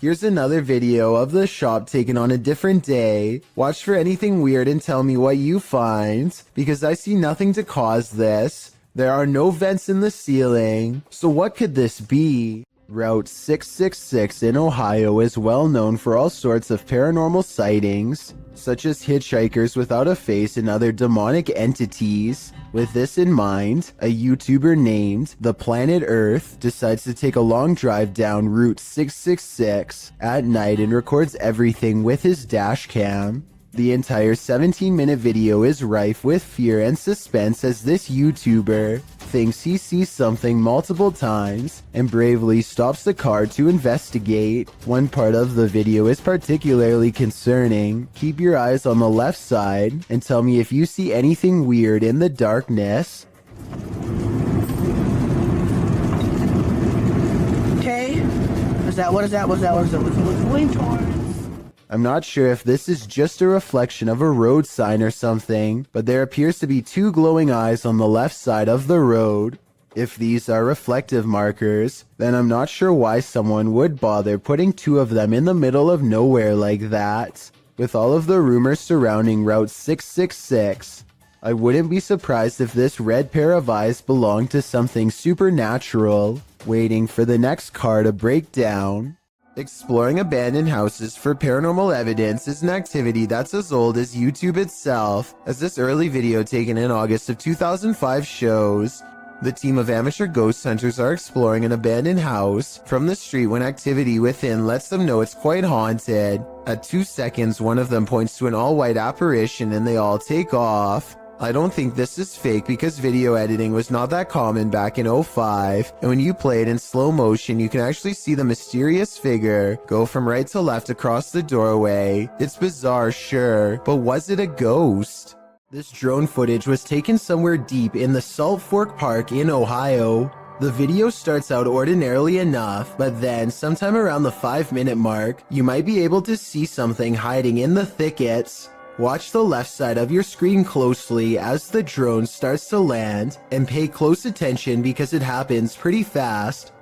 Here's another video of the shop taken on a different day. Watch for anything weird and tell me what you find, because I see nothing to cause this. There are no vents in the ceiling, so what could this be? Route 666 in Ohio is well known for all sorts of paranormal sightings, such as hitchhikers without a face and other demonic entities. With this in mind, a YouTuber named The Planet Earth decides to take a long drive down Route 666 at night and records everything with his dash cam. The entire 17-minute video is rife with fear and suspense as this YouTuber thinks he sees something multiple times and bravely stops the car to investigate. One part of the video is particularly concerning. Keep your eyes on the left side and tell me if you see anything weird in the darkness. Okay. What is that? What's going towards? I'm not sure if this is just a reflection of a road sign or something, but there appears to be 2 glowing eyes on the left side of the road. If these are reflective markers, then I'm not sure why someone would bother putting 2 of them in the middle of nowhere like that. With all of the rumors surrounding Route 666, I wouldn't be surprised if this red pair of eyes belonged to something supernatural, waiting for the next car to break down. Exploring abandoned houses for paranormal evidence is an activity that's as old as YouTube itself, as this early video taken in August of 2005 shows. The team of amateur ghost hunters are exploring an abandoned house from the street when activity within lets them know it's quite haunted. At 2 seconds, one of them points to an all-white apparition and they all take off. I don't think this is fake because video editing was not that common back in 2005, and when you play it in slow motion, you can actually see the mysterious figure go from right to left across the doorway. It's bizarre, sure, but was it a ghost? This drone footage was taken somewhere deep in the Salt Fork Park in Ohio. The video starts out ordinarily enough, but then sometime around the 5-minute mark, you might be able to see something hiding in the thickets. Watch the left side of your screen closely as the drone starts to land, and pay close attention because it happens pretty fast.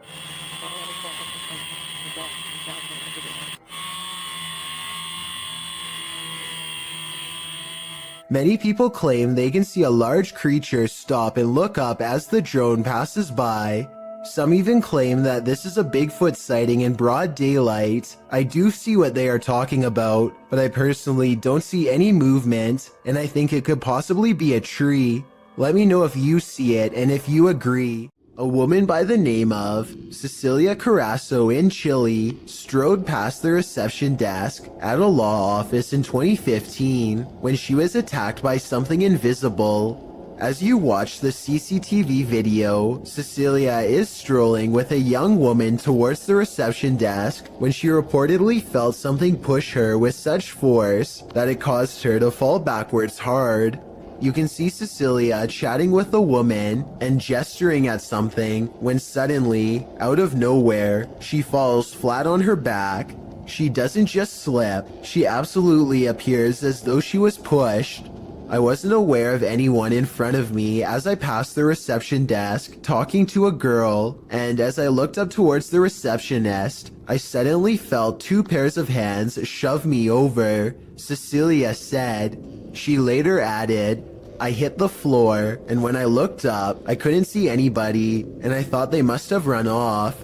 Many people claim they can see a large creature stop and look up as the drone passes by. Some even claim that this is a Bigfoot sighting in broad daylight. I do see what they are talking about, but I personally don't see any movement, and I think it could possibly be a tree. Let me know if you see it and if you agree. A woman by the name of Cecilia Carasso in Chile strode past the reception desk at a law office in 2015 when she was attacked by something invisible. As you watch the CCTV video, Cecilia is strolling with a young woman towards the reception desk when she reportedly felt something push her with such force that it caused her to fall backwards hard. You can see Cecilia chatting with the woman and gesturing at something when suddenly, out of nowhere, she falls flat on her back. She doesn't just slip, she absolutely appears as though she was pushed. I wasn't aware of anyone in front of me as I passed the reception desk talking to a girl, and as I looked up towards the receptionist, I suddenly felt 2 pairs of hands shove me over, Cecilia said. She later added, I hit the floor, and when I looked up, I couldn't see anybody, and I thought they must have run off.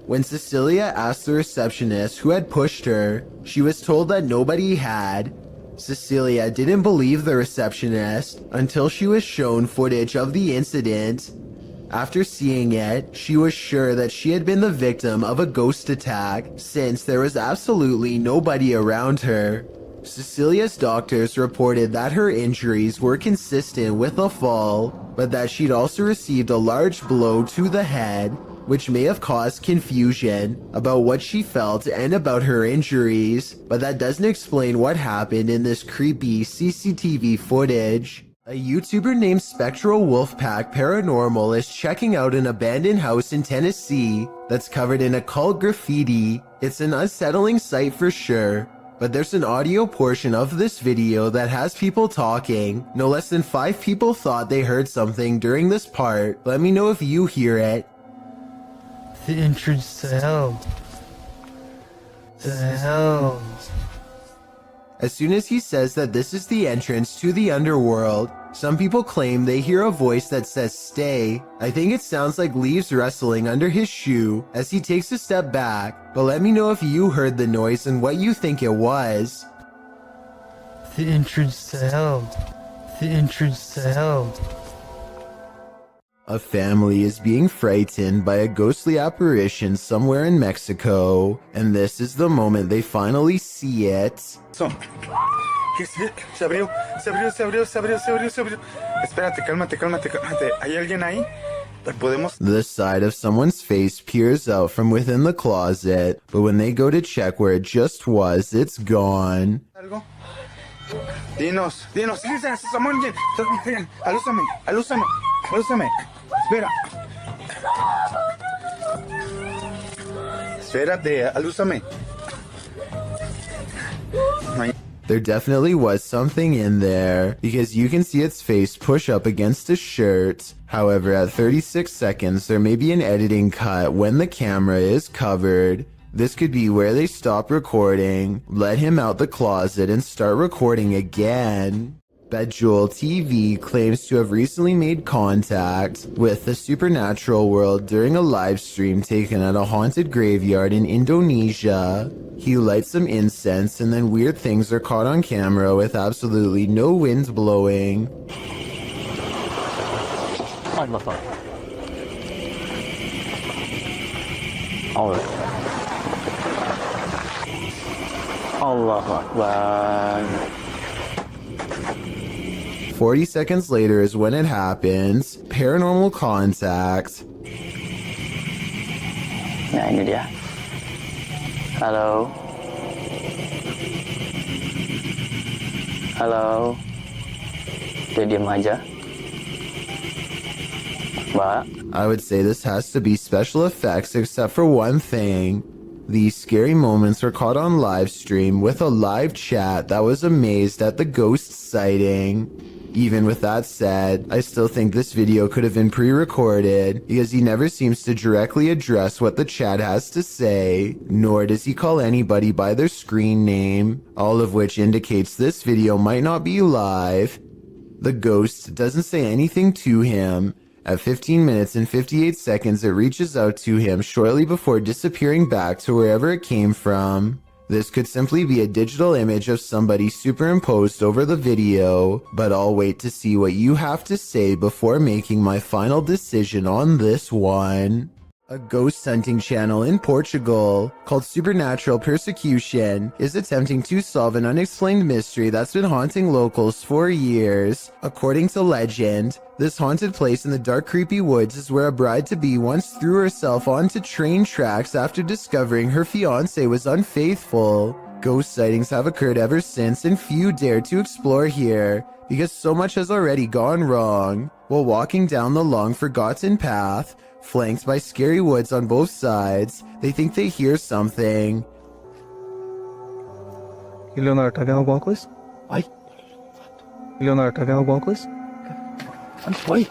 When Cecilia asked the receptionist who had pushed her, she was told that nobody had. Cecilia didn't believe the receptionist until she was shown footage of the incident. After seeing it, she was sure that she had been the victim of a ghost attack since there was absolutely nobody around her. Cecilia's doctors reported that her injuries were consistent with a fall, but that she'd also received a large blow to the head, which may have caused confusion about what she felt and about her injuries, but that doesn't explain what happened in this creepy CCTV footage. A YouTuber named Spectral Wolfpack Paranormal is checking out an abandoned house in Tennessee that's covered in occult graffiti. It's an unsettling sight for sure, but there's an audio portion of this video that has people talking. No less than 5 people thought they heard something during this part. Let me know if you hear it. The entrance to hell. The hell. As soon as he says that this is the entrance to the underworld, some people claim they hear a voice that says stay. I think it sounds like leaves rustling under his shoe as he takes a step back, but let me know if you heard the noise and what you think it was. The entrance to hell. The entrance to hell. A family is being frightened by a ghostly apparition somewhere in Mexico, and this is the moment they finally see it. Se abrió, se abrió, se abrió, se abrió, se abrió, se abrió. Espérate, cálmate, cálmate, cálmate. ¿Hay alguien ahí? ¿Podemos? The side of someone's face peers out from within the closet, but when they go to check where it just was, it's gone. ¿Algo? Dinos, dinos, Samuel, alúzame, alúzame, alúzame. Espera. Espérate, alúzame. There definitely was something in there, because you can see its face push up against a shirt. However, at 36 seconds, there may be an editing cut when the camera is covered. This could be where they stop recording, let him out the closet, and start recording again. Bejewel TV claims to have recently made contact with the supernatural world during a live stream taken at a haunted graveyard in Indonesia. He lights some incense and then weird things are caught on camera with absolutely no wind blowing. Allah. Alright. Allahu Akbar. 40 seconds later is when it happens. Paranormal contact. Nah, ini dia. Halo. Halo. Dia diam aja. Mbak. I would say this has to be special effects except for one thing. These scary moments were caught on live stream with a live chat that was amazed at the ghost sighting. Even with that said, I still think this video could have been pre-recorded because he never seems to directly address what the chat has to say, nor does he call anybody by their screen name, all of which indicates this video might not be live. The ghost doesn't say anything to him. At 15 minutes and 58 seconds, it reaches out to him shortly before disappearing back to wherever it came from. This could simply be a digital image of somebody superimposed over the video, but I'll wait to see what you have to say before making my final decision on this one. A ghost hunting channel in Portugal called Supernatural Persecution is attempting to solve an unexplained mystery that's been haunting locals for years. According to legend, this haunted place in the dark, creepy woods is where a bride-to-be once threw herself onto train tracks after discovering her fiancé was unfaithful. Ghost sightings have occurred ever since, and few dare to explore here because so much has already gone wrong. While walking down the long forgotten path, flanked by scary woods on both sides, they think they hear something. Leonardo, tá vendo alguma coisa? Vai. Leonardo, tá vendo alguma coisa? Vai.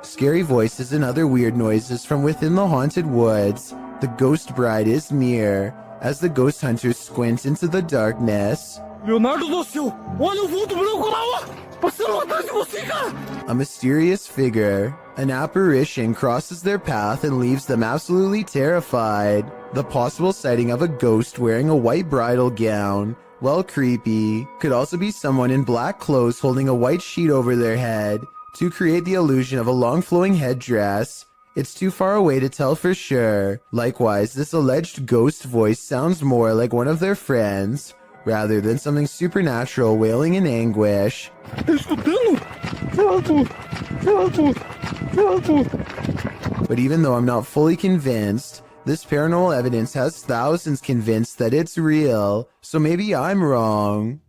Scary voices and other weird noises from within the haunted woods. The ghost bride is near. As the ghost hunters squint into the darkness, Leonardo do céu! Olha o vulto branco lá, ó! Passando atrás de você, cara! a mysterious figure, an apparition, crosses their path and leaves them absolutely terrified. The possible sighting of a ghost wearing a white bridal gown, while creepy, could also be someone in black clothes holding a white sheet over their head to create the illusion of a long flowing headdress. It's too far away to tell for sure. Likewise, this alleged ghost voice sounds more like one of their friends, rather than something supernatural wailing in anguish. But even though I'm not fully convinced, this paranormal evidence has thousands convinced that it's real, so maybe I'm wrong.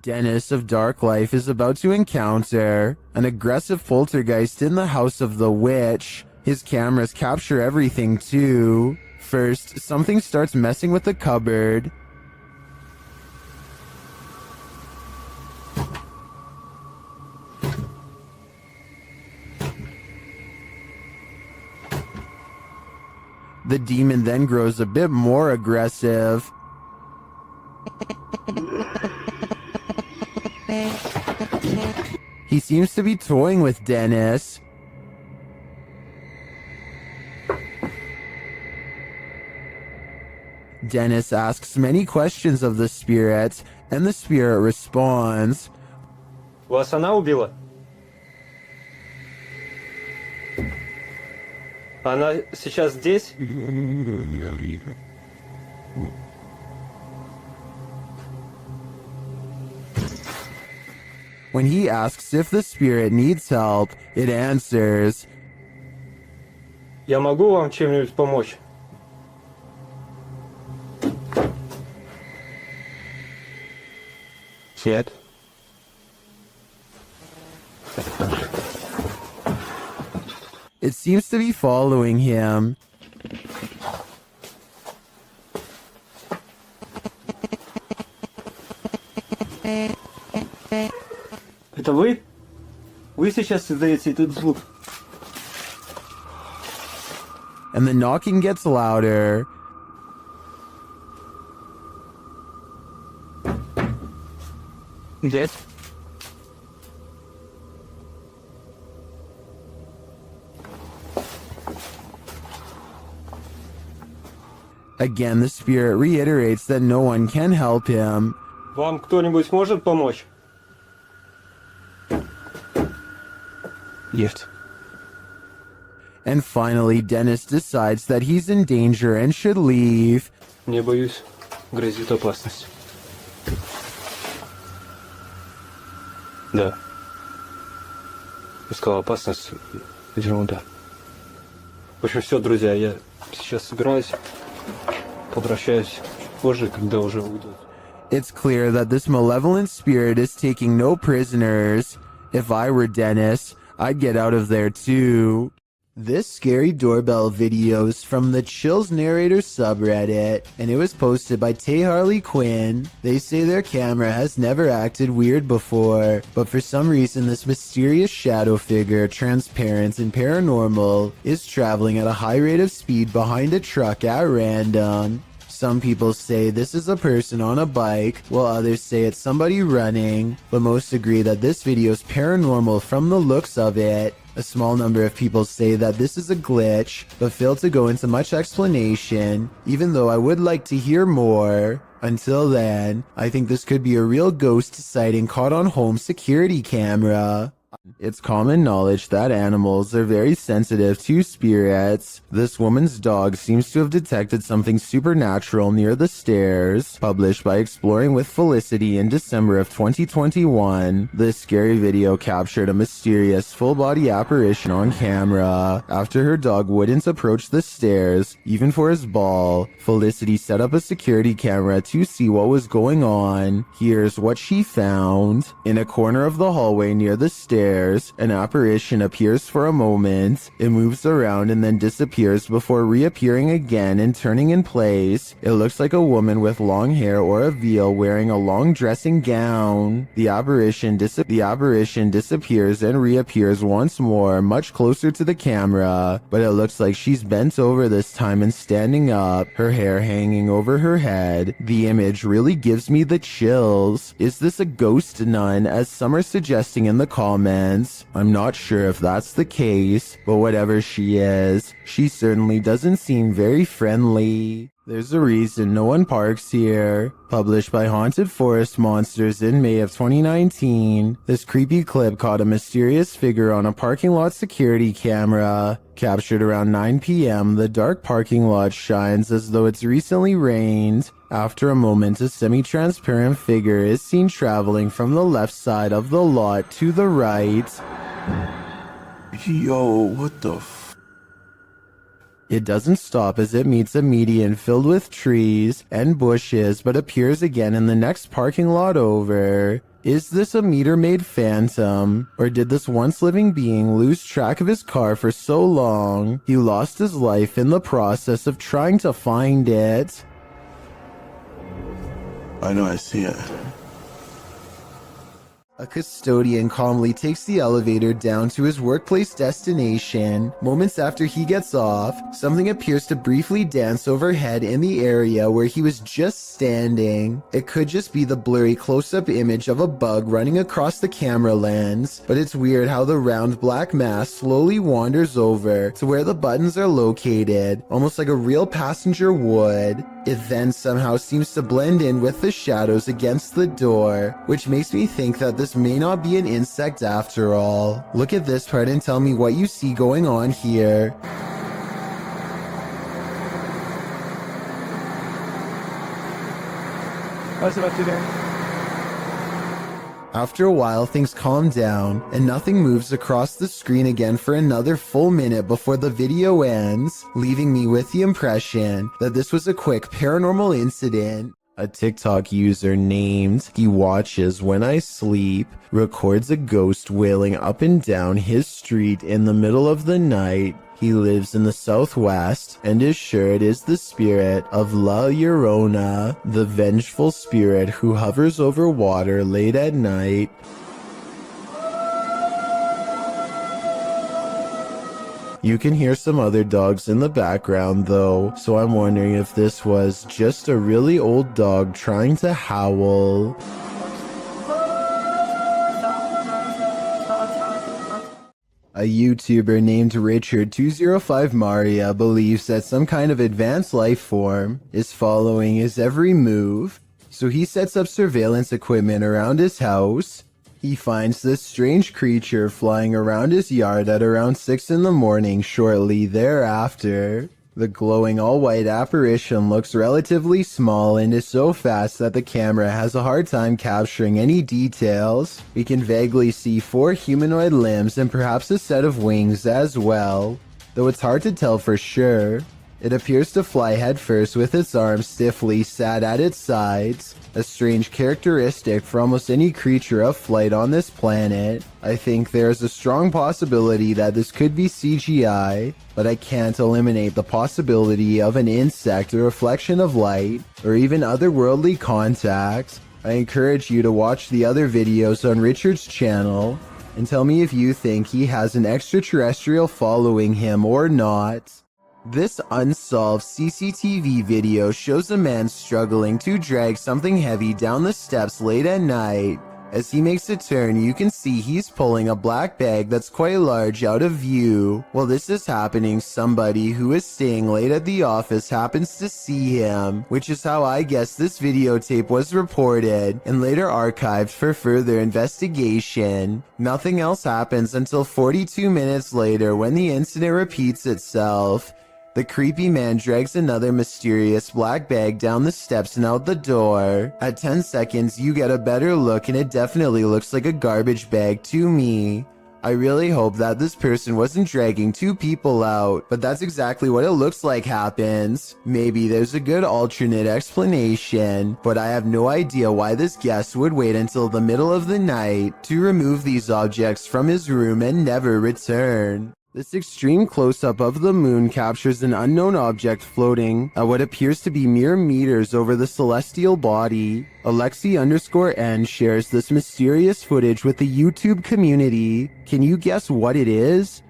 Dennis of Dark Life is about to encounter an aggressive poltergeist in the house of the witch. His cameras capture everything too. First, something starts messing with the cupboard. The demon then grows a bit more aggressive. He seems to be toying with Dennis. Dennis asks many questions of the spirit, and the spirit responds. Вас она убила? Она сейчас здесь? When he asks if the spirit needs help, it answers, Я могу вам чем-нибудь помочь? Нет. It seems to be following him. Это вы? Вы сейчас создаете этот звук? And the knocking gets louder. Дед? Again, the spirit reiterates that no one can help him. Вам кто-нибудь может помочь? Нет. And finally, Dennis decides that he's in danger and should leave. Не боюсь, грозит опасность. Да. Я сказал, опасность, ерунда. В общем, все, друзья, я сейчас собираюсь, попрощаюсь чуть позже, когда уже уйду. It's clear that this malevolent spirit is taking no prisoners. If I were Dennis, I'd get out of there too. This scary doorbell video is from the Chills Narrator subreddit, and it was posted by Tay Harley Quinn. They say their camera has never acted weird before, but for some reason this mysterious shadow figure, transparent and paranormal, is traveling at a high rate of speed behind a truck at random. Some people say this is a person on a bike, while others say it's somebody running, but most agree that this video is paranormal from the looks of it. A small number of people say that this is a glitch, but fail to go into much explanation, even though I would like to hear more. Until then, I think this could be a real ghost sighting caught on home security camera. It's common knowledge that animals are very sensitive to spirits. This woman's dog seems to have detected something supernatural near the stairs. Published by Exploring with Felicity in December of 2021, this scary video captured a mysterious full-body apparition on camera. After her dog wouldn't approach the stairs, even for his ball, Felicity set up a security camera to see what was going on. Here's what she found. In a corner of the hallway near the stairs, an apparition appears for a moment. It moves around and then disappears before reappearing again and turning in place. It looks like a woman with long hair or a veil wearing a long dressing gown. The apparition disappears and reappears once more, much closer to the camera, but it looks like she's bent over this time and standing up, her hair hanging over her head. The image really gives me the chills. Is this a ghost nun, as some are suggesting in the comments? I'm not sure if that's the case, but whatever she is, she certainly doesn't seem very friendly. There's a reason no one parks here. Published by Haunted Forest Monsters in May of 2019, this creepy clip caught a mysterious figure on a parking lot security camera. Captured around 9 p.m., the dark parking lot shines as though it's recently rained. After a moment, a semi-transparent figure is seen traveling from the left side of the lot to the right. Yo, what the f? It doesn't stop as it meets a median filled with trees and bushes, but appears again in the next parking lot over. Is this a meter-maid phantom? Or did this once living being lose track of his car for so long, he lost his life in the process of trying to find it? I know, I see it. A custodian calmly takes the elevator down to his workplace destination. Moments after he gets off, something appears to briefly dance overhead in the area where he was just standing. It could just be the blurry close-up image of a bug running across the camera lens, but it's weird how the round black mass slowly wanders over to where the buttons are located, almost like a real passenger would. It then somehow seems to blend in with the shadows against the door, which makes me think that this may not be an insect after all. Look at this part and tell me what you see going on here. What's about to there? After a while, things calm down, and nothing moves across the screen again for another full minute before the video ends, leaving me with the impression that this was a quick paranormal incident. A TikTok user named He Watches When I Sleep records a ghost wailing up and down his street in the middle of the night. He lives in the southwest and is sure it is the spirit of La Llorona, the vengeful spirit who hovers over water late at night. You can hear some other dogs in the background though, so I'm wondering if this was just a really old dog trying to howl. A YouTuber named Richard205Maria believes that some kind of advanced life form is following his every move, so he sets up surveillance equipment around his house. He finds this strange creature flying around his yard at around 6 in the morning shortly thereafter. The glowing all-white apparition looks relatively small and is so fast that the camera has a hard time capturing any details. We can vaguely see 4 humanoid limbs and perhaps a set of wings as well, though it's hard to tell for sure. It appears to fly headfirst with its arms stiffly sat at its sides, a strange characteristic for almost any creature of flight on this planet. I think there is a strong possibility that this could be CGI, but I can't eliminate the possibility of an insect, a reflection of light, or even otherworldly contact. I encourage you to watch the other videos on Richard's channel and tell me if you think he has an extraterrestrial following him or not. This unsolved CCTV video shows a man struggling to drag something heavy down the steps late at night. As he makes a turn, you can see he's pulling a black bag that's quite large out of view. While this is happening, somebody who is staying late at the office happens to see him, which is how I guess this videotape was reported and later archived for further investigation. Nothing else happens until 42 minutes later when the incident repeats itself. The creepy man drags another mysterious black bag down the steps and out the door. At 10 seconds, you get a better look and it definitely looks like a garbage bag to me. I really hope that this person wasn't dragging two people out, but that's exactly what it looks like happens. Maybe there's a good alternate explanation, but I have no idea why this guest would wait until the middle of the night to remove these objects from his room and never return. This extreme close-up of the moon captures an unknown object floating at what appears to be mere meters over the celestial body. Alexi_N shares this mysterious footage with the YouTube community. Can you guess what it is?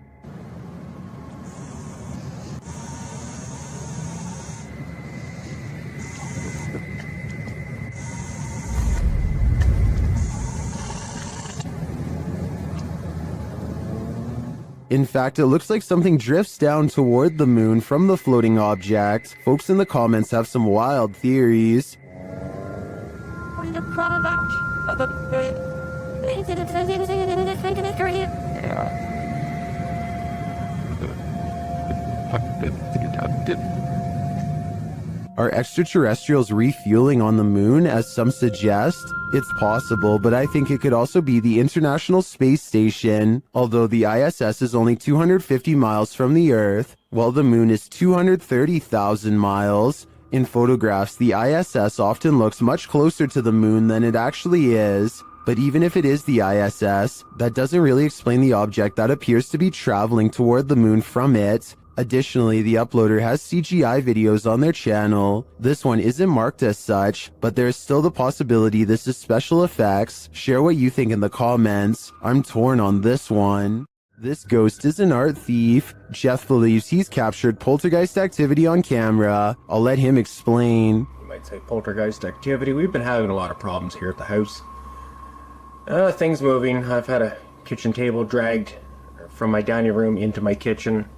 In fact, it looks like something drifts down toward the moon from the floating object. Folks in the comments have some wild theories. Are extraterrestrials refueling on the moon, as some suggest? It's possible, but I think it could also be the International Space Station. Although the ISS is only 250 miles from the Earth, while the moon is 230,000 miles. In photographs, the ISS often looks much closer to the moon than it actually is. But even if it is the ISS, that doesn't really explain the object that appears to be traveling toward the moon from it. Additionally, the uploader has CGI videos on their channel. This one isn't marked as such, but there is still the possibility this is special effects. Share what you think in the comments. I'm torn on this one. This ghost is an art thief. Jeff believes he's captured poltergeist activity on camera. I'll let him explain. You might say poltergeist activity. We've been having a lot of problems here at the house. Things moving. I've had a kitchen table dragged from my dining room into my kitchen.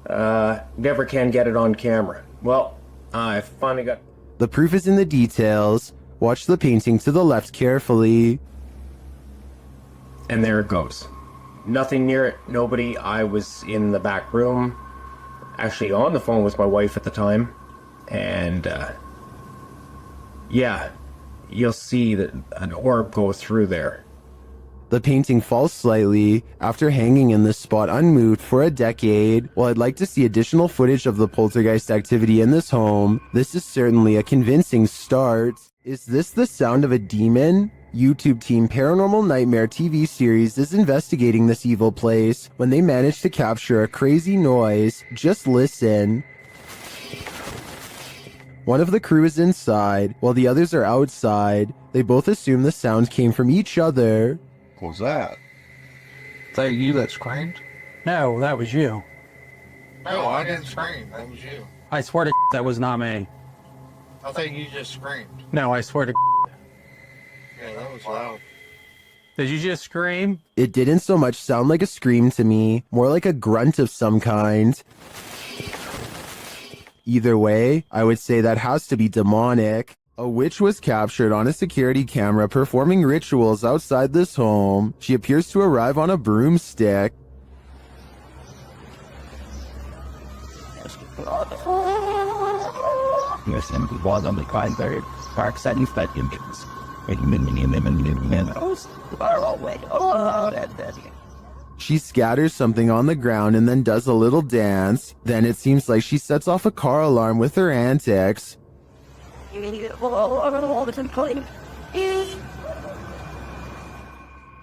Never can get it on camera. Well, I finally got... The proof is in the details. Watch the painting to the left carefully. And there it goes. Nothing near it, nobody. I was in the back room, actually on the phone with my wife at the time, and yeah, you'll see that an orb go through there. The painting falls slightly after hanging in this spot unmoved for a decade. While I'd like to see additional footage of the poltergeist activity in this home, this is certainly a convincing start. Is this the sound of a demon? YouTube team Paranormal Nightmare TV series is investigating this evil place when they manage to capture a crazy noise. Just listen. One of the crew is inside, while the others are outside. They both assume the sound came from each other. What was that? Is that you that screamed? No, that was you. No, I didn't scream. That was you. I swear to that was not me. I think you just screamed. No, I swear to Yeah, that was loud. Did you just scream? It didn't so much sound like a scream to me, more like a grunt of some kind. Either way, I would say that has to be demonic. A witch was captured on a security camera performing rituals outside this home. She appears to arrive on a broomstick. She scatters something on the ground and then does a little dance. Then it seems like she sets off a car alarm with her antics.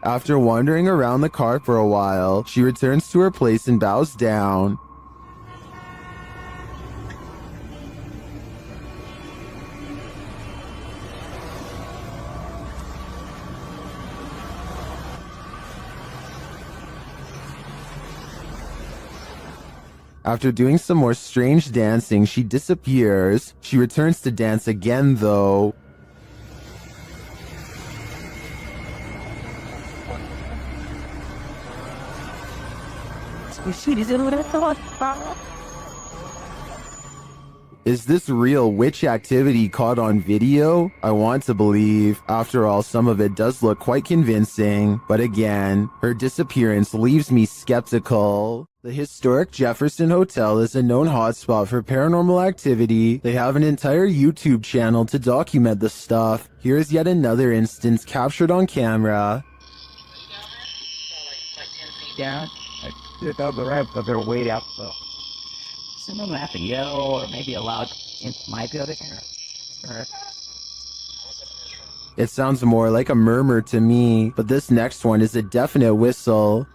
After wandering around the car for a while, she returns to her place and bows down. After doing some more strange dancing, she disappears. She returns to dance again, though. Is this real witch activity caught on video? I want to believe. After all, some of it does look quite convincing. But again, her disappearance leaves me skeptical. The historic Jefferson Hotel is a known hotspot for paranormal activity. They have an entire YouTube channel to document the stuff. Here's yet another instance captured on camera. Down. They'll go right, but they're way out, so someone will have to yell or maybe a loud in my building or It sounds more like a murmur to me, but this next one is a definite whistle.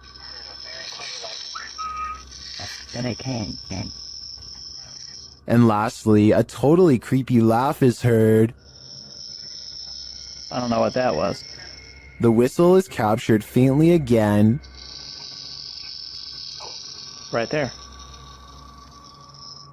then it came. And lastly, a totally creepy laugh is heard. I don't know what that was. The whistle is captured faintly again. Right there.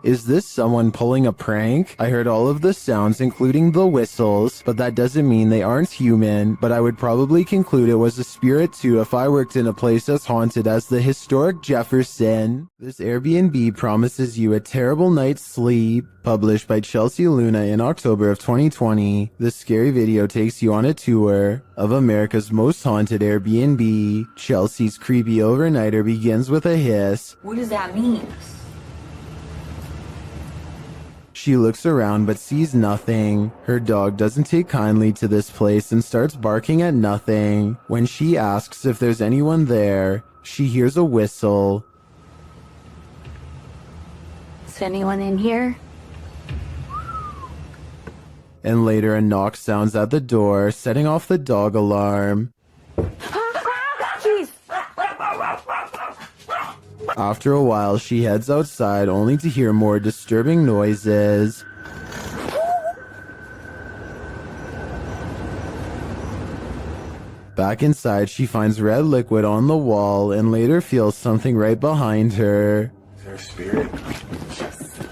Is this someone pulling a prank? I heard all of the sounds, including the whistles, but that doesn't mean they aren't human. But I would probably conclude it was a spirit too if I worked in a place as haunted as the historic Jefferson. This Airbnb promises you a terrible night's sleep. Published by Chelsea Luna in October of 2020, this scary video takes you on a tour of America's most haunted Airbnb. Chelsea's creepy overnighter begins with a hiss. What does that mean? She looks around but sees nothing. Her dog doesn't take kindly to this place and starts barking at nothing. When she asks if there's anyone there, she hears a whistle. Is anyone in here? And later a knock sounds at the door, setting off the dog alarm. Jeez. After a while, she heads outside only to hear more disturbing noises. Back inside, she finds red liquid on the wall and later feels something right behind her. Is there a spirit?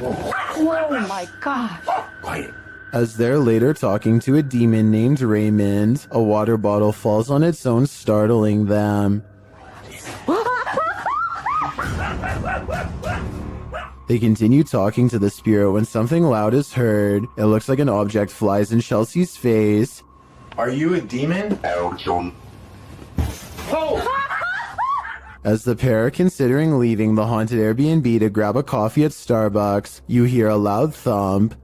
Oh my gosh. Quiet. As they're later talking to a demon named Raymond, a water bottle falls on its own, startling them. They continue talking to the spirit when something loud is heard. It looks like an object flies in Chelsea's face. Are you a demon? As the pair are considering leaving the haunted Airbnb to grab a coffee at Starbucks, you hear a loud thump.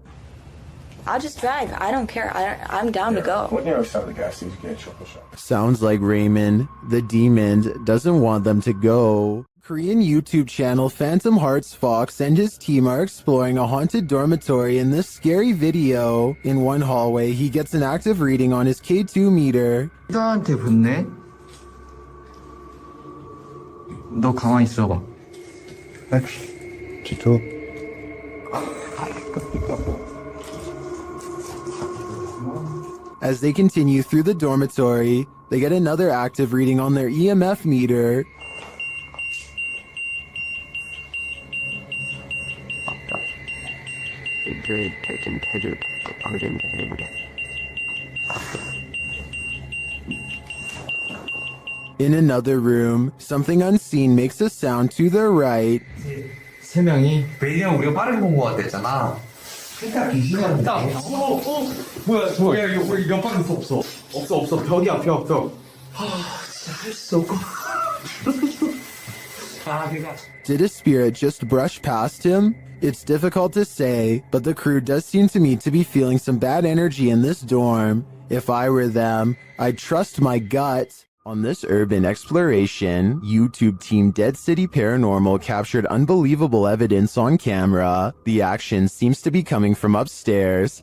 I'll just drive. I don't care. I'm down to go. What near outside of the gas station? Get a chocolate shop. Sounds like Raymond, the demon, doesn't want them to go. Korean YouTube channel Phantom Hearts Fox and his team are exploring a haunted dormitory in this scary video. In one hallway, he gets an active reading on his K2 meter. 나한테 붙네. 너 가만히 있어봐. 지토. As they continue through the dormitory, they get another active reading on their EMF meter. In another room, something unseen makes a sound to their right. 세 명이 왜냐면 우리가 빠르게 본 것 같았잖아. 그러니까 귀신은 뭐야 저야 이거 옆방에서 없어 벽이야 벽. 진짜 할 수 없고. Did a spirit just brush past him? It's difficult to say, but the crew does seem to me to be feeling some bad energy in this dorm. If I were them, I'd trust my gut. On this urban exploration, YouTube team Dead City Paranormal captured unbelievable evidence on camera. The action seems to be coming from upstairs.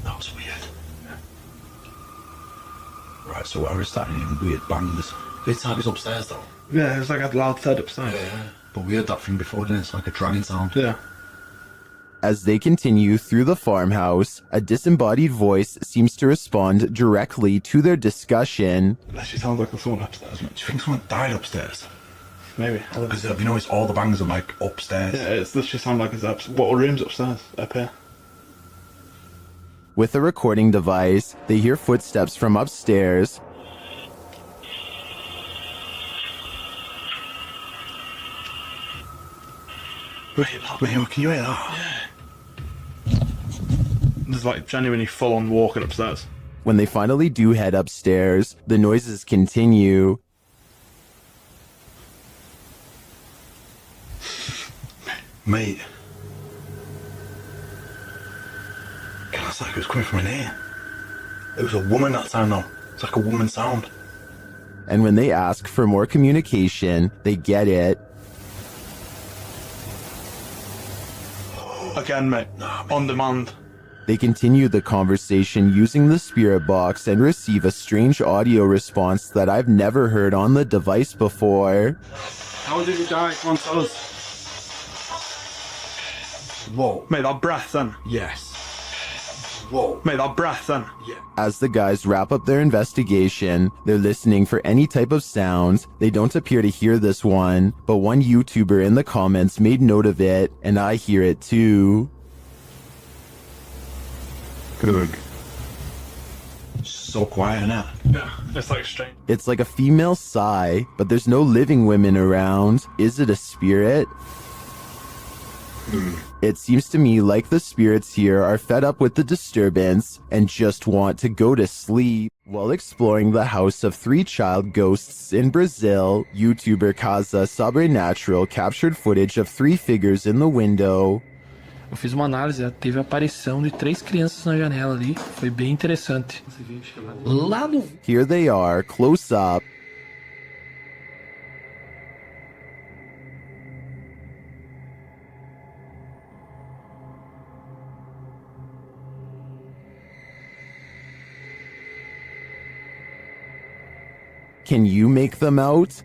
That was weird. Right, so I was starting hearing weird bangs. This time it's upstairs though. Yeah, it's like a loud thud upstairs. Yeah, but we heard that thing before, didn't it? It's like a dragging sound. Yeah. As they continue through the farmhouse, a disembodied voice seems to respond directly to their discussion. That actually sounds like someone upstairs, man. Do you think someone died upstairs? Maybe. Because have you noticed all the bangs are like upstairs? Yeah, it's literally sound like it's up. What room's upstairs? Up here. With a recording device, they hear footsteps from upstairs. Wait, can you hear that? Yeah. There's like genuinely full on walking upstairs. When they finally do head upstairs, the noises continue. Mate. Kind of like it was coming from in here. It was a woman that time though. It's like a woman sound. And when they ask for more communication, they get it. Again, mate. On demand. They continue the conversation using the spirit box and receive a strange audio response that I've never heard on the device before. How did you die? Come on, tell us. Whoa. Mate, that breath then. Yes. Whoa. Mate, that breath then. Yeah. As the guys wrap up their investigation, they're listening for any type of sounds. They don't appear to hear this one, but one YouTuber in the comments made note of it, and I hear it too. Good. So quiet now. Yeah, it's like strange. It's like a female sigh, but there's no living women around. Is it a spirit? It seems to me like the spirits here are fed up with the disturbance and just want to go to sleep. While exploring the house of 3 child ghosts in Brazil, YouTuber Casa Sobrenatural captured footage of 3 figures in the window. Eu fiz uma análise, teve a aparição de 3 crianças na janela ali, foi bem interessante. Lá no... Here they are, close up. Can you make them out?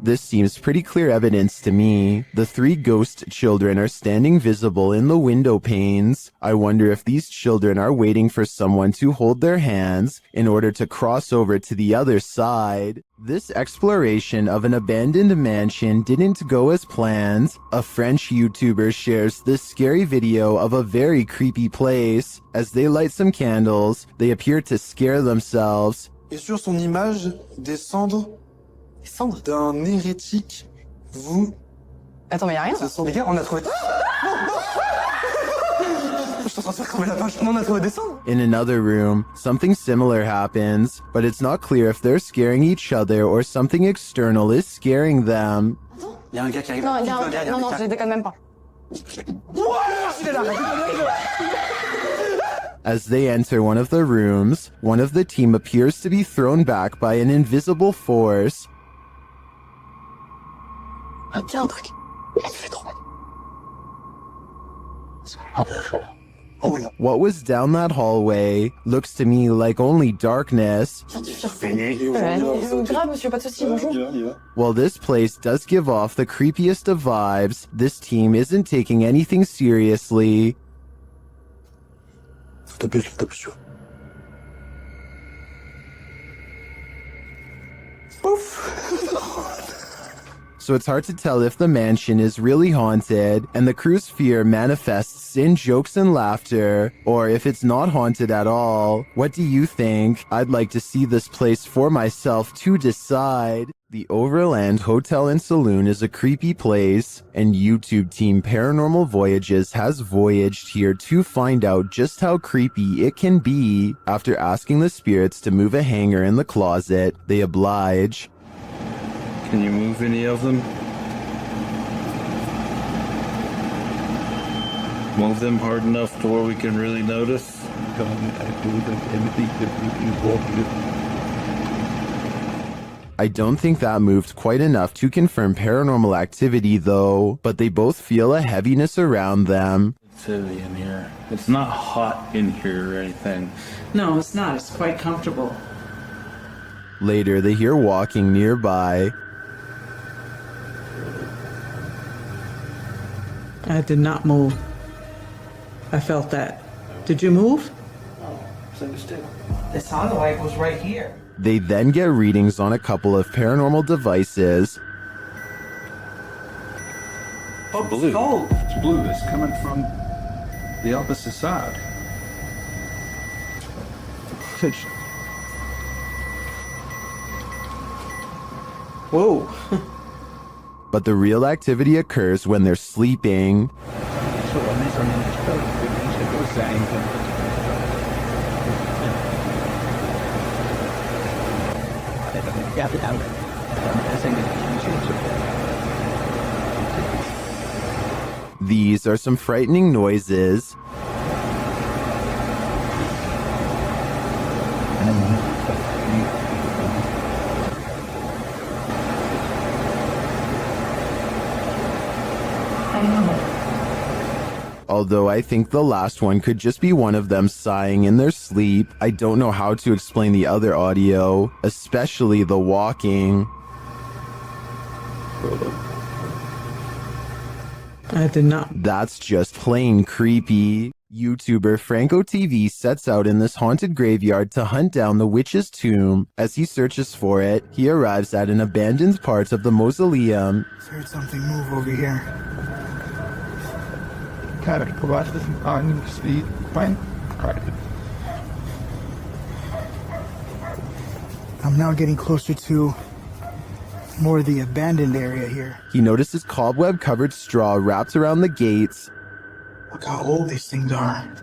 This seems pretty clear evidence to me. The 3 ghost children are standing visible in the window panes. I wonder if these children are waiting for someone to hold their hands in order to cross over to the other side. This exploration of an abandoned mansion didn't go as planned. A French YouTuber shares this scary video of a very creepy place. As they light some candles, they appear to scare themselves. Et sur son image, des cendres d'un hérétique. Vous. Attends, mais y'a rien. Les gars, on a trouvé. Je suis en train de faire crever la vache. On a trouvé des cendres. In another room, something similar happens, but it's not clear if they're scaring each other or something external is scaring them. Y'a un gars qui arrive. Non, non, je déconne même pas. As they enter one of the rooms, one of the team appears to be thrown back by an invisible force. Ah, tiens, un truc. What was down that hallway looks to me like only darkness. Grave, monsieur, pas de soucis, bonjour. While this place does give off the creepiest of vibes, this team isn't taking anything seriously. So it's hard to tell if the mansion is really haunted and the crew's fear manifests in jokes and laughter, or if it's not haunted at all. What do you think? I'd like to see this place for myself to decide. The Overland Hotel and Saloon is a creepy place, and YouTube team Paranormal Voyages has voyaged here to find out just how creepy it can be. After asking the spirits to move a hanger in the closet, they oblige. Can you move any of them? Move them hard enough to where we can really notice? I don't think that moved quite enough to confirm paranormal activity though, but they both feel a heaviness around them. It's heavy in here. It's not hot in here or anything. No, it's not. It's quite comfortable. Later, they hear walking nearby. I did not move. I felt that. Did you move? It sounded like it was right here. They then get readings on a couple of paranormal devices. Oh, blue. It's blue. It's coming from the opposite side. Whoa. But the real activity occurs when they're sleeping. These are some frightening noises. Although I think the last one could just be one of them sighing in their sleep, I don't know how to explain the other audio, especially the walking. I did not. That's just plain creepy. YouTuber Franco TV sets out in this haunted graveyard to hunt down the witch's tomb. As he searches for it, he arrives at an abandoned part of the mausoleum. Heard something move over here. Speed. Fine. Alright. I'm now getting closer to more of the abandoned area here. He notices cobweb-covered straw wrapped around the gates. Look how old these things are.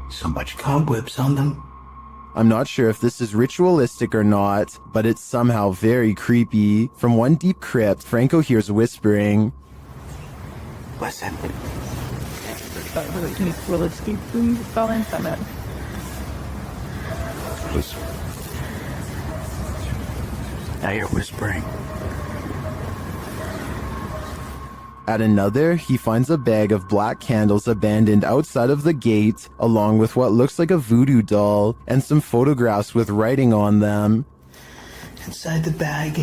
So much cobwebs on them. I'm not sure if this is ritualistic or not, but it's somehow very creepy. From one deep crypt, Franco hears whispering. Listen. Now you're whispering. At another, he finds a bag of black candles abandoned outside of the gate, along with what looks like a voodoo doll and some photographs with writing on them. Inside the bag.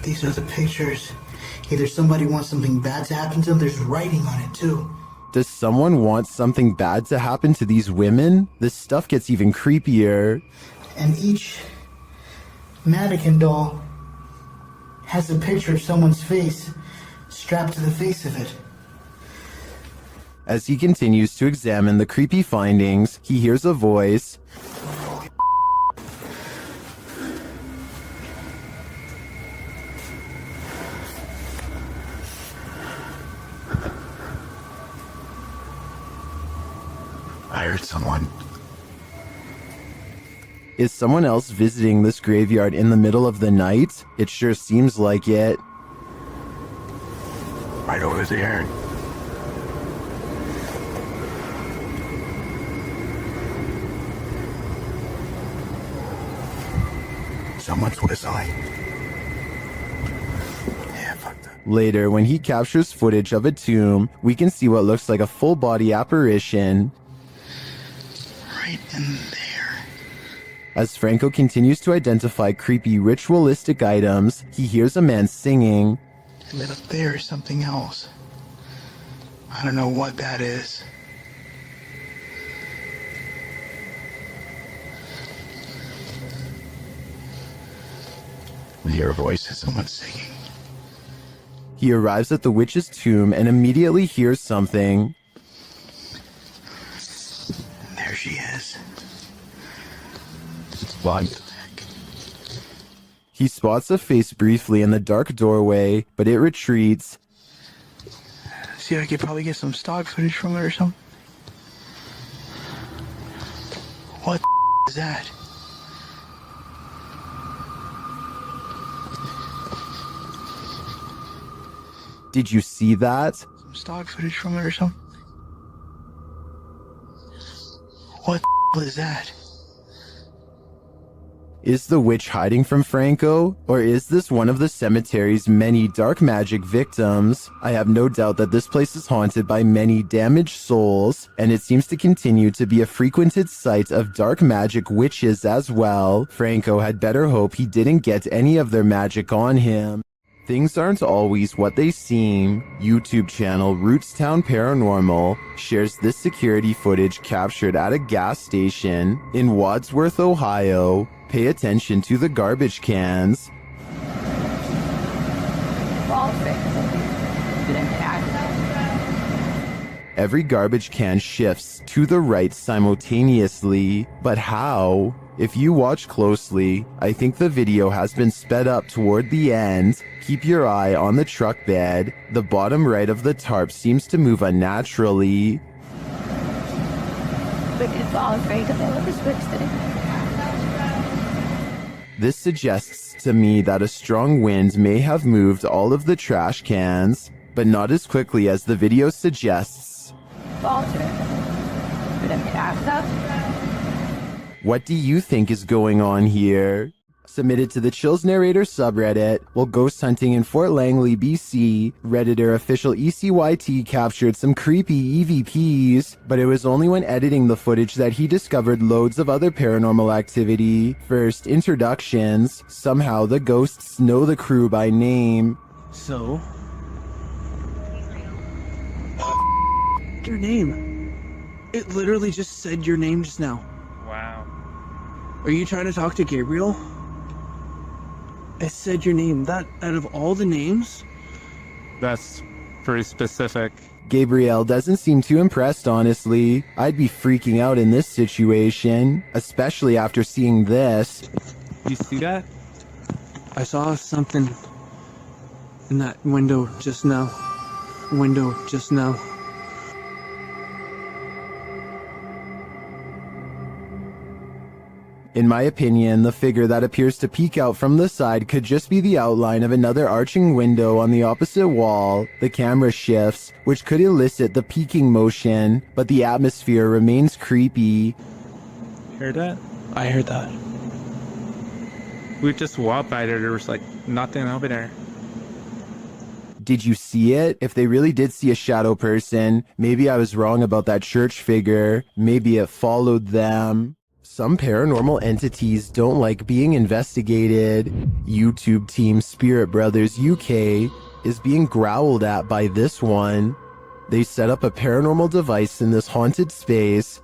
These are the pictures. Either somebody wants something bad to happen to them, there's writing on it too. Does someone want something bad to happen to these women? This stuff gets even creepier. And each mannequin doll has a picture of someone's face strapped to the face of it. As he continues to examine the creepy findings, he hears a voice. I heard someone. Is someone else visiting this graveyard in the middle of the night? It sure seems like it. Right over there. Someone's whistling. Yeah, fuck that. Later, when he captures footage of a tomb, we can see what looks like a full-body apparition. Right in there. As Franco continues to identify creepy ritualistic items, he hears a man singing. Lit up there is something else. I don't know what that is. We hear a voice as someone singing. He arrives at the witch's tomb and immediately hears something. There she is. What? He spots a face briefly in the dark doorway, but it retreats. See, I could probably get some stock footage from it or something. What is that? Did you see that? Some stock footage from it or something. What is that? Is the witch hiding from Franco, or is this one of the cemetery's many dark magic victims? I have no doubt that this place is haunted by many damaged souls, and it seems to continue to be a frequented site of dark magic witches as well. Franco had better hope he didn't get any of their magic on him. Things aren't always what they seem. YouTube channel Rootstown Paranormal shares this security footage captured at a gas station in Wadsworth, Ohio. Pay attention to the garbage cans. Fuck! Every garbage can shifts to the right simultaneously, but how? If you watch closely, I think the video has been sped up toward the end. Keep your eye on the truck bed. The bottom right of the tarp seems to move unnaturally. This suggests to me that a strong wind may have moved all of the trash cans, but not as quickly as the video suggests. What do you think is going on here? Submitted to the Chills Narrator subreddit, while ghost hunting in Fort Langley, BC, Redditor official ECYT captured some creepy EVPs, but it was only when editing the footage that he discovered loads of other paranormal activity. First, introductions. Somehow the ghosts know the crew by name. So? Your name. It literally just said your name just now. Wow. Are you trying to talk to Gabriel? It said your name. That out of all the names? That's pretty specific. Gabriel doesn't seem too impressed, honestly. I'd be freaking out in this situation, especially after seeing this. You see that? I saw something in that window just now. In my opinion, the figure that appears to peek out from the side could just be the outline of another arching window on the opposite wall. The camera shifts, which could elicit the peeking motion, but the atmosphere remains creepy. Heard that? I heard that. We just walked by there. There was like nothing over there. Did you see it? If they really did see a shadow person, maybe I was wrong about that church figure. Maybe it followed them. Some paranormal entities don't like being investigated. YouTube team Spirit Brothers UK is being growled at by this one. They set up a paranormal device in this haunted space.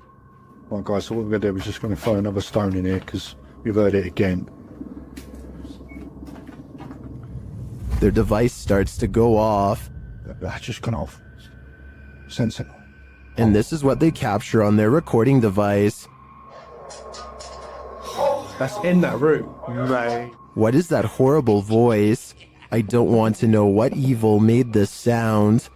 Right guys, so what we're going to do is just going to throw another stone in here because we've heard it again. Their device starts to go off. That's just gone off. Sensible. And this is what they capture on their recording device. That's in that room. Right. What is that horrible voice? I don't want to know what evil made this sound,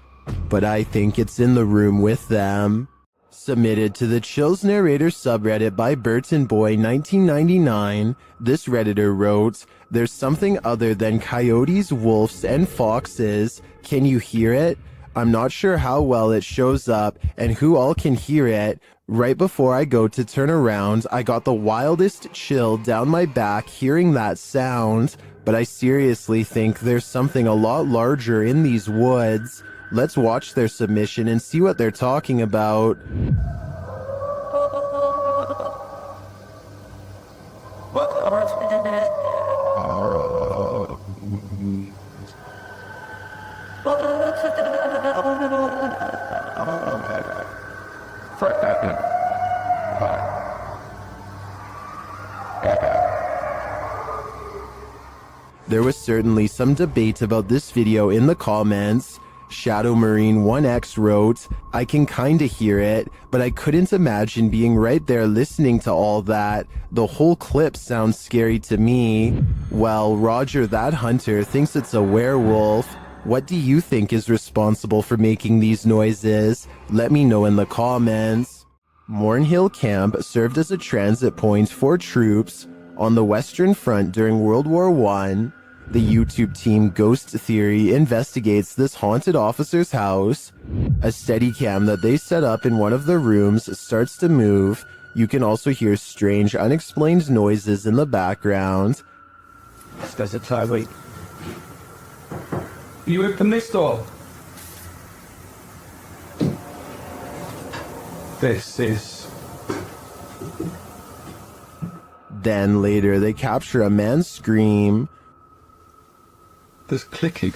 but I think it's in the room with them. Submitted to the Chills Narrator subreddit by Burton Boy 1999, this Redditor wrote, "There's something other than coyotes, wolves, and foxes. Can you hear it? I'm not sure how well it shows up and who all can hear it. Right before I go to turn around, I got the wildest chill down my back hearing that sound, but I seriously think there's something a lot larger in these woods. Let's watch their submission and see what they're talking about." There was certainly some debate about this video in the comments. Shadow Marine 1X wrote, "I can kinda hear it, but I couldn't imagine being right there listening to all that. The whole clip sounds scary to me." Well, Roger That Hunter thinks it's a werewolf. What do you think is responsible for making these noises? Let me know in the comments. Mornhill Camp served as a transit point for troops on the Western Front during World War I. The YouTube team Ghost Theory investigates this haunted officer's house. A Steadicam that they set up in one of the rooms starts to move. You can also hear strange, unexplained noises in the background. Does it sideways? You open this door. This is... Then later they capture a man's scream. There's clicking.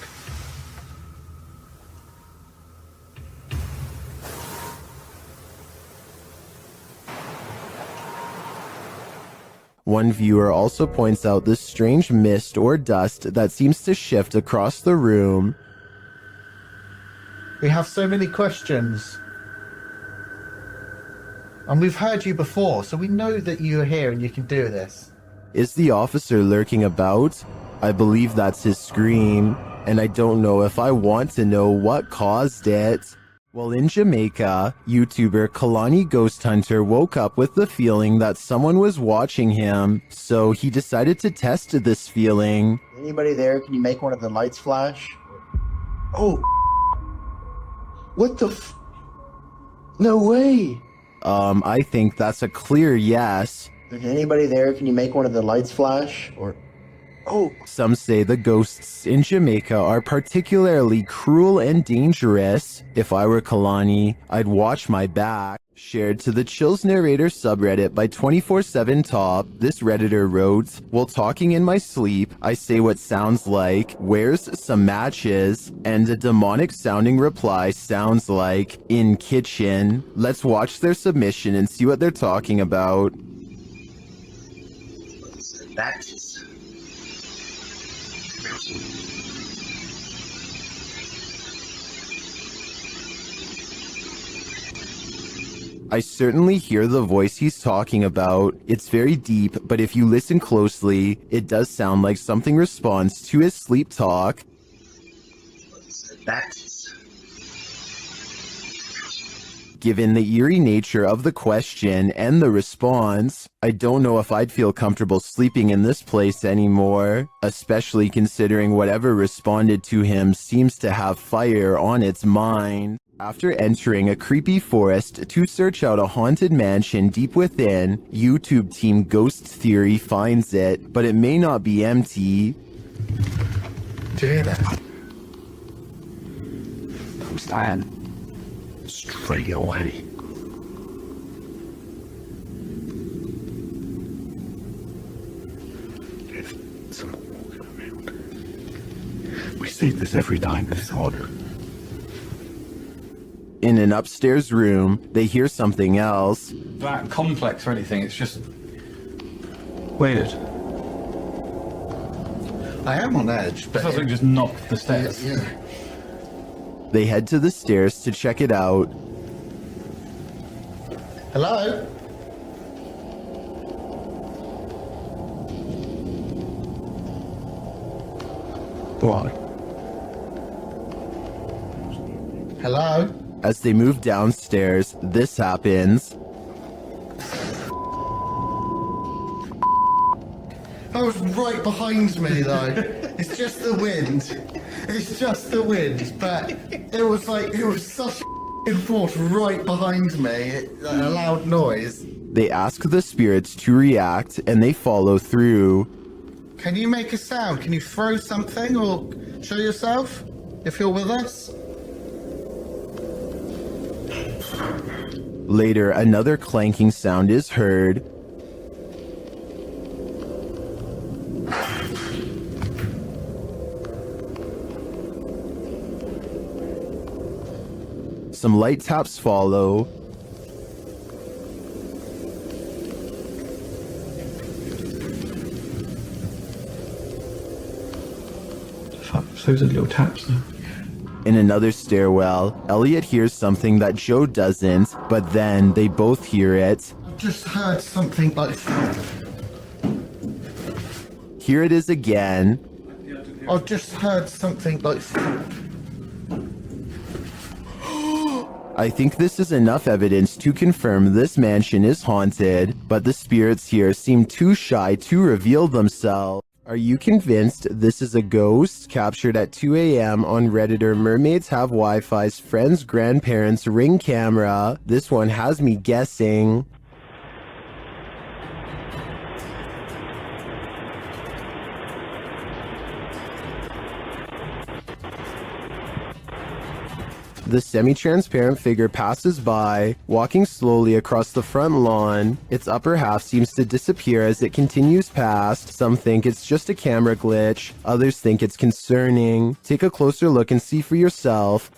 One viewer also points out this strange mist or dust that seems to shift across the room. We have so many questions. And we've heard you before, so we know that you're here and you can do this. Is the officer lurking about? I believe that's his scream, and I don't know if I want to know what caused it. While in Jamaica, YouTuber Kalani Ghost Hunter woke up with the feeling that someone was watching him, so he decided to test this feeling. Anybody there? Can you make one of the lights flash? Oh. What the f... No way. I think that's a clear yes. Anybody there? Can you make one of the lights flash? Or... Oh. Some say the ghosts in Jamaica are particularly cruel and dangerous. If I were Kalani, I'd watch my back. Shared to the Chills Narrator subreddit by 24/7 Top, this Redditor wrote, "While talking in my sleep, I say what sounds like, 'Where's some matches?' And a demonic sounding reply sounds like, 'In kitchen.' Let's watch their submission and see what they're talking about." Matches. I certainly hear the voice he's talking about. It's very deep, but if you listen closely, it does sound like something responds to his sleep talk. Given the eerie nature of the question and the response, I don't know if I'd feel comfortable sleeping in this place anymore, especially considering whatever responded to him seems to have fire on its mind. After entering a creepy forest to search out a haunted mansion deep within, YouTube team Ghost Theory finds it, but it may not be empty. Do you hear that? Who's dying? Straight away. There's someone walking around. We see this every time this order. In an upstairs room, they hear something else. That complex or anything, it's just weird. I am on edge, but... Something just knocked the stairs. Yeah. They head to the stairs to check it out. Hello? What? Hello? As they move downstairs, this happens. That was right behind me, though. It's just the wind. It's just the wind, but it was such a force right behind me, a loud noise. They ask the spirits to react, and they follow through. Can you make a sound? Can you throw something or show yourself if you're with us? Later, another clanking sound is heard. Some light taps follow. Those are little taps now. In another stairwell, Elliot hears something that Joe doesn't, but then they both hear it. I just heard something like... Here it is again. I just heard something like... I think this is enough evidence to confirm this mansion is haunted, but the spirits here seem too shy to reveal themselves. Are you convinced this is a ghost? Captured at 2 a.m. on Redditor Mermaids Have Wi-Fi's friend's grandparents' Ring camera. This one has me guessing. The semi-transparent figure passes by, walking slowly across the front lawn. Its upper half seems to disappear as it continues past. Some think it's just a camera glitch, others think it's concerning. Take a closer look and see for yourself.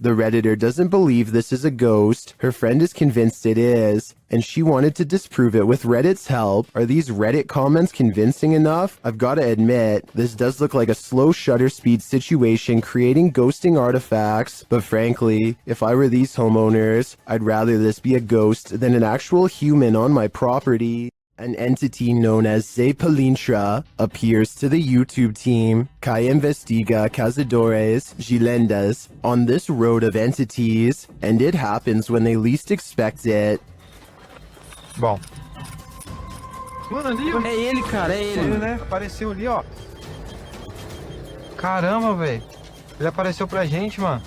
The Redditor doesn't believe this is a ghost, her friend is convinced it is, and she wanted to disprove it with Reddit's help. Are these Reddit comments convincing enough? I've gotta admit, this does look like a slow shutter speed situation creating ghosting artifacts, but frankly, if I were these homeowners, I'd rather this be a ghost than an actual human on my property. An entity known as Zepalintra appears to the YouTube team Kai Investiga Cazadores Gilendas on this road of entities, and it happens when they least expect it. Bom. Mano, ali, ó. É ele, cara, é ele. Né? Apareceu ali, ó. Caramba, velho. Ele apareceu pra gente, mano.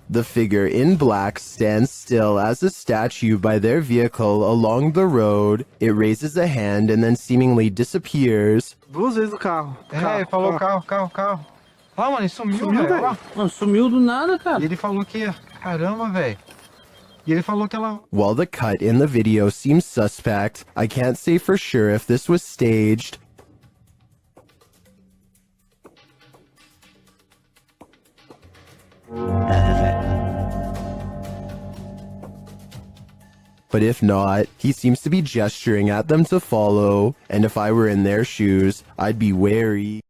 The figure in black stands still as a statue by their vehicle along the road. It raises a hand and then seemingly disappears. Duas vezes o carro. Ele falou carro. Ah, mano, ele sumiu, velho. Mano, sumiu do nada, cara. E ele falou que... Caramba, velho. E ele falou que ela... While the cut in the video seems suspect, I can't say for sure if this was staged. But if not, he seems to be gesturing at them to follow, and if I were in their shoes, I'd be wary.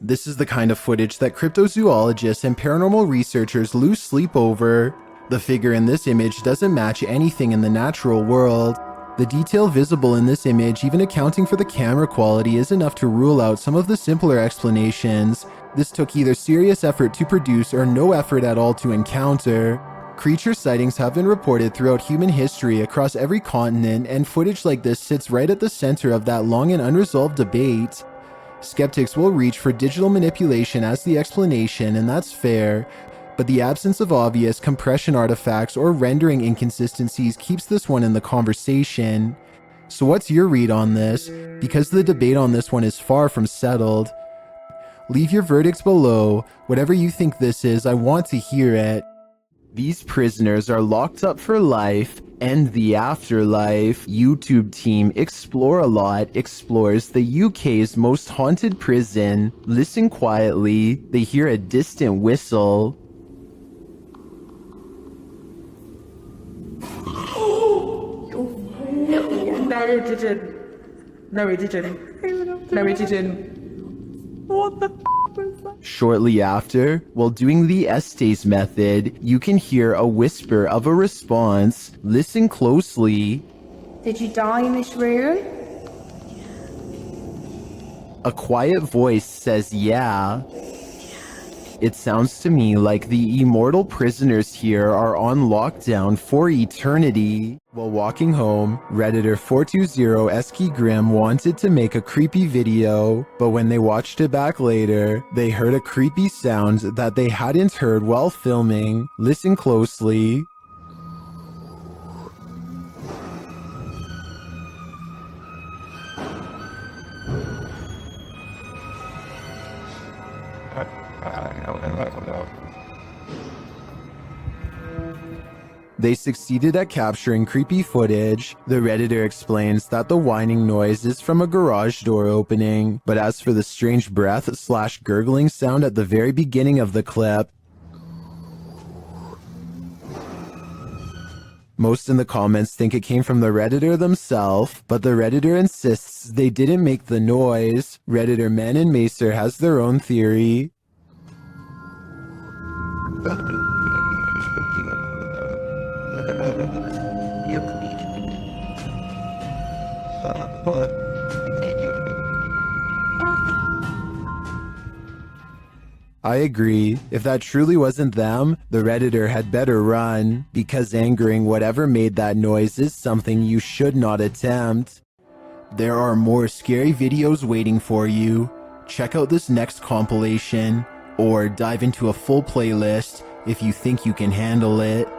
This is the kind of footage that cryptozoologists and paranormal researchers lose sleep over. The figure in this image doesn't match anything in the natural world. The detail visible in this image, even accounting for the camera quality, is enough to rule out some of the simpler explanations. This took either serious effort to produce or no effort at all to encounter. Creature sightings have been reported throughout human history across every continent, and footage like this sits right at the center of that long and unresolved debate. Skeptics will reach for digital manipulation as the explanation, and that's fair, but the absence of obvious compression artifacts or rendering inconsistencies keeps this one in the conversation. So what's your read on this? Because the debate on this one is far from settled. Leave your verdicts below. Whatever you think this is, I want to hear it. These prisoners are locked up for life and the afterlife. YouTube team Explore a Lot explores the UK's most haunted prison. Listen quietly. They hear a distant whistle. No, he didn't. What the Shortly after, while doing the Estes method, you can hear a whisper of a response. Listen closely. Did you die in this room? A quiet voice says, yeah. It sounds to me like the immortal prisoners here are on lockdown for eternity. While walking home, Redditor 420 Esky Grim wanted to make a creepy video, but when they watched it back later, they heard a creepy sound that they hadn't heard while filming. Listen closely. They succeeded at capturing creepy footage. The Redditor explains that the whining noise is from a garage door opening, but as for the strange breath/gurgling sound at the very beginning of the clip, most in the comments think it came from the Redditor themselves, but the Redditor insists they didn't make the noise. Redditor Men and Macer has their own theory. I agree. If that truly wasn't them, the Redditor had better run, because angering whatever made that noise is something you should not attempt. There are more scary videos waiting for you. Check out this next compilation, or dive into a full playlist if you think you can handle it.